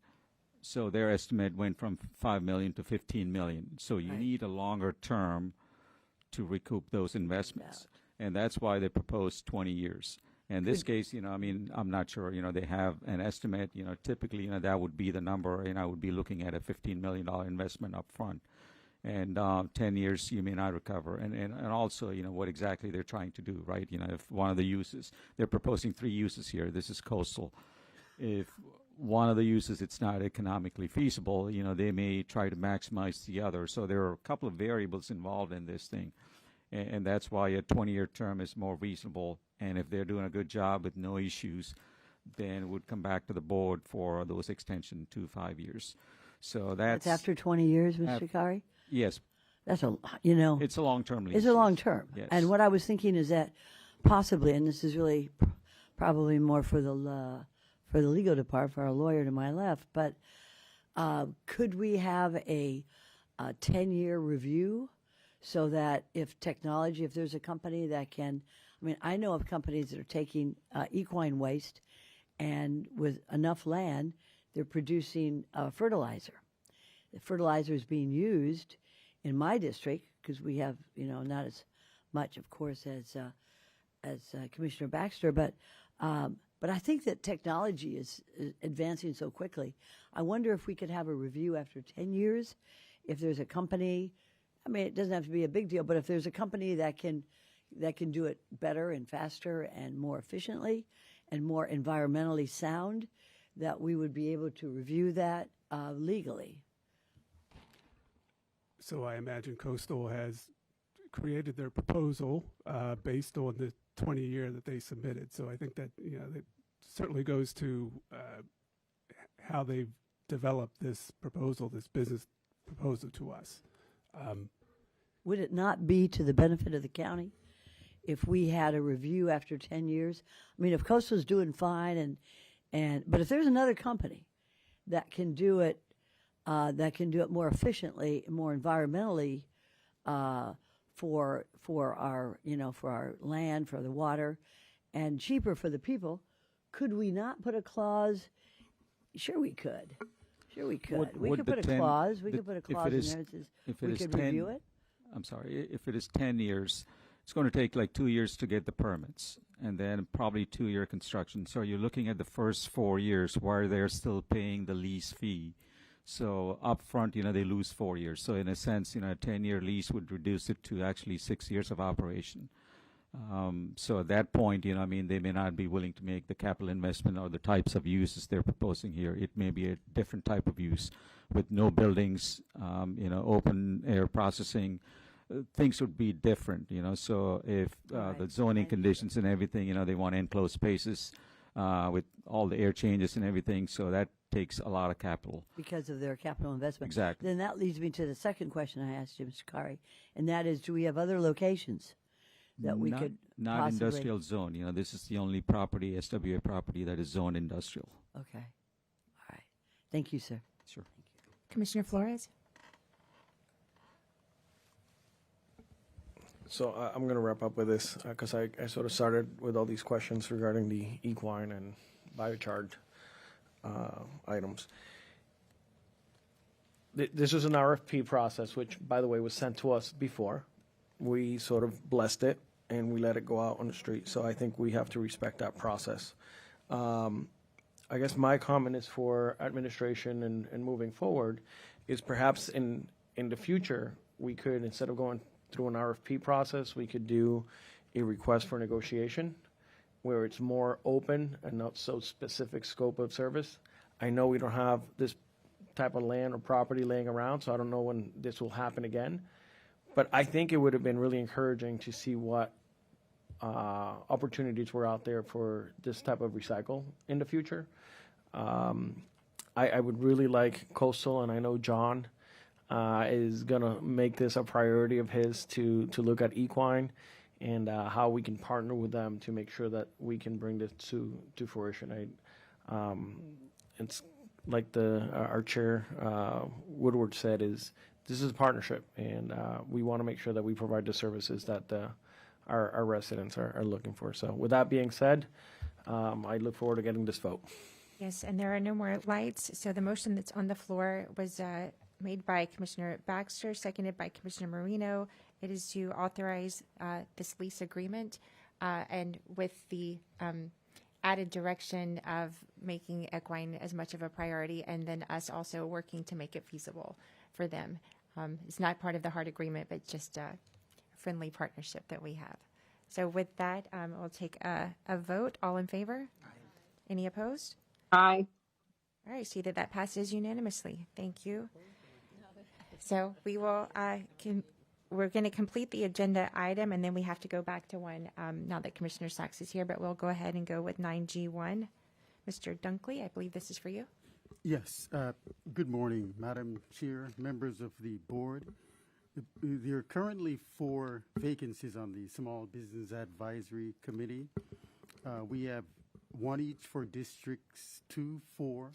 so their estimate went from 5 million to 15 million. So you need a longer term to recoup those investments. And that's why they proposed 20 years. In this case, you know, I mean, I'm not sure, you know, they have an estimate, you know, typically, you know, that would be the number, and I would be looking at a $15 million investment up front. And 10 years, you may not recover. And also, you know, what exactly they're trying to do, right? You know, if one of the uses, they're proposing 3 uses here. This is coastal. If one of the uses, it's not economically feasible, you know, they may try to maximize the other. So there are a couple of variables involved in this thing. And that's why a 20-year term is more reasonable. And if they're doing a good job with no issues, then it would come back to the board for those extension to 5 years. So that's after 20 years, Mr. Kari? Yes. That's you know. It's a long-term lease. It's a long term. Yes. And what I was thinking is that possibly, and this is really probably more for the legal department, for our lawyer to my left, but could we have a 10-year review so that if there's a company that can, I mean, I know of companies that are taking equine waste and with enough land, they're producing fertilizer. The fertilizer is being used in my district because we have, you know, not as much, of course, as Commissioner Baxter, but I think that technology is advancing so quickly. I wonder if we could have a review after 10 years, if there's a company. I mean, it doesn't have to be a big deal, but if there's a company that can do it better and faster and more efficiently and more environmentally sound, that we would be able to review that legally. So I imagine Coastal has created their proposal based on the 20-year that they submitted. So I think that, you know, that certainly goes to how they've developed this proposal, this business proposal to us. Would it not be to the benefit of the county if we had a review after 10 years? I mean, if Coastal's doing fine, but if there's another company that can do it more efficiently, more environmentally, for our, you know, for our land, for the water, and cheaper for the people, could we not put a clause? Sure, we could. Sure, we could. We could put a clause. We could put a clause in there that says we could review it. I'm sorry. If it is 10 years, it's going to take like 2 years to get the permits, and then probably 2-year construction. So you're looking at the first 4 years where they're still paying the lease fee. So up front, you know, they lose 4 years. So in a sense, you know, a 10-year lease would reduce it to actually 6 years of operation. So at that point, you know, I mean, they may not be willing to make the capital investment or the types of uses they're proposing here. It may be a different type of use with no buildings, you know, open air processing. Things would be different, you know. So if the zoning conditions and everything, you know, they want enclosed spaces with all the air changes and everything, so that takes a lot of capital. Because of their capital investment. Exactly. Then that leads me to the second question I asked you, Mr. Kari, and that is, do we have other locations that we could not possibly... industrial zone. You know, this is the only property, SWA property, that is zoned industrial. Okay. All right. Thank you, sir. Sure. Commissioner Flores? So I'm going to wrap up with this because I sort of started with all these questions regarding the equine and biochar items. This is an RFP process, which, by the way, was sent to us before. We sort of blessed it, and we let it go out on the street. So I think we have to respect that process. I guess my comment is for administration and moving forward is perhaps in the future, we could, instead of going through an RFP process, we could do a request for negotiation where it's more open and not so specific scope of service. I know we don't have this type of land or property laying around, so I don't know when this will happen again. But I think it would have been really encouraging to see what opportunities were out there for this type of recycle in the future. I would really like Coastal, and I know John is going to make this a priority of his to look at equine and how we can partner with them to make sure that we can bring this to fruition. It's like our chair Woodward said, this is a partnership, and we want to make sure that we provide the services that our residents are looking for. So with that being said, I look forward to getting this vote. Yes, and there are no more lights. So the motion that's on the floor was made by Commissioner Baxter, seconded by Commissioner Marino. It is to authorize this lease agreement and with the added direction of making equine as much of a priority, and then us also working to make it feasible for them. It's not part of the hard agreement, but just a friendly partnership that we have. So with that, we'll take a vote. All in favor? Aye. Any opposed? Aye. All right, see that passes unanimously. Thank you. So we will, we're going to complete the agenda item, and then we have to go back to one now that Commissioner Sachs is here, but we'll go ahead and go with 9G1. Mr. Dunkley, I believe this is for you. Yes. Good morning, Madam Chair, members of the board. There are currently 4 vacancies on the Small Business Advisory Committee. We have 1 each for districts 2, 4,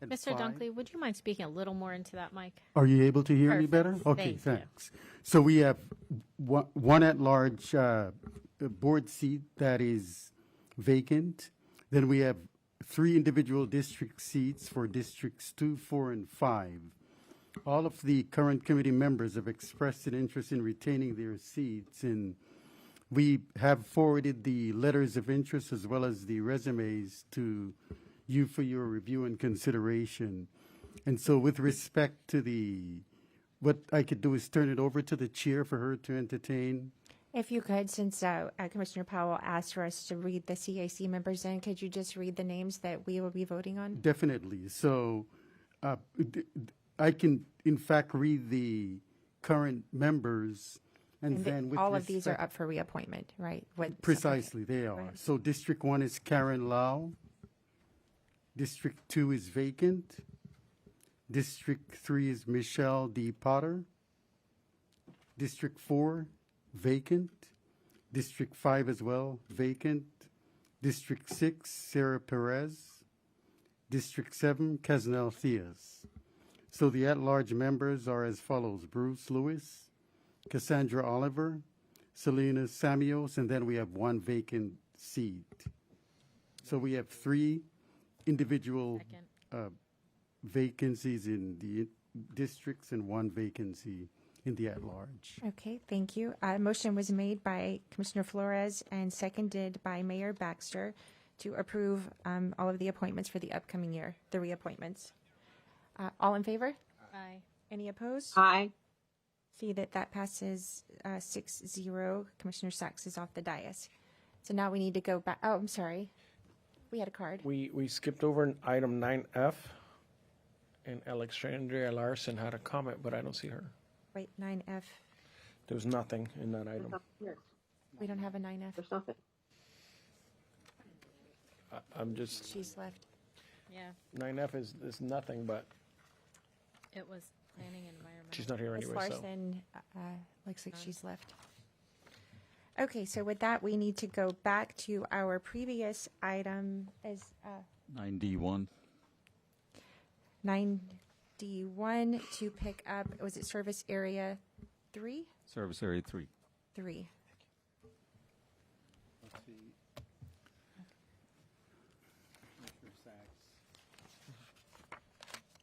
and Mr. 5. Dunkley, would you mind speaking a little more into that mic? Are you able to hear me Perfect. better? Okay, Thank you. thanks. So we have one at-large board seat that is vacant. Then we have 3 individual district seats for districts 2, 4, and 5. All of the current committee members have expressed an interest in retaining their seats, and we have forwarded the letters of interest as well as the resumes to you for your review and consideration. And so with respect to what I could do is turn it over to the chair for her to entertain. If you could, since Commissioner Powell asked for us to read the CAC members in, could you just read the names that we will be voting on? Definitely. So I can, in fact, read the current members, and then with all of these are up for reappointment, right? Precisely, they are. Right. So District 1 is Karen Lau. District 2 is vacant. District 3 is Michelle D. Potter. District 4, vacant. District 5 as well, vacant. District 6, Sarah Perez. District 7, Kaznel Theas. So the at-large members are as follows: Bruce Lewis, Cassandra Oliver, Selena Samuels, and then we have 1 vacant seat. So we have 3 individual vacancies in the districts and 1 vacancy in the at-large. Okay, thank you. A motion was made by Commissioner Flores and seconded by Mayor Baxter to approve all of the appointments for the upcoming year, the reappointments. All in favor? Aye. Any opposed? Aye. See that passes 6-0. Commissioner Sachs is off the dais. So now we need to go back. Oh, I'm sorry. We had a card. We skipped over item 9F, and Alexandria Larson had a comment, but I don't see her. Wait, 9F. There was nothing in that item. We don't have a 9F. There's nothing. I'm just, She's left. Yeah, 9F is nothing, but it was planning and environmental. she's not here Ms. anyway, so. Larson, looks like she's left. Okay, so with that, we need to go back to our previous item as 9D1. 9D1 to pick up, was it Service Area 3? Service Area 3. 3.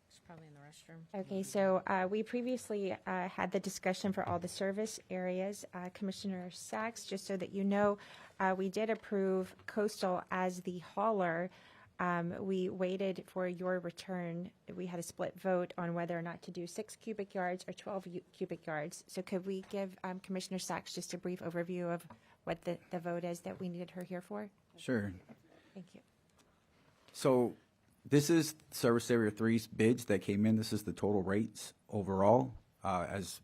She's probably in the restroom. Okay, so we previously had the discussion for all the service areas. Commissioner Sachs, just so that you know, we did approve Coastal as the hauler. We waited for your return. We had a split vote on whether or not to do 6 cubic yards or 12 cubic yards. So could we give Commissioner Sachs just a brief overview of what the vote is that we needed her here for? Sure. Thank you. So this is Service Area 3's bids that came in. This is the total rates overall. As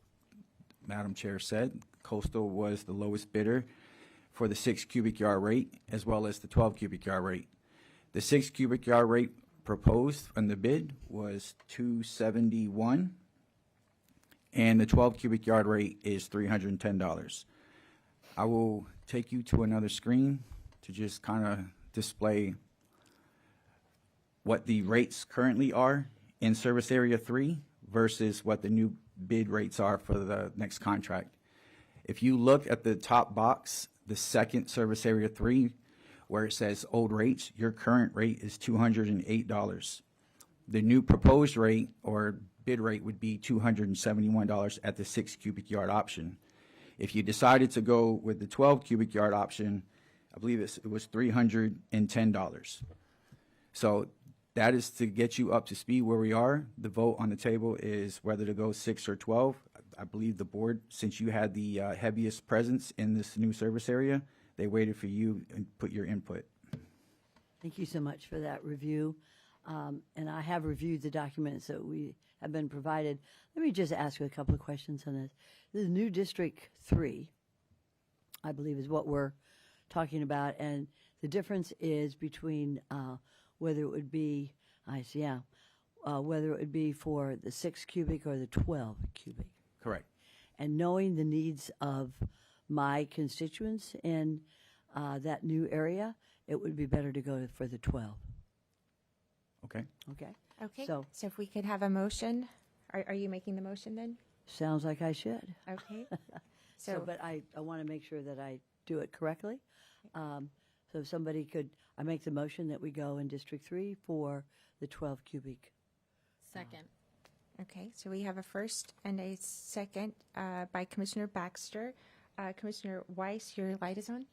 Madam Chair said, Coastal was the lowest bidder for the 6 cubic yard rate as well as the 12 cubic yard rate. The 6 cubic yard rate proposed on the bid was $271, and the 12 cubic yard rate is $310. I will take you to another screen to just kind of display what the rates currently are in Service Area 3 versus what the new bid rates are for the next contract. If you look at the top box, the second Service Area 3, where it says old rates, your current rate is $208. The new proposed rate or bid rate would be $271 at the 6 cubic yard option. If you decided to go with the 12 cubic yard option, I believe it was $310. So that is to get you up to speed where we are. The vote on the table is whether to go 6 or 12. I believe the board, since you had the heaviest presence in this new service area, they waited for you and put your input. Thank you so much for that review. And I have reviewed the documents that we have been provided. Let me just ask you a couple of questions on this. The new District 3, I believe, is what we're talking about, and the difference is between whether it would be, whether it would be for the 6 cubic or the 12 cubic. Correct. And knowing the needs of my constituents in that new area, it would be better to go for the 12. Okay. Okay. Okay, So- so if we could have a motion, are you making the motion then? Sounds like I should. Okay. So, but I want to make sure that I do it correctly. So if somebody could, I make the motion that we go in District 3 for the 12 cubic. Second. Okay, so we have a first and a second by Commissioner Baxter. Commissioner Weiss, your light is on.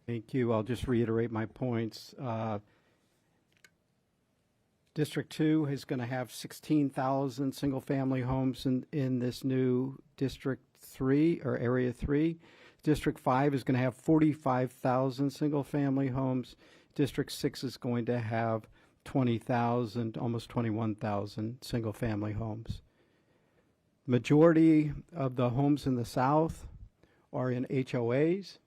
Thank you. I'll just reiterate my points. District 2 is going to have 16,000 single-family homes in this new District 3 or Area 3. District 5 is going to have 45,000 single-family homes. District 6 is going to have 20,000, almost 21,000 single-family homes. Majority of the homes in the South are in HOAs.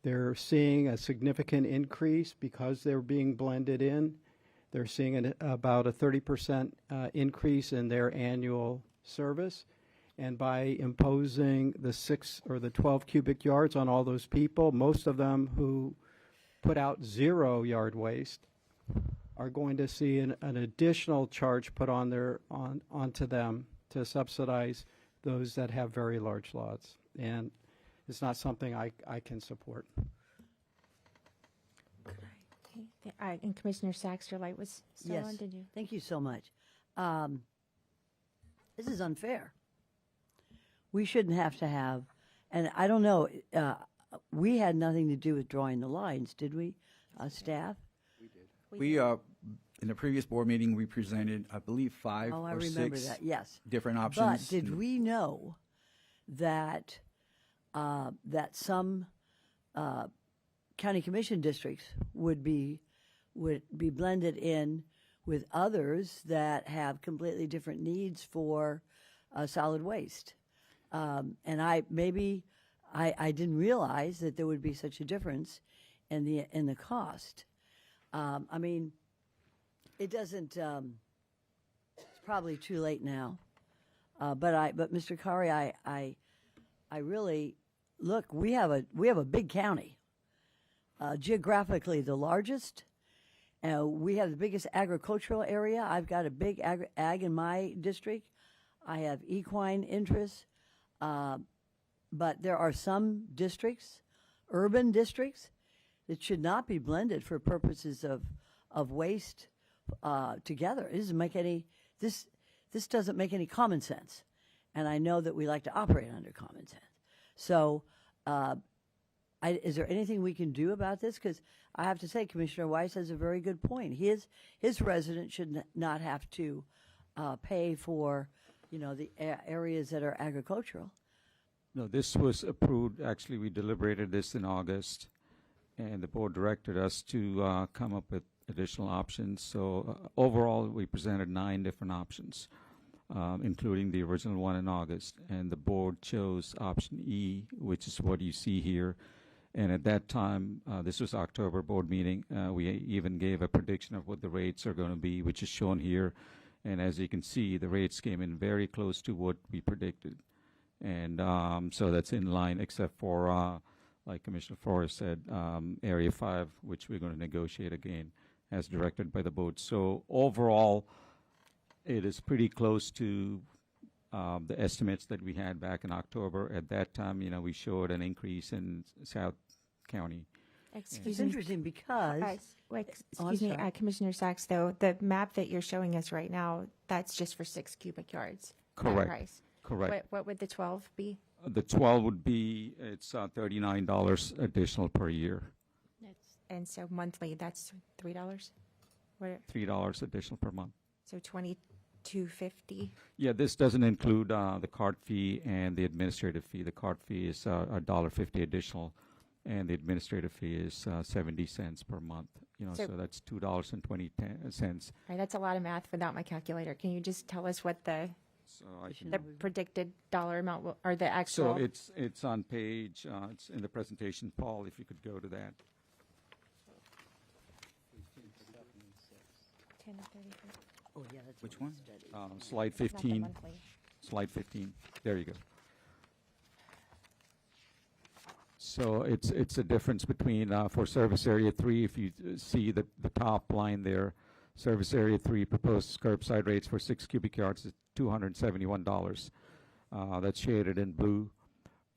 They're seeing a significant increase because they're being blended in. They're seeing about a 30% increase in their annual service. And by imposing the 6 or the 12 cubic yards on all those people, most of them who put out 0 yard waste are going to see an additional charge put on onto them to subsidize those that have very large lots. And it's not something I can support. Okay, and Commissioner Sachs, your light was still Yes. on, did you? Thank you so much. This is unfair. We shouldn't have to have, and I don't know, we had nothing to do with drawing the lines, did we, staff? We, in the previous board meeting, we presented, I believe, 5 Oh, I or remember 6 that, yes. different options. But did we know that that some county commission districts would be blended in with others that have completely different needs for solid waste? And I didn't realize that there would be such a difference in the cost. I mean, it doesn't. It's probably too late now. But Mr. Kari, I really look. We have a big county, geographically the largest. We have the biggest agricultural area. I've got a big ag in my district. I have equine interests. But there are some districts, urban districts, that should not be blended for purposes of waste together. It doesn't make any, this doesn't make any common sense. And I know that we like to operate under common sense. So is there anything we can do about this? Because I have to say, Commissioner Weiss has a very good point. His residents should not have to pay for, the areas that are agricultural. No, this was approved. Actually, we deliberated this in August, and the board directed us to come up with additional options. So overall, we presented 9 different options, including the original one in August, and the board chose option E, which is what you see here. And at that time, this was October board meeting, we even gave a prediction of what the rates are going to be, which is shown here. And as you can see, the rates came in very close to what we predicted. And so that's in line, except for, like Commissioner Forrest said, Area 5, which we're going to negotiate again, as directed by the board. So overall, it is pretty close to the estimates that we had back in October. At that time, we showed an increase in South County. It's interesting because Excuse me, Commissioner Sachs, though, the map that you're showing us right now, that's just for 6 cubic yards. that Correct. price. Correct. What would the 12 be? The 12 would be, it's $39 additional per year, And so monthly, that's $3? What, $3 additional per month. so $22.50? Yeah, this doesn't include the card fee and the administrative fee. The card fee is $1.50 additional, and the administrative fee is 70 cents per month. So that's $2.20. All right, that's a lot of math without my calculator. Can you just tell us what the predicted dollar amount or the actual? So it's on page, it's in the presentation, Paul, if you could go to that. 10 to 30. Oh, yeah, that's Which one? Slide Not the 15. monthly. Slide 15. There you go. So it's a difference between, for service area 3, if you see the top line there, service area 3 proposed curbside rates for 6 cubic yards is $271. That's shaded in blue.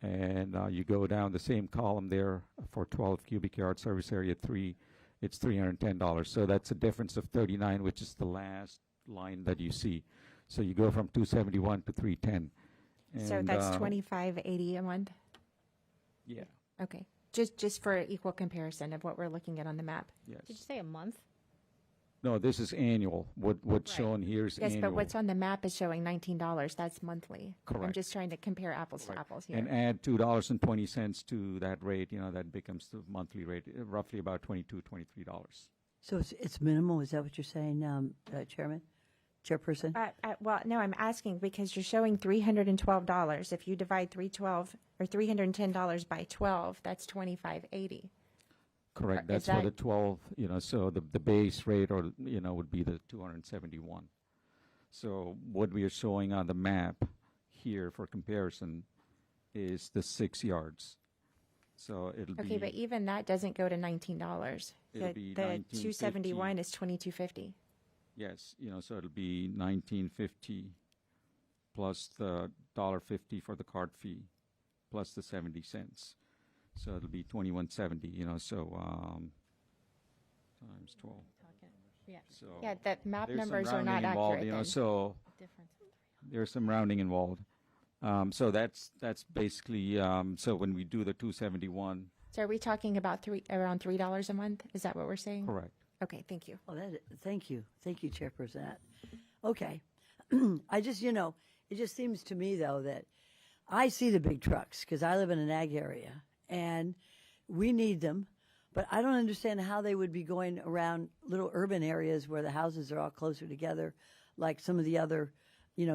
And you go down the same column there for 12 cubic yard service area 3, it's $310. So that's a difference of 39, which is the last line that you see. So you go from 271 to 310. So that's $25.80 a month? Yeah. Okay. Just for equal comparison of what we're looking at on the map. Yes. Did you say a month? No, this is annual. What's shown here is Yes, annual. but what's on the map is showing $19. That's monthly. I'm Correct. just trying to compare apples to apples here. And add $2.20 to that rate, that becomes the monthly rate, roughly about $22, $23. So it's minimal. Is that what you're saying, Chairman? Chairperson? Well, no, I'm asking because you're showing $312. If you divide $310 by 12, that's $25.80. Correct. Is That's for that- the 12, so the base rate would be the 271. So what we are showing on the map here for comparison is the 6 yards. So it'll be. Okay, but even that doesn't go to $19. It'll The be 271 is $22.50. Yes, so it'll be $19.50 plus the $1.50 for the card fee, plus the 70 cents. So it'll be $21.70. So times 12. Yeah. So Yeah, the map there's some numbers are not rounding involved, accurate then. So there's some rounding involved. So that's basically so when we do the 271. So are we talking about around $3 a month? Is that what we're saying? Correct. Okay, thank you. Oh, thank you, Chairperson. Okay, I just it just seems to me though that I see the big trucks because I live in an ag area and we need them, but I don't understand how they would be going around little urban areas where the houses are all closer together, like some of the other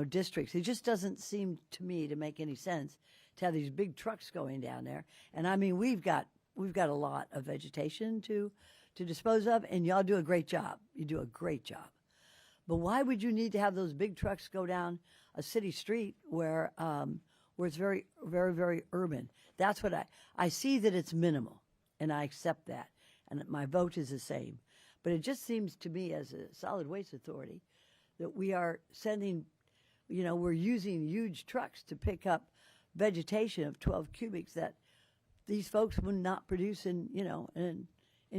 districts. It just doesn't seem to me to make any sense to have these big trucks going down there. And I mean, we've got a lot of vegetation to dispose of, and y'all do a great job. You do a great job. But why would you need to have those big trucks go down a city street where it's very, very, very urban? That's what I see that it's minimal, and I accept that, and my vote is the same. But it just seems to me as a solid waste authority that we are sending, we're using huge trucks to pick up vegetation of 12 cubics that these folks would not produce in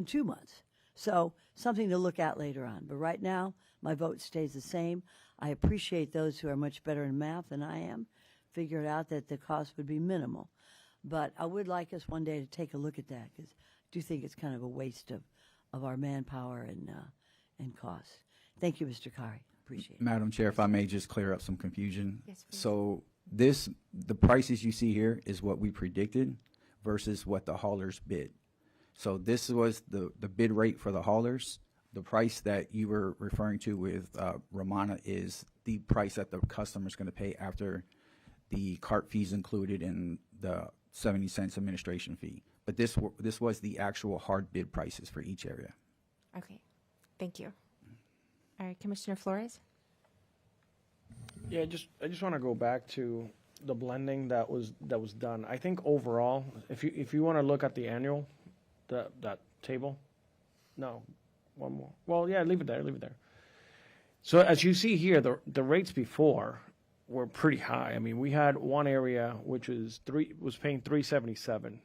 2 months. So something to look at later on. But right now, my vote stays the same. I appreciate those who are much better in math than I am, figured out that the cost would be minimal. But I would like us one day to take a look at that because I do think it's kind of a waste of our manpower and costs. Thank you, Mr. Kari. Appreciate it. Madam Chair, if I may just clear up some confusion. Yes, please. So the prices you see here is what we predicted versus what the haulers bid. So this was the bid rate for the haulers. The price that you were referring to with Romana is the price that the customer is going to pay after the cart fees included in the 70 cents administration fee. but this was the actual hard bid prices for each area. Okay, thank you. All right, Commissioner Flores? Yeah, I just want to go back to the blending that was done. I think overall, if you want to look at the annual, that table, no, one more. Well, yeah, leave it there. So as you see here, the rates before were pretty high. I mean, we had one area which was paying $377.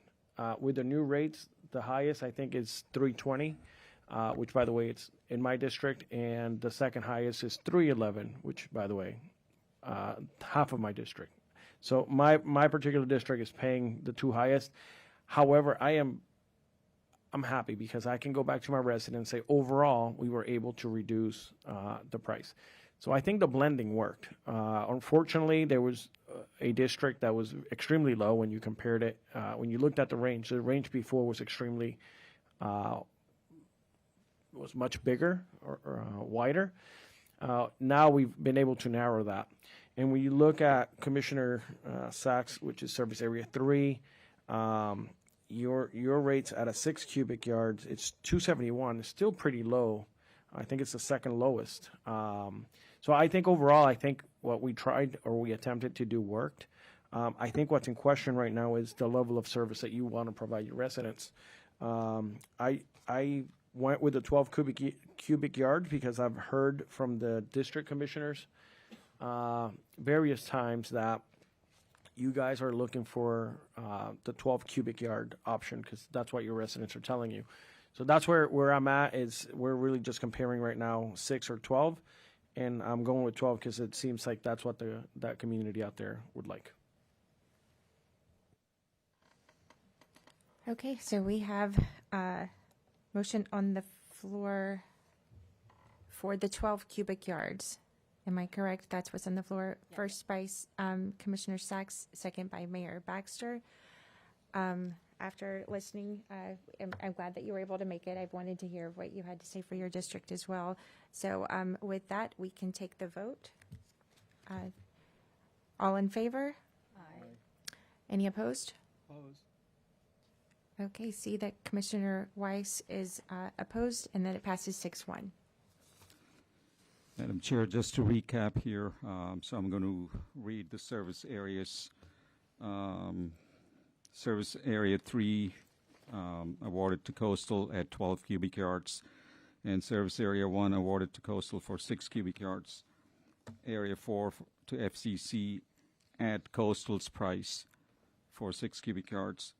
With the new rates, the highest I think is $320, which by the way it's in my district, and the second highest is $311, which by the way, half of my district. So my particular district is paying the two highest. However, I'm happy because I can go back to my residents and say overall we were able to reduce the price. So I think the blending worked. Unfortunately, there was a district that was extremely low when you compared it. When you looked at the range before was extremely was much bigger or wider. Now we've been able to narrow that. And when you look at Commissioner Sachs, which is Service Area 3, your rates at a 6 cubic yards, it's $271. It's still pretty low. I think it's the second lowest. So I think overall, I think what we tried or we attempted to do worked. I think what's in question right now is the level of service that you want to provide your residents. I went with the 12 cubic yards because I've heard from the district commissioners various times that you guys are looking for the 12 cubic yard option because that's what your residents are telling you. So that's where I'm at is we're really just comparing right now 6 or 12, and I'm going with 12 because it seems like that's what that community out there would like. Okay, so we have a motion on the floor for the 12 cubic yards. Am I correct? That's what's on the floor. Yeah. First by Commissioner Sachs, second by Mayor Baxter. After listening, I'm glad that you were able to make it. I've wanted to hear what you had to say for your district as well. So with that, we can take the vote. All in favor? Aye. Any opposed? Opposed. Okay, see that Commissioner Weiss is opposed, and then it passes 6-1. Madam Chair, just to recap here, so I'm going to read the service areas. Service Area 3 awarded to Coastal at 12 cubic yards, and Service Area 1 awarded to Coastal for 6 cubic yards. Area 4 to FCC at Coastal's price for 6 cubic yards,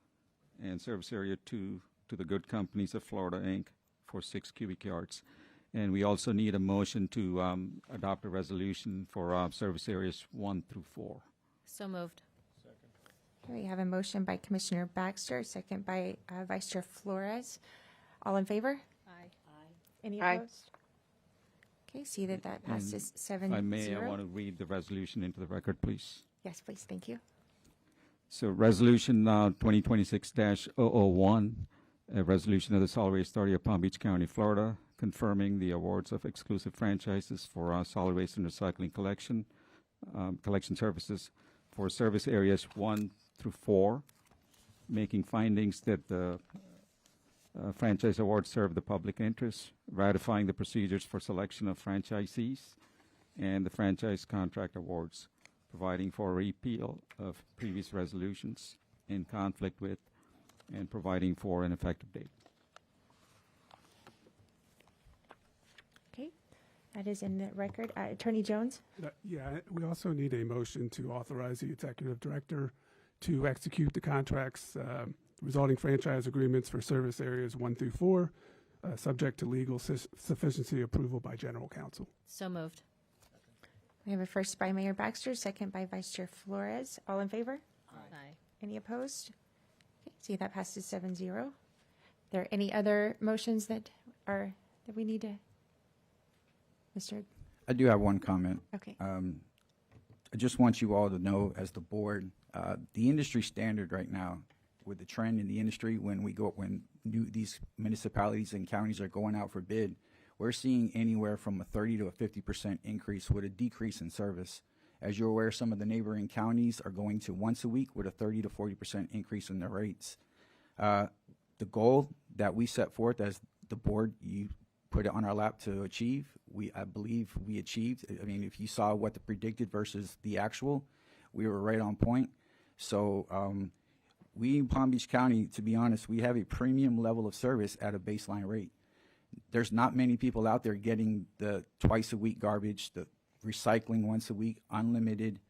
and Service Area 2 to the Good Companies of Florida, Inc. for 6 cubic yards. And we also need a motion to adopt a resolution for Service Areas 1 through 4. So moved. Okay, we have a motion by Commissioner Baxter, second by Vice Chair Flores. All in favor? Aye. Any Aye. opposed? Okay, see that passes 7-0. If I may, I want to read the resolution into the record, please. Yes, please, thank you. So Resolution 2026-001, a resolution of the Solid Waste Authority of Palm Beach County, Florida, confirming the awards of exclusive franchises for solid waste and recycling collection services for service areas 1 through 4, making findings that the franchise awards serve the public interest, ratifying the procedures for selection of franchisees, and the franchise contract awards, providing for repeal of previous resolutions in conflict with, and providing for an effective date. Okay, that is in the record. Attorney Jones? Yeah, we also need a motion to authorize the executive director to execute the contracts resulting franchise agreements for service areas 1 through 4, subject to legal sufficiency approval by general counsel. So moved. We have a first by Mayor Baxter, second by Vice Chair Flores. All in favor? Aye. Any opposed? Okay, see that passes 7-0. There any other motions that we need to, Mr. I do have one comment. Okay. I just want you all to know, as the board, the industry standard right now, with the trend in the industry, when these municipalities and counties are going out for bid, we're seeing anywhere from a 30 to a 50% increase with a decrease in service. As you're aware, some of the neighboring counties are going to once a week with a 30 to 40% increase in their rates. The goal that we set forth as the board, you put it on our lap to achieve. I believe we achieved. I mean, if you saw what the predicted versus the actual, we were right on point. So we in Palm Beach County, to be honest, we have a premium level of service at a baseline rate. There's not many people out there getting the twice a week garbage, the recycling once a week, unlimited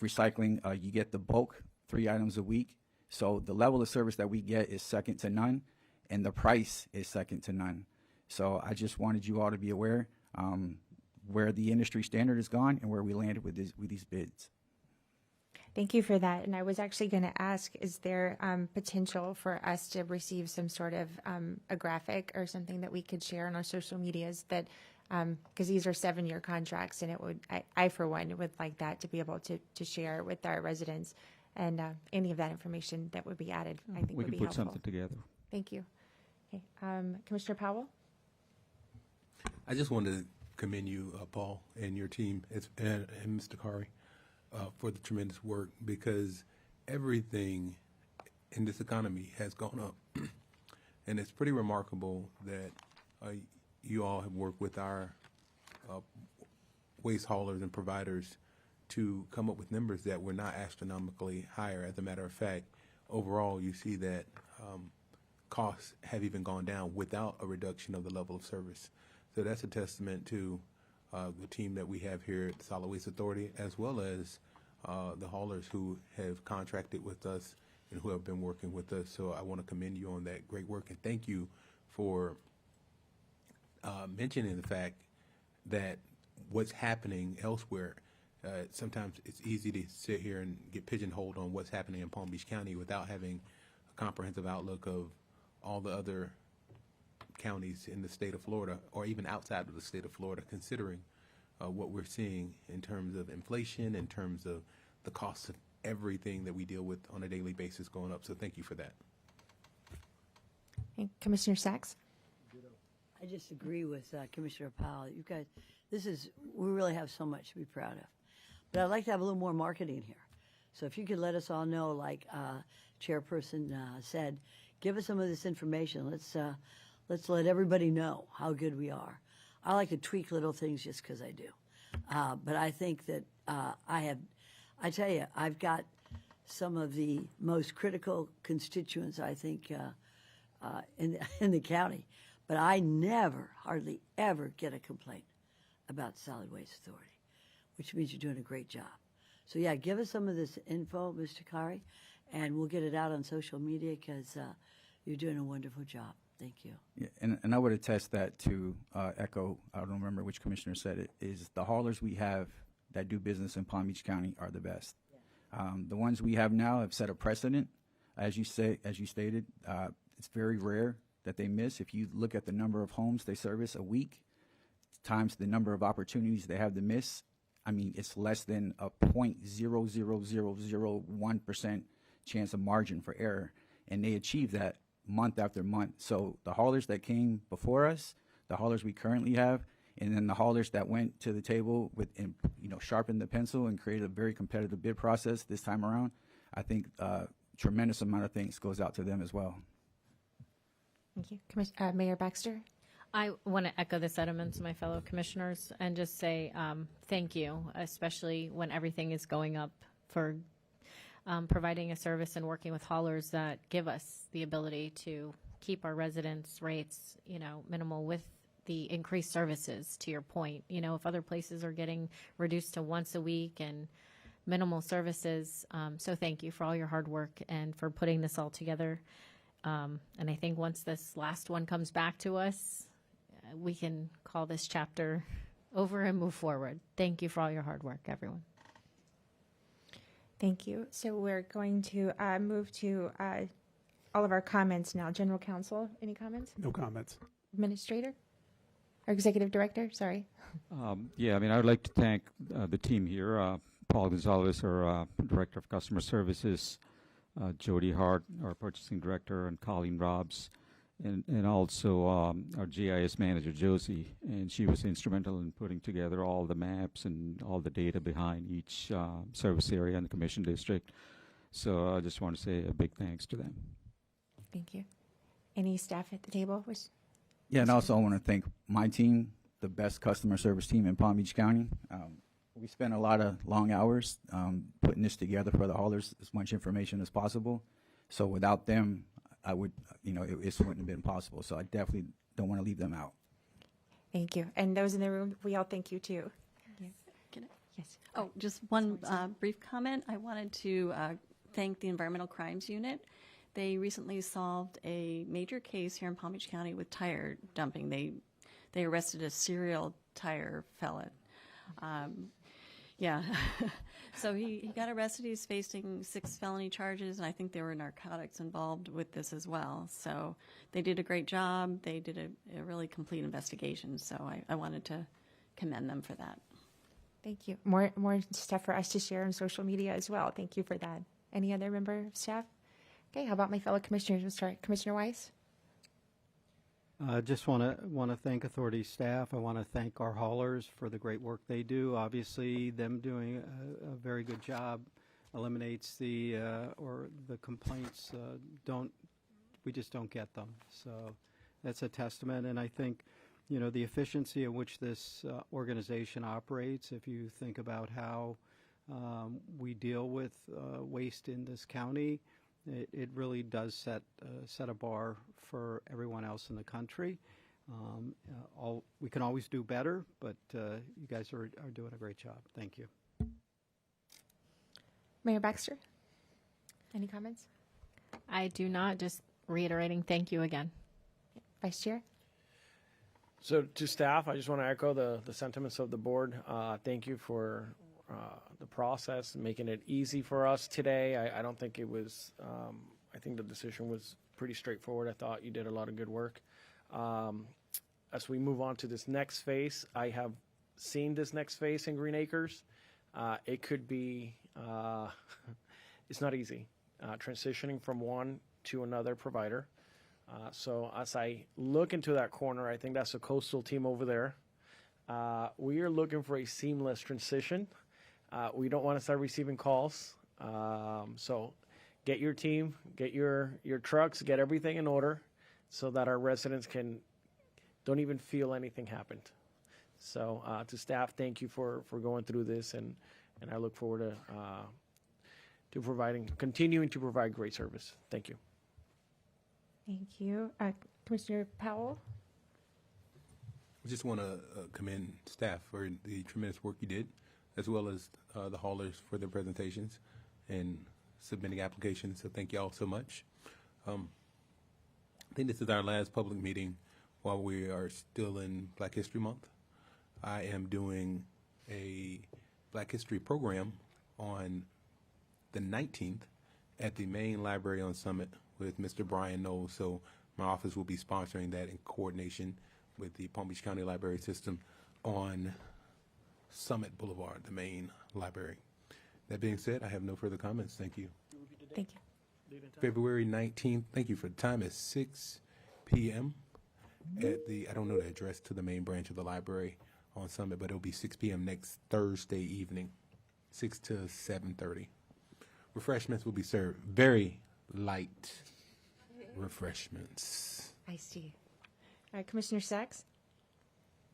recycling. You get the bulk 3 items a week. So the level of service that we get is second to none, and the price is second to none. So I just wanted you all to be aware where the industry standard has gone and where we landed with these bids. Thank you for that. And I was actually going to ask, is there potential for us to receive some sort of a graphic or something that we could share on our social medias that, because these are 7-year contracts, and it would, I for one would like that to be able to share with our residents, and any of that information that would be added, I think We would can be put helpful. something together. Thank you. Okay. Commissioner Powell? I just wanted to commend you, Paul, and your team, and Mr. Kari, for the tremendous work, because everything in this economy has gone up. And it's pretty remarkable that you all have worked with our waste haulers and providers to come up with numbers that were not astronomically higher. As a matter of fact, overall, you see that costs have even gone down without a reduction of the level of service. So that's a testament to the team that we have here at the Solid Waste Authority, as well as the haulers who have contracted with us and who have been working with us. So I want to commend you on that great work, and thank you for mentioning the fact that what's happening elsewhere. Sometimes it's easy to sit here and get pigeonholed on what's happening in Palm Beach County without having a comprehensive outlook of all the other counties in the state of Florida, or even outside of the state of Florida, considering what we're seeing in terms of inflation, in terms of the cost of everything that we deal with on a daily basis going up. So thank you for that. And Commissioner Sachs? I just agree with Commissioner Powell. You guys, we really have so much to be proud of. But I'd like to have a little more marketing here. So if you could let us all know, like Chairperson said, give us some of this information. Let's let everybody know how good we are. I like to tweak little things just because I do. But I think that I tell you, I've got some of the most critical constituents, I think, in the county. But I never, hardly ever get a complaint about Solid Waste Authority, which means you're doing a great job. So yeah, give us some of this info, Mr. Kari, and we'll get it out on social media, because you're doing a wonderful job. Thank you. Yeah, and I would attest that to echo, I don't remember which commissioner said it, is the haulers we have that do business in Palm Beach County are the best. Yeah. The ones we have now have set a precedent. As you stated, it's very rare that they miss. If you look at the number of homes they service a week times the number of opportunities they have to miss, I mean, it's less than a 0.00001% chance of margin for error, and they achieve that month after month. So the haulers that came before us, the haulers we currently have, and then the haulers that went to the table with, sharpened the pencil and created a very competitive bid process this time around, I think tremendous amount of thanks goes out to them as well. Thank you. Mayor Baxter? I want to echo the sentiments of my fellow commissioners and just say thank you, especially when everything is going up, for providing a service and working with haulers that give us the ability to keep our residents' rates, minimal with the increased services, to your point. If other places are getting reduced to once a week and minimal services. So thank you for all your hard work and for putting this all together. And I think once this last one comes back to us, we can call this chapter over and move forward. Thank you for all your hard work, everyone. Thank you. So we're going to move to all of our comments now. General Counsel, any comments? No comments. Administrator? Or Executive Director, sorry. I would like to thank the team here, Paul Gonzalez, our Director of Customer Services, Jody Hart, our Purchasing Director, and Colleen Robbs, and also our GIS Manager, Josie. And she was instrumental in putting together all the maps and all the data behind each service area in the Commission District. So I just want to say a big thanks to them. Thank you. Any staff at the table? Yeah, and also I want to thank my team, the best customer service team in Palm Beach County. We spent a lot of long hours putting this together for the haulers, as much information as possible. So without them, I would, it wouldn't have been possible. So I definitely don't want to leave them out. Thank you. And those in the room, we all thank you too. Can I? Yes. Oh, just one brief comment. I wanted to thank the Environmental Crimes Unit. They recently solved a major case here in Palm Beach County with tire dumping. They arrested a serial tire felon. Yeah. So he got arrested. He's facing 6 felony charges, and I think there were narcotics involved with this as well. So they did a great job. They did a really complete investigation. So I wanted to commend them for that. Thank you. More stuff for us to share on social media as well. Thank you for that. Any other member of staff? Okay, how about my fellow commissioners? We'll start. Commissioner Weiss? Just want to thank authority staff. I want to thank our haulers for the great work they do. Obviously, them doing a very good job eliminates the complaints. We just don't get them. So that's a testament. And I think, the efficiency in which this organization operates. If you think about how we deal with waste in this county, it really does set a bar for everyone else in the country. We can always do better, but you guys are doing a great job. Thank you. Mayor Baxter, any comments? I do not. Just reiterating, thank you again. Vice Chair? So to staff, I just want to echo the sentiments of the board. Thank you for the process, making it easy for us today. I don't think it was, I think the decision was pretty straightforward. I thought you did a lot of good work. As we move on to this next phase, I have seen this next phase in Green Acres. It could be, it's not easy, transitioning from one to another provider. So as I look into that corner, I think that's a coastal team over there. We are looking for a seamless transition. We don't want to start receiving calls. So get your team, get your trucks, get everything in order so that our residents don't even feel anything happened. So to staff, thank you for going through this, and I look forward to continuing to provide great service. Thank you. Thank you. Commissioner Powell? I just want to commend staff for the tremendous work you did, as well as the haulers for their presentations and submitting applications. So thank you all so much. I think this is our last public meeting while we are still in Black History Month. I am doing a Black History program on the 19th at the main library on Summit with Mr. Brian Knowles. So my office will be sponsoring that in coordination with the Palm Beach County Library System on Summit Boulevard, the main library. That being said, I have no further comments. Thank you. Thank you. February 19th. Thank you for the time. It's 6 p.m. at I don't know the address to the main branch of the library on Summit, but it'll be 6 p.m. next Thursday evening, 6 to 7:30. Refreshments will be served. Very light refreshments. I see. Commissioner Sachs?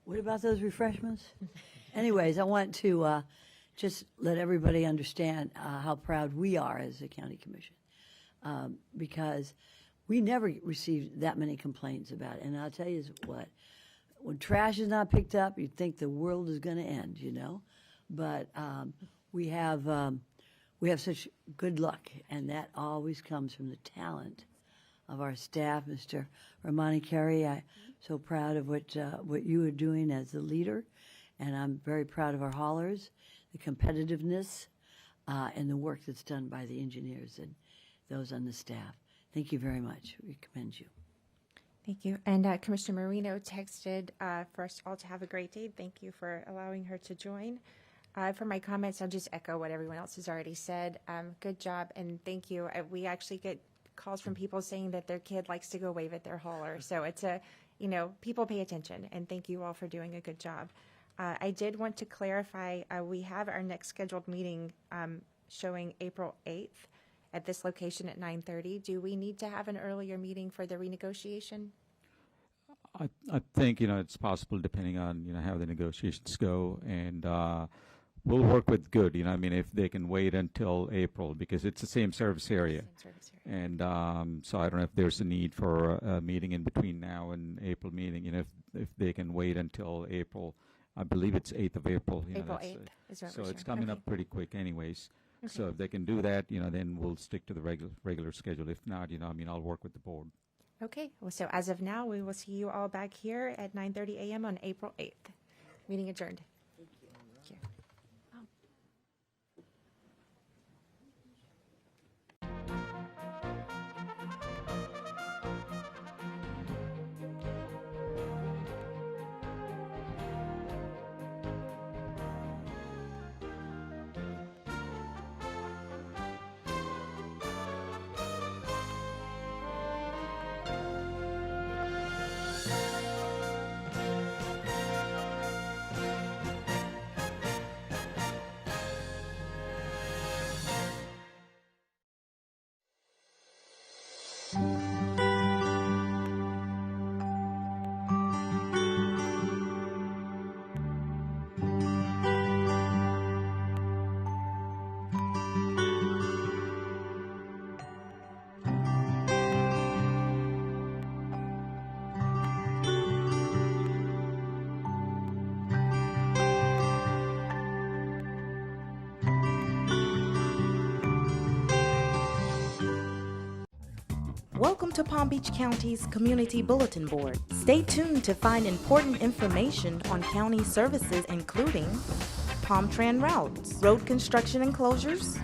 What about those refreshments? Anyways, I want to just let everybody understand how proud we are as a county commission, because we never received that many complaints about it. And I'll tell you what, when trash is not picked up, you'd think the world is going to end, But we have such good luck, and that always comes from the talent of our staff. Mr. Ramani Carey, I'm so proud of what you are doing as the leader, and I'm very proud of our haulers, the competitiveness, and the work that's done by the engineers and those on the staff. Thank you very much. We commend you. Thank you. And Commissioner Marino texted for us all to have a great day. Thank you for allowing her to join. For my comments, I'll just echo what everyone else has already said. Good job, and thank you. We actually get calls from people saying that their kid likes to go wave at their hauler. So it's people pay attention, and thank you all for doing a good job. I did want to clarify, we have our next scheduled meeting showing April 8th at this location at 9:30. Do we need to have an earlier meeting for the renegotiation? I think, it's possible depending on, how the negotiations go. And we'll work with Good, if they can wait until April, because it's the same service area. And so I don't know if there's a need for a meeting in between now and April meeting. If they can wait until April, I believe it's 8th of April. April that's, 8th is what so we're it's sharing. coming Okay. up pretty quick anyways. Okay. So if they can do that, then we'll stick to the regular schedule. If not, I'll work with the board. Okay, well, so as of now, we will see you all back here at 9:30 a.m. on April 8th. Meeting adjourned. Thank you. Welcome to Palm Beach County's Community Bulletin Board. Stay tuned to find important information on county services including Palm Tran routes, road construction and closures,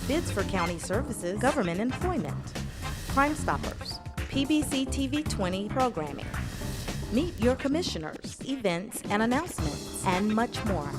bids for county services, government employment, Crime Stoppers, PBC TV 20 programming, meet your commissioners, events and announcements, and much more.